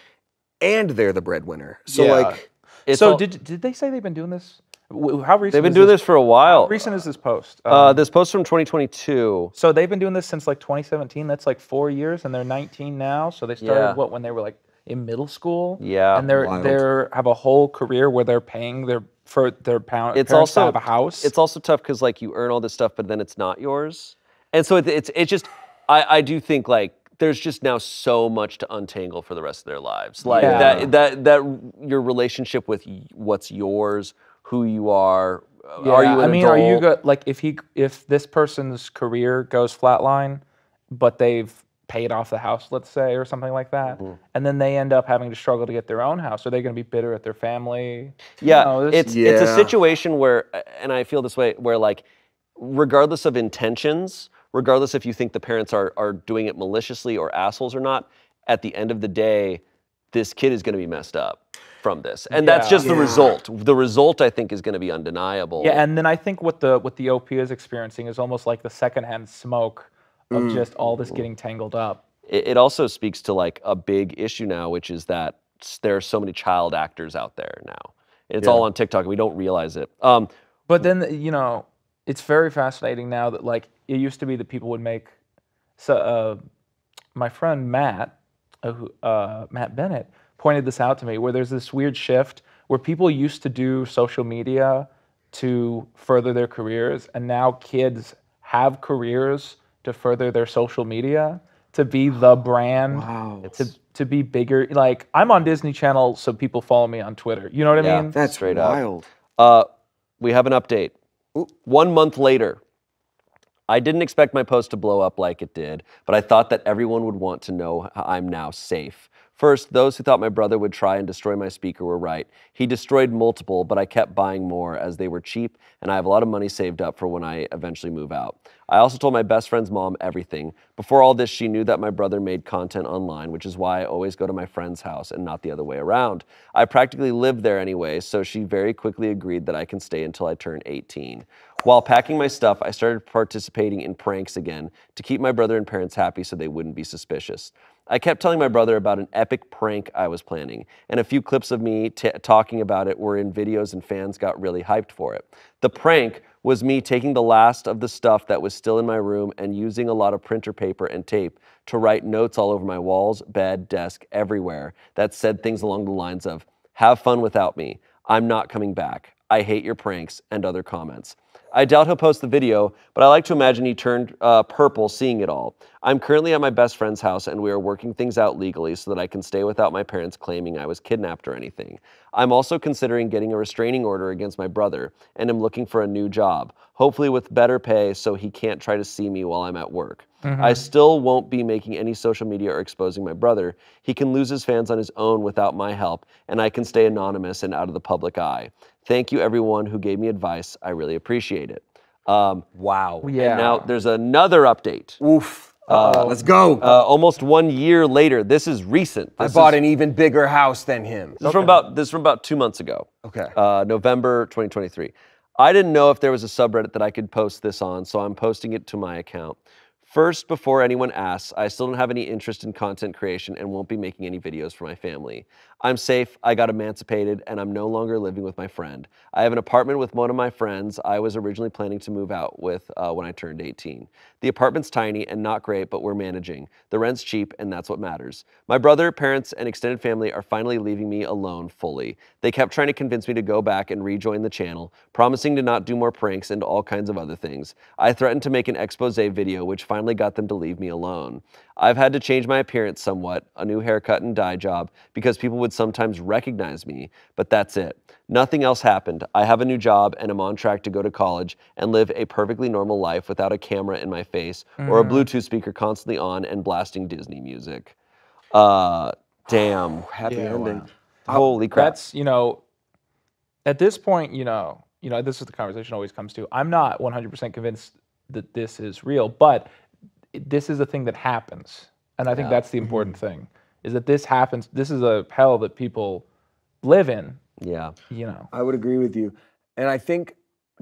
and they're the breadwinner. So did they say they've been doing this? How recent? They've been doing this for a while. How recent is this post? This post from 2022. So they've been doing this since like 2017. That's like 4 years, and they're 19 now. So they started when they were like in middle school. Yeah, and they're have a whole career where they're paying parents to have a house. It's also tough because like you earn all this stuff, but then it's not yours, and so it's just I do think like there's just now so much to untangle for the rest of their lives. Like that your relationship with what's yours, who you are. Are you an adult? Are you good? Like if this person's career goes flatline, but they've paid off the house, let's say, or something like that, and then they end up having to struggle to get their own house, are they going to be bitter at their family? Yeah, it's a situation where, and I feel this way, where like, regardless of intentions, regardless if you think the parents are doing it maliciously or assholes or not, at the end of the day, this kid is going to be messed up from this. And that's just the result. The result, I think, is going to be undeniable. Yeah, and then I think what the OP is experiencing is almost like the secondhand smoke of just all this getting tangled up. It also speaks to like a big issue now, which is that there are so many child actors out there now. It's all on TikTok, and we don't realize it. But then, it's very fascinating now that like it used to be that people would make. So my friend Matt Bennett pointed this out to me, where there's this weird shift where people used to do social media to further their careers, and now kids have careers to further their social media, to be the brand, to be bigger. Like I'm on Disney Channel, so people follow me on Twitter. You know what I mean? That's straight wild. We have an update. 1 month later, I didn't expect my post to blow up like it did, but I thought that everyone would want to know how I'm now safe First, those who thought my brother would try and destroy my speaker were right. He destroyed multiple, but I kept buying more as they were cheap, and I have a lot of money saved up for when I eventually move out. I also told my best friend's mom everything. Before all this, she knew that my brother made content online, which is why I always go to my friend's house and not the other way around. I practically lived there anyway, so she very quickly agreed that I can stay until I turn 18. While packing my stuff, I started participating in pranks again to keep my brother and parents happy so they wouldn't be suspicious. I kept telling my brother about an epic prank I was planning, and a few clips of me talking about it were in videos and fans got really hyped for it. The prank was me taking the last of the stuff that was still in my room and using a lot of printer paper and tape to write notes all over my walls, bed, desk, everywhere that said things along the lines of, "Have fun without me. I'm not coming back. I hate your pranks," and other comments. I doubt he'll post the video, but I like to imagine he turned purple seeing it all. I'm currently at my best friend's house and we are working things out legally so that I can stay without my parents claiming I was kidnapped or anything. I'm also considering getting a restraining order against my brother and am looking for a new job, hopefully with better pay so he can't try to see me while I'm at work. I still won't be making any social media or exposing my brother. He can lose his fans on his own without my help, and I can stay anonymous and out of the public eye. Thank you everyone who gave me advice. I really appreciate it. Wow. Yeah. And now there's another update. Oof. Let's go. Almost 1 year later. This is recent. I bought an even bigger house than him. This is from about 2 months ago. Okay. November 2023. I didn't know if there was a subreddit that I could post this on, so I'm posting it to my account. First, before anyone asks, I still don't have any interest in content creation and won't be making any videos for my family. I'm safe, I got emancipated, and I'm no longer living with my friend. I have an apartment with one of my friends I was originally planning to move out with when I turned 18. The apartment's tiny and not great, but we're managing. The rent's cheap, and that's what matters. My brother, parents, and extended family are finally leaving me alone fully. They kept trying to convince me to go back and rejoin the channel, promising to not do more pranks and all kinds of other things. I threatened to make an expose video, which finally got them to leave me alone. I've had to change my appearance somewhat, a new haircut and dye job, because people would sometimes recognize me, but that's it. Nothing else happened. I have a new job and am on track to go to college and live a perfectly normal life without a camera in my face or a Bluetooth speaker constantly on and blasting Disney music. Damn. Happy ending. Wow. Holy crap. That's, at this point, this is the conversation always comes to. I'm not 100% convinced that this is real, but this is a thing that happens. And I think that's the important thing, is that this happens. This is a hell that people live in. Yeah. I would agree with you. And I think,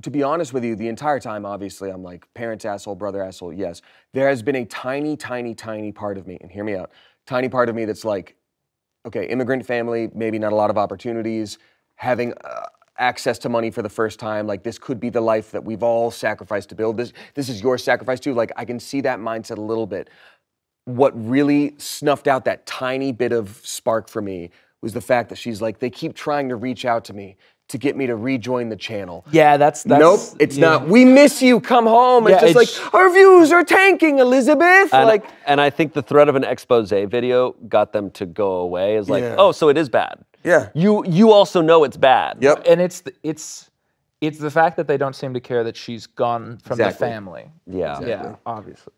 to be honest with you, the entire time, obviously, I'm like, parents asshole, brother asshole, yes. There has been a tiny, tiny, tiny part of me, and hear me out, tiny part of me that's like, okay, immigrant family, maybe not a lot of opportunities, having access to money for the first time, like this could be the life that we've all sacrificed to build. This is your sacrifice too. Like I can see that mindset a little bit. What really snuffed out that tiny bit of spark for me was the fact that she's like, they keep trying to reach out to me to get me to rejoin the channel. Yeah, that's nope, it's not. We miss you, come home. It's just like, our views are tanking, Elizabeth. And I think the threat of an expose video got them to go away. Is like, oh, so it is bad. Yeah. You also know it's bad. Yep. And it's the fact that they don't seem to care that she's gone from the family. Yeah. Yeah, obviously.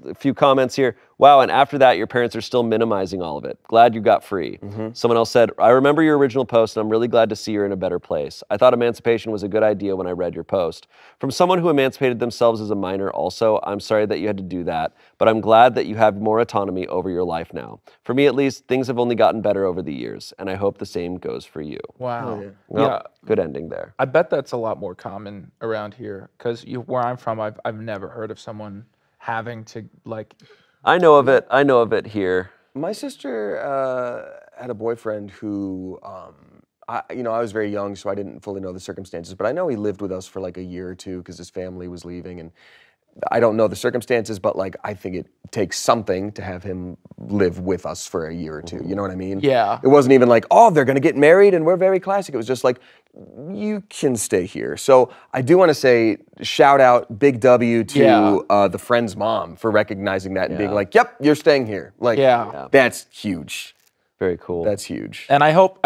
A few comments here. Wow, and after that, your parents are still minimizing all of it. Glad you got free. Someone else said, I remember your original post, and I'm really glad to see you're in a better place. I thought emancipation was a good idea when I read your post. From someone who emancipated themselves as a minor also, I'm sorry that you had to do that, but I'm glad that you have more autonomy over your life now. For me, at least, things have only gotten better over the years, and I hope the same goes for you. Wow. Well, good ending there. I bet that's a lot more common around here, because where I'm from, I've never heard of someone having to like. I know of it here. My sister had a boyfriend who, I was very young, so I didn't fully know the circumstances, but I know he lived with us for like a year or two because his family was leaving, and I don't know the circumstances, but like I think it takes something to have him live with us for a year or two. You know what I mean? Yeah. It wasn't even like, oh, they're gonna get married and we're very classic. It was just like, you can stay here. So I do want to say, shout out, big W to the friend's mom for recognizing that and being like, yep, you're staying here. Like, that's huge. Very cool. That's huge. And I hope,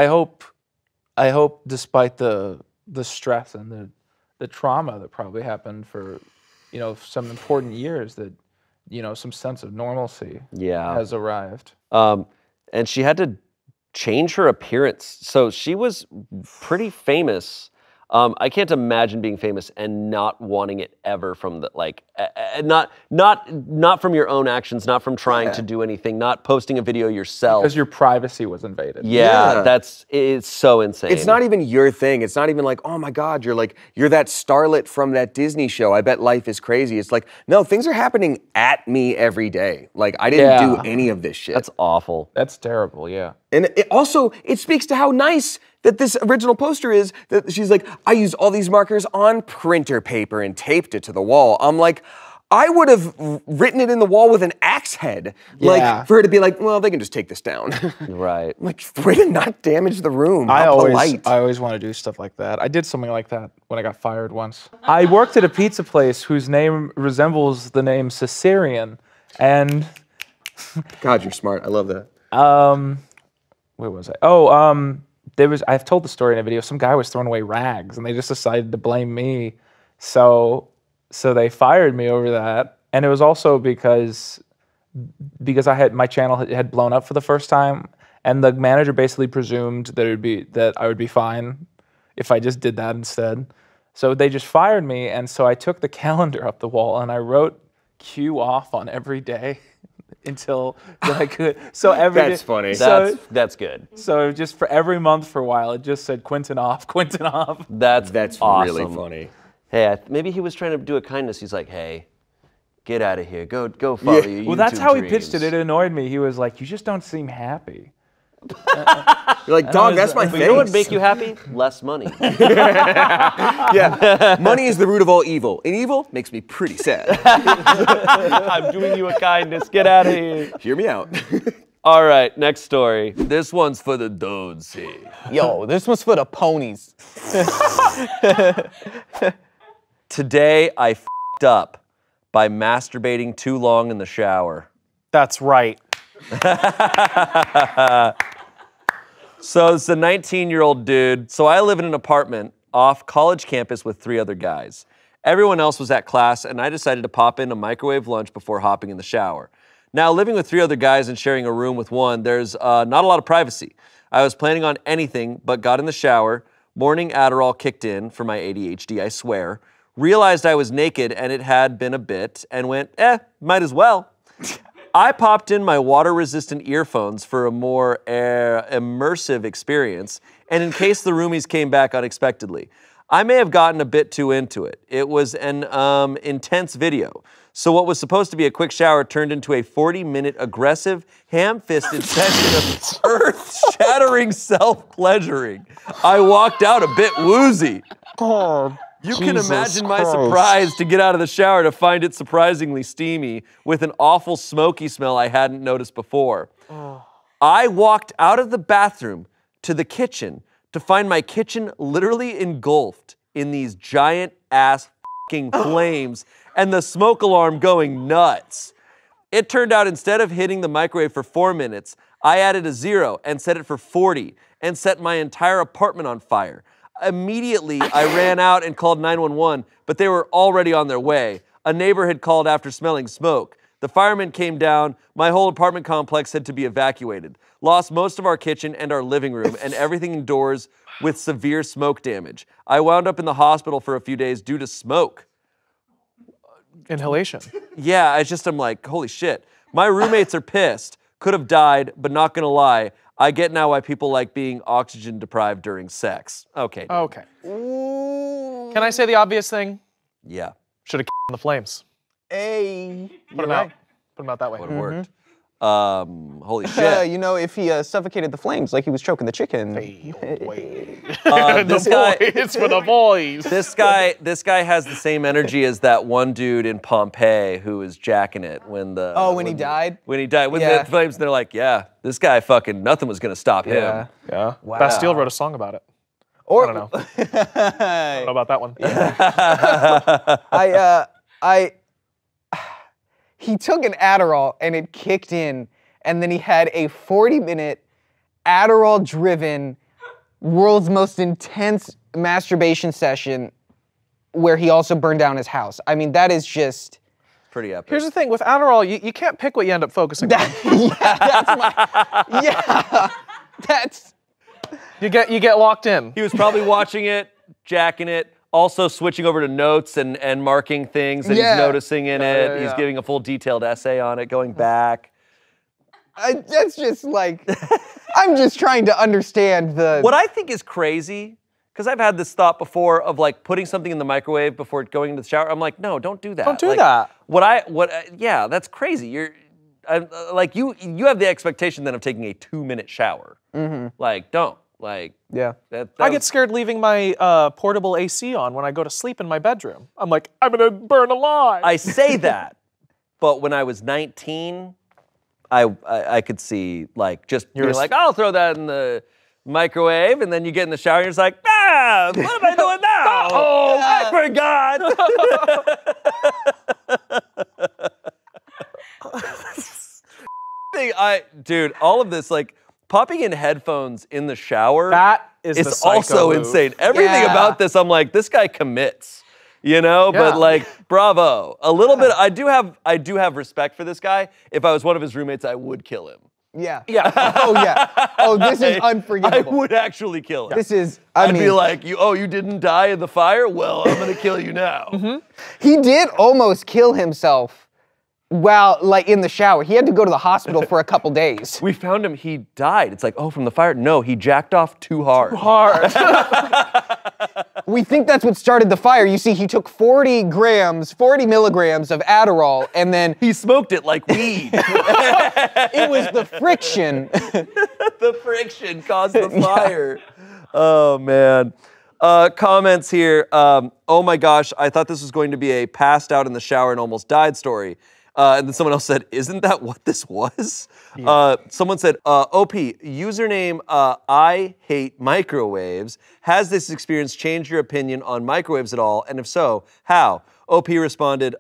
despite the stress and the trauma that probably happened for, some important years, that, some sense of normalcy has arrived. and she had to change her appearance. So she was pretty famous. I can't imagine being famous and not wanting it ever from the not from your own actions, not from trying to do anything, not posting a video yourself. Because your privacy was invaded. Yeah, it's so insane. It's not even your thing. It's not even like, oh my God, you're that starlet from that Disney show. I bet life is crazy. It's like, no, things are happening at me every day. Like I didn't do any of this shit. That's awful. That's terrible, yeah. And it speaks to how nice that this original poster is, that she's like, I used all these markers on printer paper and taped it to the wall. I'm like, I would have written it in the wall with an axe head. Like, for her to be like, well, they can just take this down. Right. Like, way to not damage the room. I How always polite. want to do stuff like that. I did something like that when I got fired once. I worked at a pizza place whose name resembles the name Caesarean, and God, you're smart. I love that. where was I? Oh, I've told the story in a video. Some guy was throwing away rags, and they just decided to blame me. So they fired me over that, and it was also because my channel had blown up for the first time, and the manager basically presumed that I would be fine if I just did that instead. So they just fired me, and so I took the calendar up the wall and I wrote Q off on every day until I could. So That's funny. That's good. So just for every month for a while, it just said Quentin off, Quentin off. That's awesome. Really funny. Hey, maybe he was trying to do a kindness. He's like, hey, get out of here. Go follow your Well, that's YouTube how he dreams. pitched it. It annoyed me. He was like, you just don't seem happy. You're like, dog, that's my face. You know what would make you happy? Less money. Yeah, money is the root of all evil. And evil makes me pretty sad. I'm doing you a kindness. Get out of here. Hear me out. All right, next story. This one's for the Doods. Yo, this was for the ponies. Today, I f***ed up by masturbating too long in the shower. That's right. So it's a 19-year-old dude. So I live in an apartment off college campus with 3 other guys. Everyone else was at class, and I decided to pop in a microwave lunch before hopping in the shower. Now, living with 3 other guys and sharing a room with one, there's not a lot of privacy. I was planning on anything, but got in the shower. Morning Adderall kicked in for my ADHD, I swear. Realized I was naked, and it had been a bit, and went, might as well. I popped in my water-resistant earphones for a more immersive experience, and in case the roomies came back unexpectedly. I may have gotten a bit too into it. It was an intense video. So what was supposed to be a quick shower turned into a 40-minute aggressive, ham-fisted session of earth-shattering self-pleasuring. I walked out a bit woozy. You can imagine my surprise to get out of the shower to find it surprisingly steamy with an awful smoky smell I hadn't noticed before. I walked out of the bathroom to the kitchen to find my kitchen literally engulfed in these giant ass fucking flames and the smoke alarm going nuts. It turned out instead of hitting the microwave for 4 minutes, I added a 0 and set it for 40 and set my entire apartment on fire. Immediately, I ran out and called 911, but they were already on their way. A neighbor had called after smelling smoke. The firemen came down. My whole apartment complex had to be evacuated. Lost most of our kitchen and our living room and everything indoors with severe smoke damage. I wound up in the hospital for a few days due to smoke. Inhalation. Yeah, I'm like, holy shit. My roommates are pissed. Could have died, but not gonna lie. I get now why people like being oxygen deprived during sex. Okay. Okay. Can I say the obvious thing? Yeah. Should have in the flames. Hey. Put him out. Put him out that way. Would have worked. Holy shit. You know, if he suffocated the flames like he was choking the chicken. Hey, wait. This guy, It's for the boys. this guy has the same energy as that one dude in Pompeii who was jacking it when the. Oh, when he died? When he died. When Yeah. the flames, they're like, yeah, this guy fucking, nothing was gonna stop him. Yeah. Wow. Bastille wrote a song about it. Or, I don't know. I don't know about that one. He took an Adderall and it kicked in, and then he had a 40-minute Adderall-driven, world's most intense masturbation session where he also burned down his house. I mean, that is just... pretty epic. Here's the thing, with Adderall, you can't pick what you end up focusing on. That's You get locked in. He was probably watching it, jacking it, also switching over to notes and marking things that he's noticing in it. He's giving a full detailed essay on it, going back. that's just like, I'm just trying to understand the. What I think is crazy, because I've had this thought before of like putting something in the microwave before going into the shower. I'm like, no, don't do that. Don't do that. Yeah, that's crazy. You have the expectation then of taking a 2-minute shower. Like, don't. Like, Yeah. I get scared leaving my portable AC on when I go to sleep in my bedroom. I'm like, I'm gonna burn alive. I say that, but when I was 19, I could see like just you're like, I'll throw that in the microwave, and then you get in the shower and you're just like, what am I doing now? Oh, I forgot. Dude, all of this, like, popping in headphones in the shower That is the it's psycho also move. insane. Everything about this, I'm like, this guy commits. You know, but like, bravo. A little bit. I do have respect for this guy. If I was one of his roommates, I would kill him. Yeah. Oh yeah. Oh, this is unforgivable. I would actually kill him. This is. I'd be like, you didn't die in the fire? Well, I'm gonna kill you now. He did almost kill himself while, like, in the shower. He had to go to the hospital for a couple days. We found him. He died. It's like, oh, from the fire? No, he jacked off too hard. We think that's what started the fire. You see, he took 40 milligrams of Adderall, and then He smoked it like weed. it was the friction. The friction caused the fire. Oh, man. Comments here. Oh my gosh, I thought this was going to be a passed out in the shower and almost died story. And then someone else said, isn't that what this was? Someone said, OP, username I hate microwaves. Has this experience changed your opinion on microwaves at all? And if so, how? OP responded,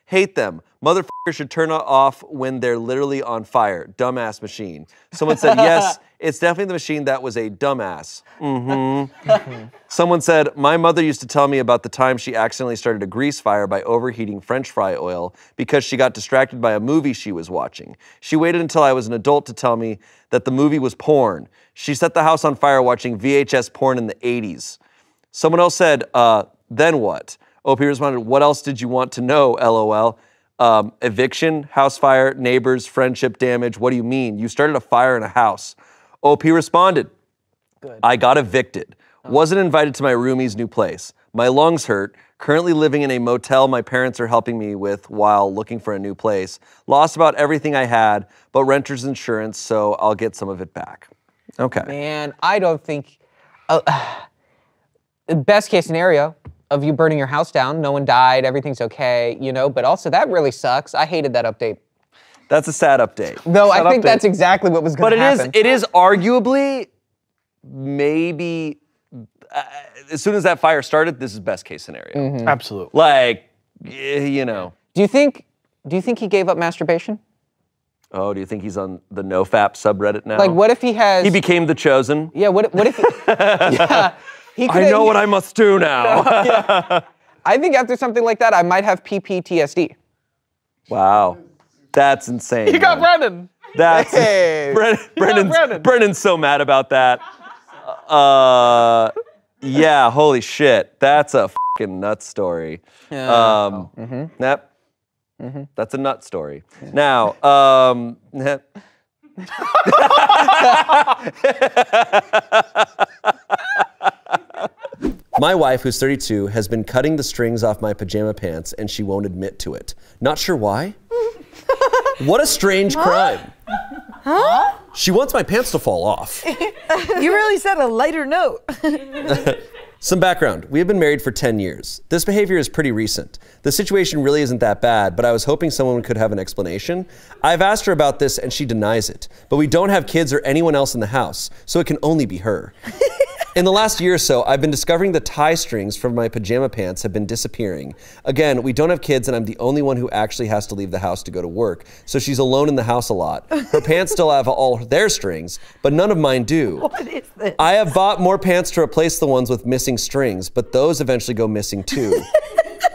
hate them. Motherfuckers should turn it off when they're literally on fire. Dumbass machine. Someone said, yes, it's definitely the machine that was a dumbass. Someone said, my mother used to tell me about the time she accidentally started a grease fire by overheating French fry oil because she got distracted by a movie she was watching. She waited until I was an adult to tell me that the movie was porn. She set the house on fire watching VHS porn in the 80s. Someone else said, then what? OP responded, what else did you want to know, LOL? Eviction, house fire, neighbors, friendship damage. What do you mean? You started a fire in a house. OP responded, I got evicted. Wasn't invited to my roomie's new place. My lungs hurt. Currently living in a motel my parents are helping me with while looking for a new place. Lost about everything I had, but renter's insurance, so I'll get some of it back. Okay. Man, I don't think. Best case scenario of you burning your house down, no one died, everything's okay, you know, but also that really sucks. I hated that update. That's a sad update. No, I think that's exactly what was going to happen. But it is arguably maybe as soon as that fire started, this is best case scenario. Absolutely. Like, you know. Do you think he gave up masturbation? Oh, do you think he's on the NoFap subreddit now? Like, what if he has? He became the chosen. Yeah. What if? Yeah. I know what I must do now. Yeah. I think after something like that, I might have PTSD. Wow. That's insane. You got Brennan. That's Hey. Brennan's so mad about that. Yeah, holy shit. That's a fucking nut story. Yep. That's a nut story. Now, my wife, who's 32, has been cutting the strings off my pajama pants and she won't admit to it. Not sure why. What a strange crime. Huh? She wants my pants to fall off. You really said a lighter note. Some background. We have been married for 10 years. This behavior is pretty recent. The situation really isn't that bad, but I was hoping someone could have an explanation. I've asked her about this and she denies it, but we don't have kids or anyone else in the house, so it can only be her. In the last year or so, I've been discovering the tie strings from my pajama pants have been disappearing. Again, we don't have kids and I'm the only one who actually has to leave the house to go to work, so she's alone in the house a lot. Her pants still have all their strings, but none of mine do. What is this? I have bought more pants to replace the ones with missing strings, but those eventually go missing too.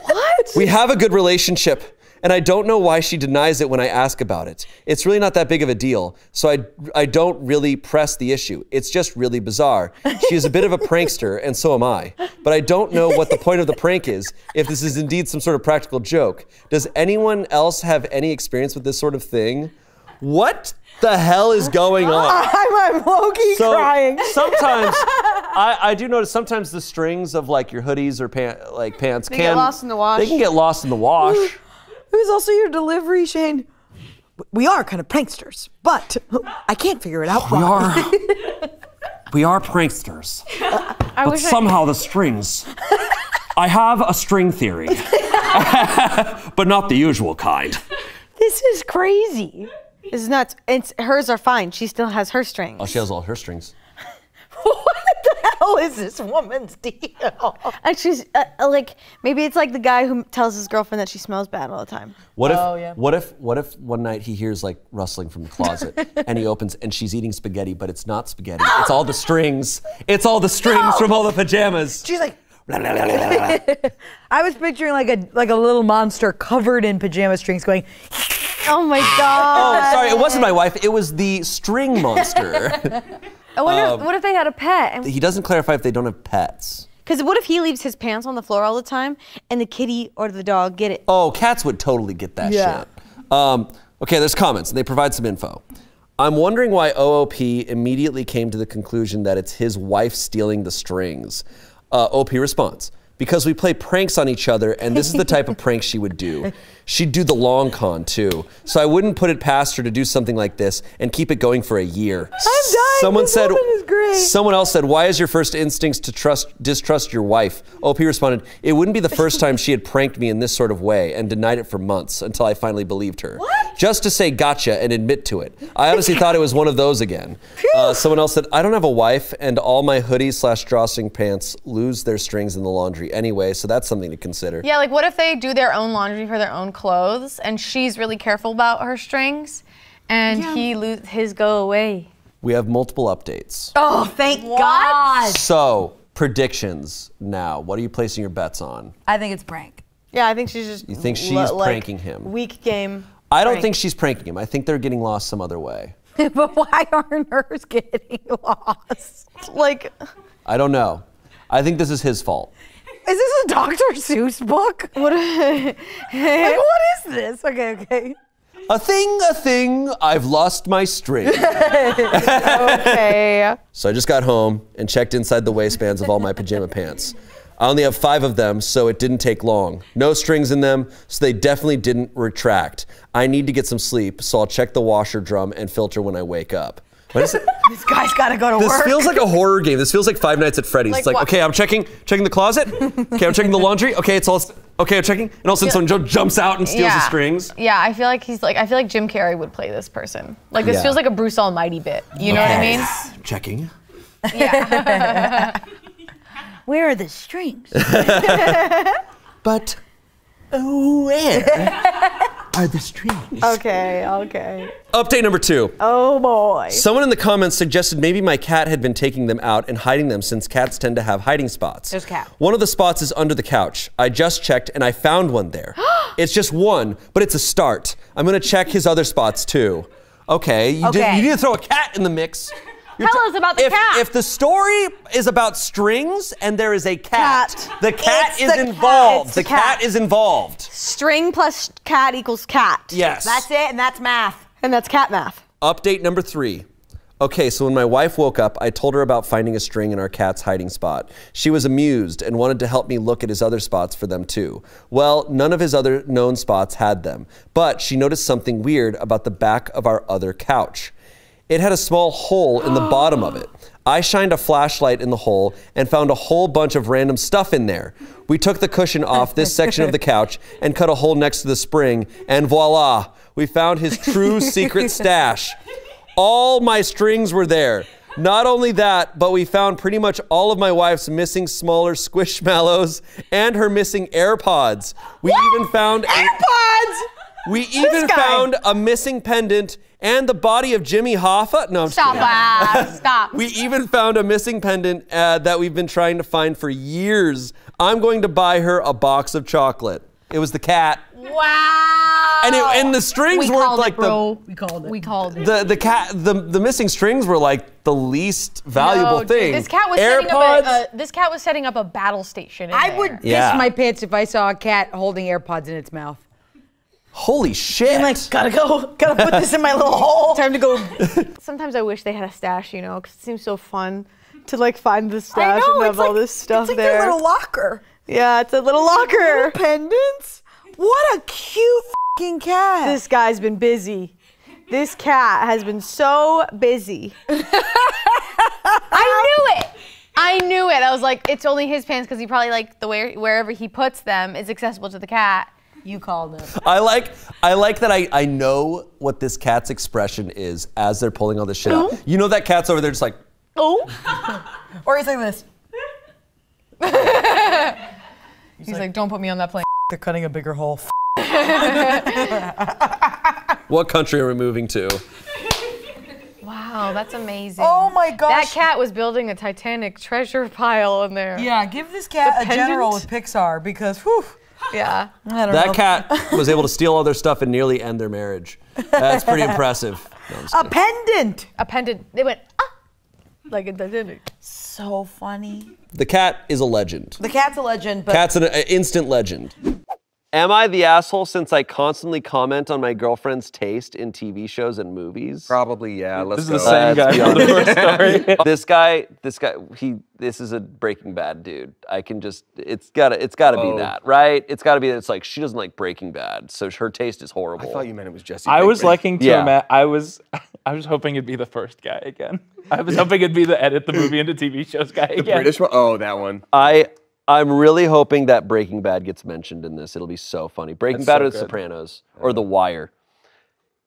What? We have a good relationship, and I don't know why she denies it when I ask about it. It's really not that big of a deal, so I don't really press the issue. It's just really bizarre. She is a bit of a prankster, and so am I. But I don't know what the point of the prank is, if this is indeed some sort of practical joke. Does anyone else have any experience with this sort of thing? What the hell is going on? I'm low-key crying. Sometimes, I do notice sometimes the strings of like your hoodies or pants They get lost in the wash. They can get lost in the wash. Who's also your delivery, Shane? We are kind of pranksters, but I can't figure it out. We are pranksters. I But wish somehow the strings. I have a string theory, but not the usual kind. This is crazy. It's nuts. Hers are fine. She still has her strings. Oh, she has all her strings. What the hell is this woman's deal? And she's like, maybe it's like the guy who tells his girlfriend that she smells bad all the time. What if one night he hears like rustling from the closet and he opens and she's eating spaghetti, but it's not spaghetti. It's all the strings. It's all the strings from all the pajamas. She's like, I was picturing like a little monster covered in pajama strings going. Oh my God. Oh, sorry, it wasn't my wife. It was the string monster. I wonder, what if they had a pet? He doesn't clarify if they don't have pets. Because what if he leaves his pants on the floor all the time and the kitty or the dog get it? Oh, cats would totally get that shit. Okay, there's comments, and they provide some info. I'm wondering why OOP immediately came to the conclusion that it's his wife stealing the strings. OP responds, because we play pranks on each other, and this is the type of prank she would do. She'd do the long con, too. So I wouldn't put it past her to do something like this and keep it going for a year. I'm dying. This woman is great. Someone else said, why is your first instincts to distrust your wife? OP responded, it wouldn't be the first time she had pranked me in this sort of way and denied it for months until I finally believed her. What? Just to say gotcha and admit to it. I honestly thought it was one of those again. Someone else said, I don't have a wife and all my hoodies/drawstring pants lose their strings in the laundry anyway, so that's something to consider. Yeah, like what if they do their own laundry for their own clothes and she's really careful about her strings and his go away? We have multiple updates. Oh, thank God. So, predictions now. What are you placing your bets on? I think it's prank. Yeah, I think she's just. You think she's pranking him? Weak game. I don't think she's pranking him. I think they're getting lost some other way. But why aren't hers getting lost? Like. I don't know. I think this is his fault. Is this a Dr. Seuss book? What? Like, what is this? Okay. A thing, I've lost my string. Okay. So I just got home and checked inside the waistbands of all my pajama pants. I only have 5 of them, so it didn't take long. No strings in them, so they definitely didn't retract. I need to get some sleep, so I'll check the washer drum and filter when I wake up. What is it? This guy's got to go to This work. feels like a horror game. This feels like Five Nights at Freddy's. It's like, what? okay, I'm checking the closet. Okay, I'm checking the laundry. Okay, I'm checking. And all of a sudden someone jumps out and steals the strings. Yeah, I feel like I feel like Jim Carrey would play this person. Like this feels like a Bruce Almighty bit. You know what I mean? Checking. Yeah. Where are the strings? But where are the strings? Okay. Update number 2. Oh boy. Someone in the comments suggested maybe my cat had been taking them out and hiding them since cats tend to have hiding spots. There's a cat. One of the spots is under the couch. I just checked and I found one there. It's just one, but it's a start. I'm gonna check his other spots too. Okay, you need to throw a cat in the mix. Tell us about the cat. If the story is about strings and there is a cat. The cat It's is the involved. cat. The cat is involved. String plus cat equals cat. Yes. That's it, and that's math. And that's cat math. Update number 3. Okay, so when my wife woke up, I told her about finding a string in our cat's hiding spot. She was amused and wanted to help me look at his other spots for them too. Well, none of his other known spots had them, but she noticed something weird about the back of our other couch. It had a small hole in the bottom of it. I shined a flashlight in the hole and found a whole bunch of random stuff in there. We took the cushion off this section of the couch and cut a hole next to the spring, and voila, we found his true secret stash. All my strings were there. Not only that, but we found pretty much all of my wife's missing smaller squishmallows and her missing AirPods. We even found AirPods! We even found a missing pendant and the body of Jimmy Hoffa. No, I'm just kidding. Stop. We even found a missing pendant that we've been trying to find for years. I'm going to buy her a box of chocolate. It was the cat. Wow. And the strings We weren't called like it, bro. We called it. We called it. the missing strings were like the least valuable No, dude, thing. This cat was setting up a battle station. I would piss Yeah. my pants if I saw a cat holding AirPods in its mouth. Holy shit! I'm like, gotta put this in my little hole. Time to go. Sometimes I wish they had a stash, you know, because it seems so fun to like find the I stash know, and have it's all like, this stuff it's like there. their little locker. Yeah, it's a little locker. Pendants. What a cute fucking cat. This guy's been busy. This cat has been so busy. I knew it. I knew it. I was like, it's only his pants because he probably like the way wherever he puts them is accessible to the cat. You called it. I like that I know what this cat's expression is as they're pulling all this shit out. You know that cat's over there just like, Oh. Or he's like this. He's like, don't put me on that plane. They're cutting a bigger hole. what country are we moving to? Wow, that's amazing. Oh my gosh. That cat was building a Titanic treasure pile in there. Yeah, give this cat The a general pendant? with Pixar because, whew. Yeah. I don't That know. cat was able to steal all their stuff and nearly end their marriage. That's pretty impressive. No, I'm just A kidding. pendant. A pendant. They went, ah, like a Titanic. So funny. The cat is a legend. The cat's a legend, but Cat's an instant legend. Am I the asshole since I constantly comment on my girlfriend's taste in TV shows and movies? Probably, yeah. Let's This is go. the same guy from the first story. this is a Breaking Bad dude. I can just, it's gotta be that, right? It's gotta be that it's like, she doesn't like Breaking Bad, so her taste is horrible. I thought you meant it was Jesse. I was Pinkman. liking to Yeah. I was hoping it'd be the first guy again. I was hoping it'd be the edit the movie into TV shows guy the again. British one. Oh, that one. I'm really hoping that Breaking Bad gets mentioned in this. It'll be so funny. Breaking That's Bad so or The good. Sopranos or The Wire.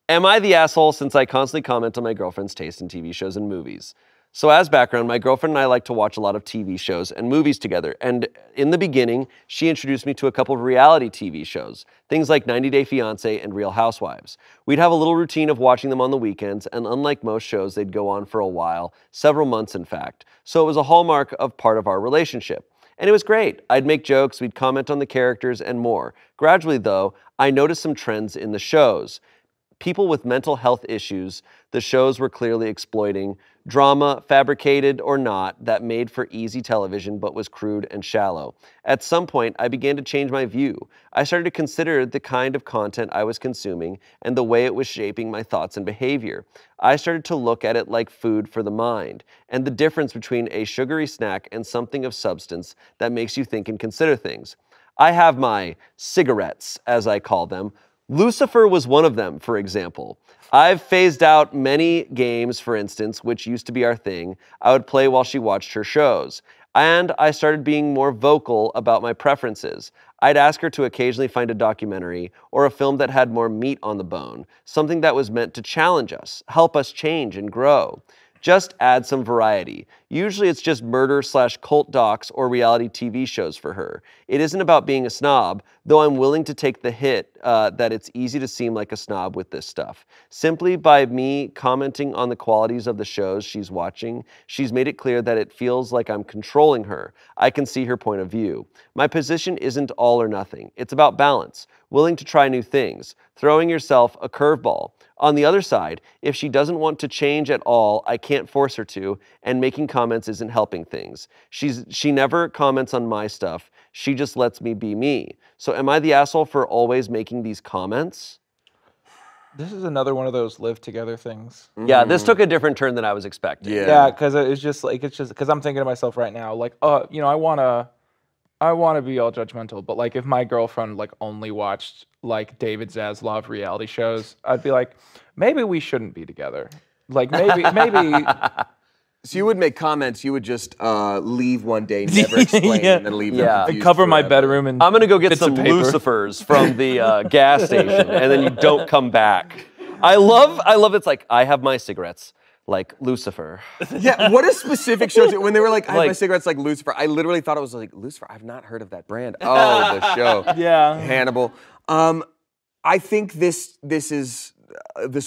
Am I the asshole since I constantly comment on my girlfriend's taste in TV shows and movies? So as background, my girlfriend and I like to watch a lot of TV shows and movies together. And in the beginning, she introduced me to a couple of reality TV shows, things like 90 Day Fiancé and Real Housewives. We'd have a little routine of watching them on the weekends, and unlike most shows, they'd go on for a while, several months in fact. So it was a hallmark of part of our relationship. And it was great. I'd make jokes, we'd comment on the characters, and more. Gradually, though, I noticed some trends in the shows. People with mental health issues the shows were clearly exploiting, drama, fabricated or not, that made for easy television but was crude and shallow. At some point, I began to change my view. I started to consider the kind of content I was consuming and the way it was shaping my thoughts and behavior. I started to look at it like food for the mind, and the difference between a sugary snack and something of substance that makes you think and consider things. I have my cigarettes, as I call them. Lucifer was one of them, for example. I've phased out many games, for instance, which used to be our thing, I would play while she watched her shows. And I started being more vocal about my preferences. I'd ask her to occasionally find a documentary or a film that had more meat on the bone, something that was meant to challenge us, help us change and grow. Just add some variety. Usually it's just murder/cult docs or reality TV shows for her. It isn't about being a snob, though I'm willing to take the hit that it's easy to seem like a snob with this stuff. Simply by me commenting on the qualities of the shows she's watching, she's made it clear that it feels like I'm controlling her. I can see her point of view. My position isn't all or nothing. It's about balance, willing to try new things, throwing yourself a curveball. On the other side, if she doesn't want to change at all, I can't force her to, and making comments isn't helping things. She never comments on my stuff. She just lets me be me. So am I the asshole for always making these comments? This is another one of those live together things. Yeah, this took a different turn than I was expecting. Yeah, because it's just because I'm thinking to myself right now, like, you know, I wanna be all judgmental, but like if my girlfriend like only watched like David Zaslav reality shows, I'd be like, maybe we shouldn't be together. Like maybe. So you would make comments, you would just leave one day, never explain, Yeah. and then leave Yeah. them I confused cover my forever. bedroom and I'm gonna go get bits some of paper. Lucifers from the gas station, and then you don't come back. I love it's like, I have my cigarettes, like Lucifer. Yeah, what a specific show. When they were like, I have my Like- cigarettes like Lucifer, I literally thought it was like, Lucifer, I've not heard of that brand. Oh, the show. Yeah. Hannibal. I think this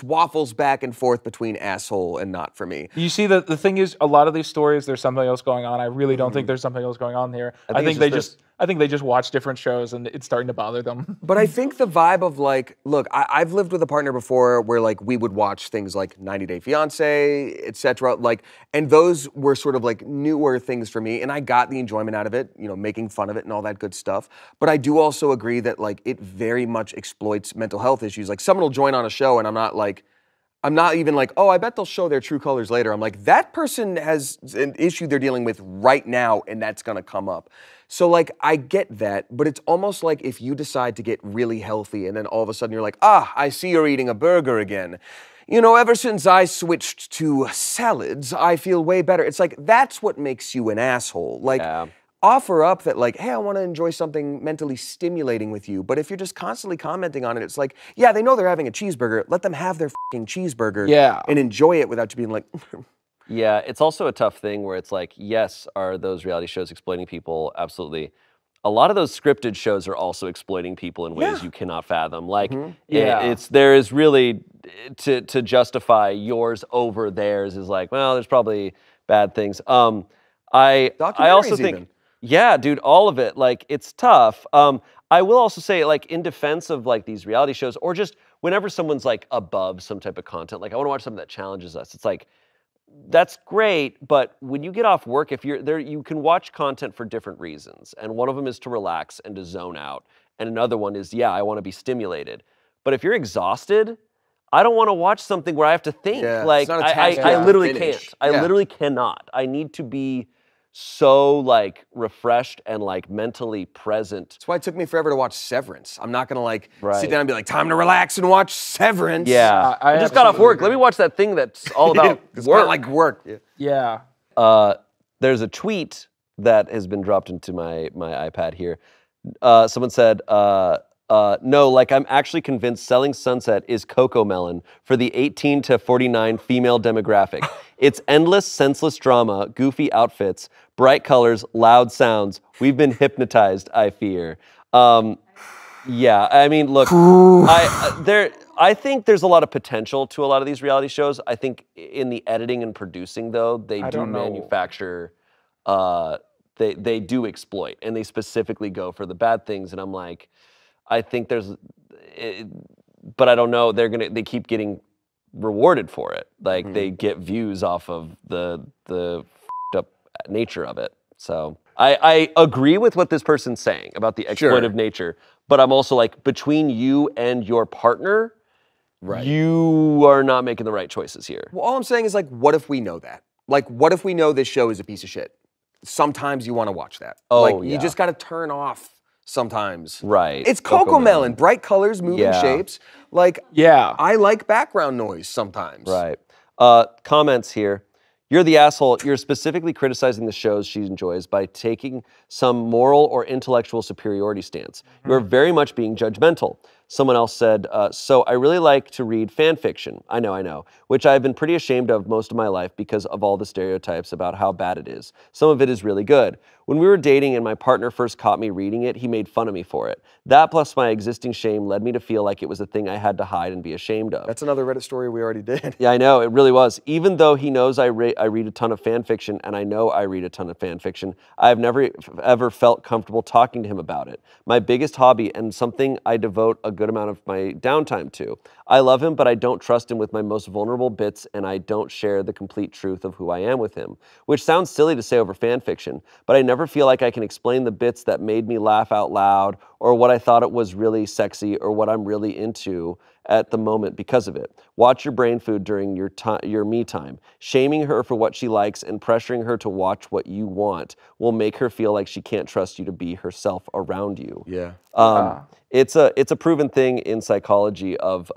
waffles back and forth between asshole and not for me. You see, the thing is, a lot of these stories, there's something else going on. I really don't think there's something else going on here. I think it's they just I think they just watch different shows and it's starting to bother them. But I think the vibe of like, look, I've lived with a partner before where like we would watch things like 90 Day Fiance, etc. Like, and those were sort of like newer things for me, and I got the enjoyment out of it, you know, making fun of it and all that good stuff. But I do also agree that like it very much exploits mental health issues. Like someone will join on a show and I'm not even like, oh, I bet they'll show their true colors later. I'm like, that person has an issue they're dealing with right now, and that's gonna come up. So like, I get that, but it's almost like if you decide to get really healthy and then all of a sudden you're like, ah, I see you're eating a burger again. You know, ever since I switched to salads, I feel way better. It's like, that's what makes you an asshole. Like, offer up that like, hey, I wanna enjoy something mentally stimulating with you. But if you're just constantly commenting on it, it's like, yeah, they know they're having a cheeseburger. Let them have their fucking cheeseburger and enjoy it without you being like, Yeah, it's also a tough thing where it's like, yes, are those reality shows exploiting people? Absolutely. A lot of those scripted shows are also exploiting people in ways you cannot fathom. Like, there is really, to justify yours over theirs is like, well, there's probably bad things. I also think, even. yeah, dude, all of it, like, it's tough. I will also say, like, in defense of like these reality shows, or just whenever someone's like above some type of content, like I want to watch something that challenges us. It's like, that's great, but when you get off work, if you're there, you can watch content for different reasons. And one of them is to relax and to zone out. And another one is, yeah, I want to be stimulated. But if you're exhausted, I don't want to watch something where I have to think. Like, I literally can't. I literally cannot. I need to be so like refreshed and like mentally present. That's why it took me forever to watch Severance. I'm not gonna like sit down and be like, time to relax and watch Severance. Yeah, I just got off work. Let me watch that thing that's all about work. Like work. Yeah. There's a tweet that has been dropped into my iPad here. Someone said, no, like I'm actually convinced Selling Sunset is Coco Melon for the 18 to 49 female demographic. It's endless, senseless drama, goofy outfits, bright colors, loud sounds. We've been hypnotized, I fear. Yeah, I mean, look, I think there's a lot of potential to a lot of these reality shows. I think in the editing and producing, though, they do manufacture, they do exploit, and they specifically go for the bad things. And I'm like, I think but I don't know. They keep getting rewarded for it. Like they get views off of the f***ed up nature of it. So I agree with what this person's saying about the exploitive nature, but I'm also like, between you and your partner, you are not making the right choices here. Well, all I'm saying is like, what if we know that? Like, what if we know this show is a piece of shit? Sometimes you want to watch that. Oh, like, you just got to turn off sometimes. Right. It's Coco Melon, bright colors, moving shapes. Like, I like background noise sometimes. Right. Comments here. You're the asshole. You're specifically criticizing the shows she enjoys by taking some moral or intellectual superiority stance. You're very much being judgmental. Someone else said, so I really like to read fan fiction. I know, which I've been pretty ashamed of most of my life because of all the stereotypes about how bad it is. Some of it is really good. When we were dating and my partner first caught me reading it, he made fun of me for it. That plus my existing shame led me to feel like it was a thing I had to hide and be ashamed of. That's another Reddit story we already did. Yeah, I know, it really was. Even though he knows I read a ton of fan fiction, and I know I read a ton of fan fiction, I've never ever felt comfortable talking to him about it. My biggest hobby and something I devote a good amount of my downtime to. I love him, but I don't trust him with my most vulnerable bits, and I don't share the complete truth of who I am with him. Which sounds silly to say over fan fiction, but I never feel like I can explain the bits that made me laugh out loud, or what I thought it was really sexy, or what I'm really into at the moment because of it. Watch your brain food during your me time. Shaming her for what she likes and pressuring her to watch what you want will make her feel like she can't trust you to be herself around you. Yeah. It's a proven thing in psychology of,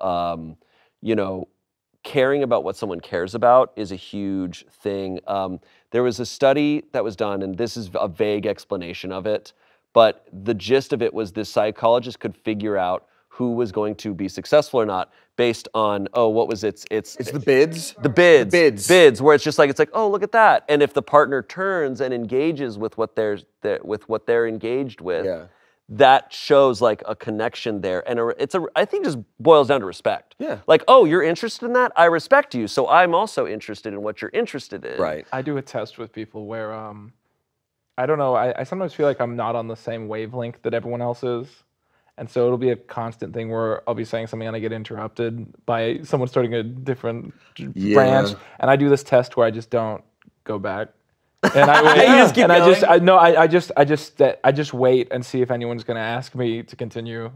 you know, caring about what someone cares about is a huge thing. There was a study that was done, and this is a vague explanation of it, but the gist of it was this psychologist could figure out who was going to be successful or not based on, what was it? It's the bids? The bids. The bids. Bids, where it's just like, oh, look at that. And if the partner turns and engages with what they're engaged with, that shows like a connection there. And I think just boils down to respect. Yeah. Like, oh, you're interested in that? I respect you. So I'm also interested in what you're interested in. Right. I do a test with people where I don't know. I sometimes feel like I'm not on the same wavelength that everyone else is. And so it'll be a constant thing where I'll be saying something and I get interrupted by someone starting a different branch. And I do this test where I just don't go back. And I wait. You just keep going? I just wait and see if anyone's going to ask me to continue.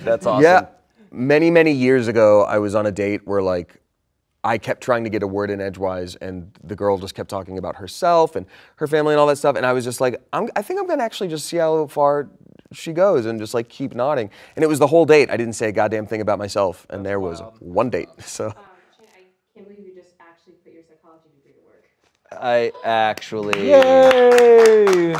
That's awesome. Yeah. Many years ago, I was on a date where like I kept trying to get a word in edgewise, and the girl just kept talking about herself and her family and all that stuff. And I was just like, I think I'm gonna actually just see how far she goes and just like keep nodding. And it was the whole date. I didn't say a goddamn thing about myself, and there was one date. So. I can't believe you just actually put your psychology degree to work. I actually. Yay!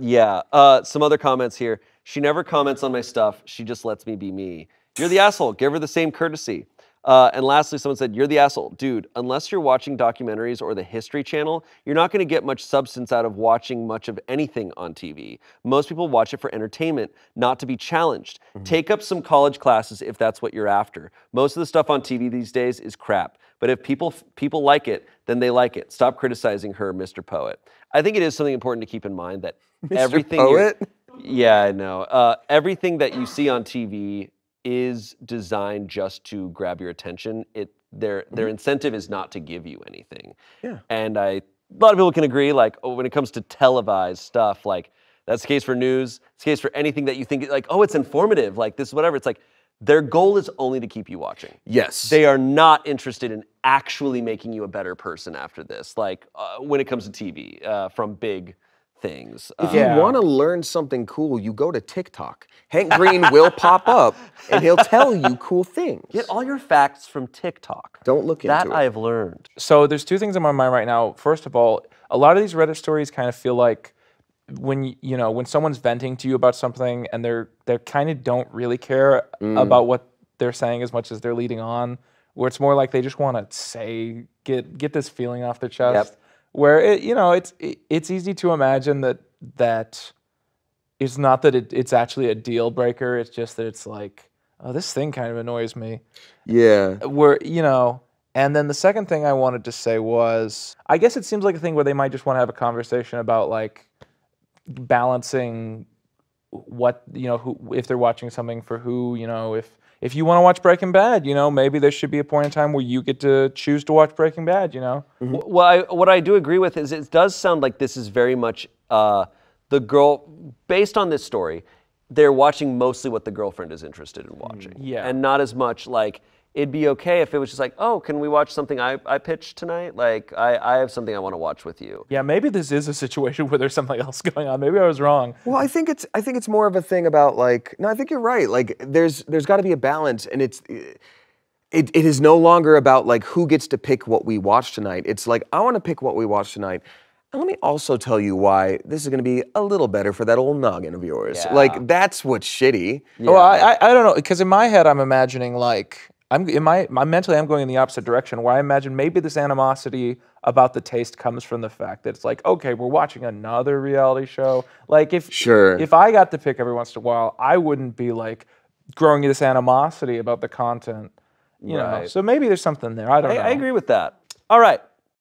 Yeah. Some other comments here. She never comments on my stuff. She just lets me be me. You're the asshole. Give her the same courtesy. And lastly, someone said, you're the asshole. Dude, unless you're watching documentaries or the History Channel, you're not going to get much substance out of watching much of anything on TV. Most people watch it for entertainment, not to be challenged. Take up some college classes if that's what you're after. Most of the stuff on TV these days is crap. But if people like it, then they like it. Stop criticizing her, Mr. Poet. I think it is something important to keep in mind that everything Poet? Yeah, I know. Everything that you see on TV is designed just to grab your attention. Their incentive is not to give you anything. Yeah. And a lot of people can agree, like, when it comes to televised stuff, like, that's the case for news, it's the case for anything that you think, like, oh, it's informative, like, this, whatever. It's like, their goal is only to keep you watching. Yes. They are not interested in actually making you a better person after this, like, when it comes to TV, from big things. If you want to learn something cool, you go to TikTok. Hank Green will pop up and he'll tell you cool things. Get all your facts from TikTok. Don't look into that it. I've learned. So there's two things in my mind right now. First of all, a lot of these Reddit stories kind of feel like when someone's venting to you about something and they kind of don't really care about what they're saying as much as they're leading on, where it's more like they just want to get this feeling off their chest. Yep. Where it's easy to imagine that it's not that it's actually a deal breaker. It's just that it's like, oh, this thing kind of annoys me. Yeah. And then the second thing I wanted to say was, I guess it seems like a thing where they might just want to have a conversation about like balancing what, if they're watching something for who, if you want to watch Breaking Bad, maybe there should be a point in time where you get to choose to watch Breaking Bad, Well, what I do agree with is it does sound like this is very much the girl, based on this story, they're watching mostly what the girlfriend is interested in watching. Yeah. And not as much like, it'd be okay if it was just like, oh, can we watch something I pitched tonight? Like, I have something I want to watch with you. Yeah, maybe this is a situation where there's something else going on. Maybe I was wrong. Well, I think it's more of a thing about like, no, I think you're right. Like there's got to be a balance, and it is no longer about like who gets to pick what we watch tonight. It's like, I want to pick what we watch tonight. And let me also tell you why this is going to be a little better for that old noggin of yours. Yeah. Like that's what's shitty. Yeah. Well, I don't know, because in my head I'm imagining like, mentally I'm going in the opposite direction, where I imagine maybe this animosity about the taste comes from the fact that it's like, okay, we're watching another reality show. Like if I got to pick every once in a while, I wouldn't be like growing this animosity about the content, you know. So maybe there's something there. I don't know. I agree with that. All right,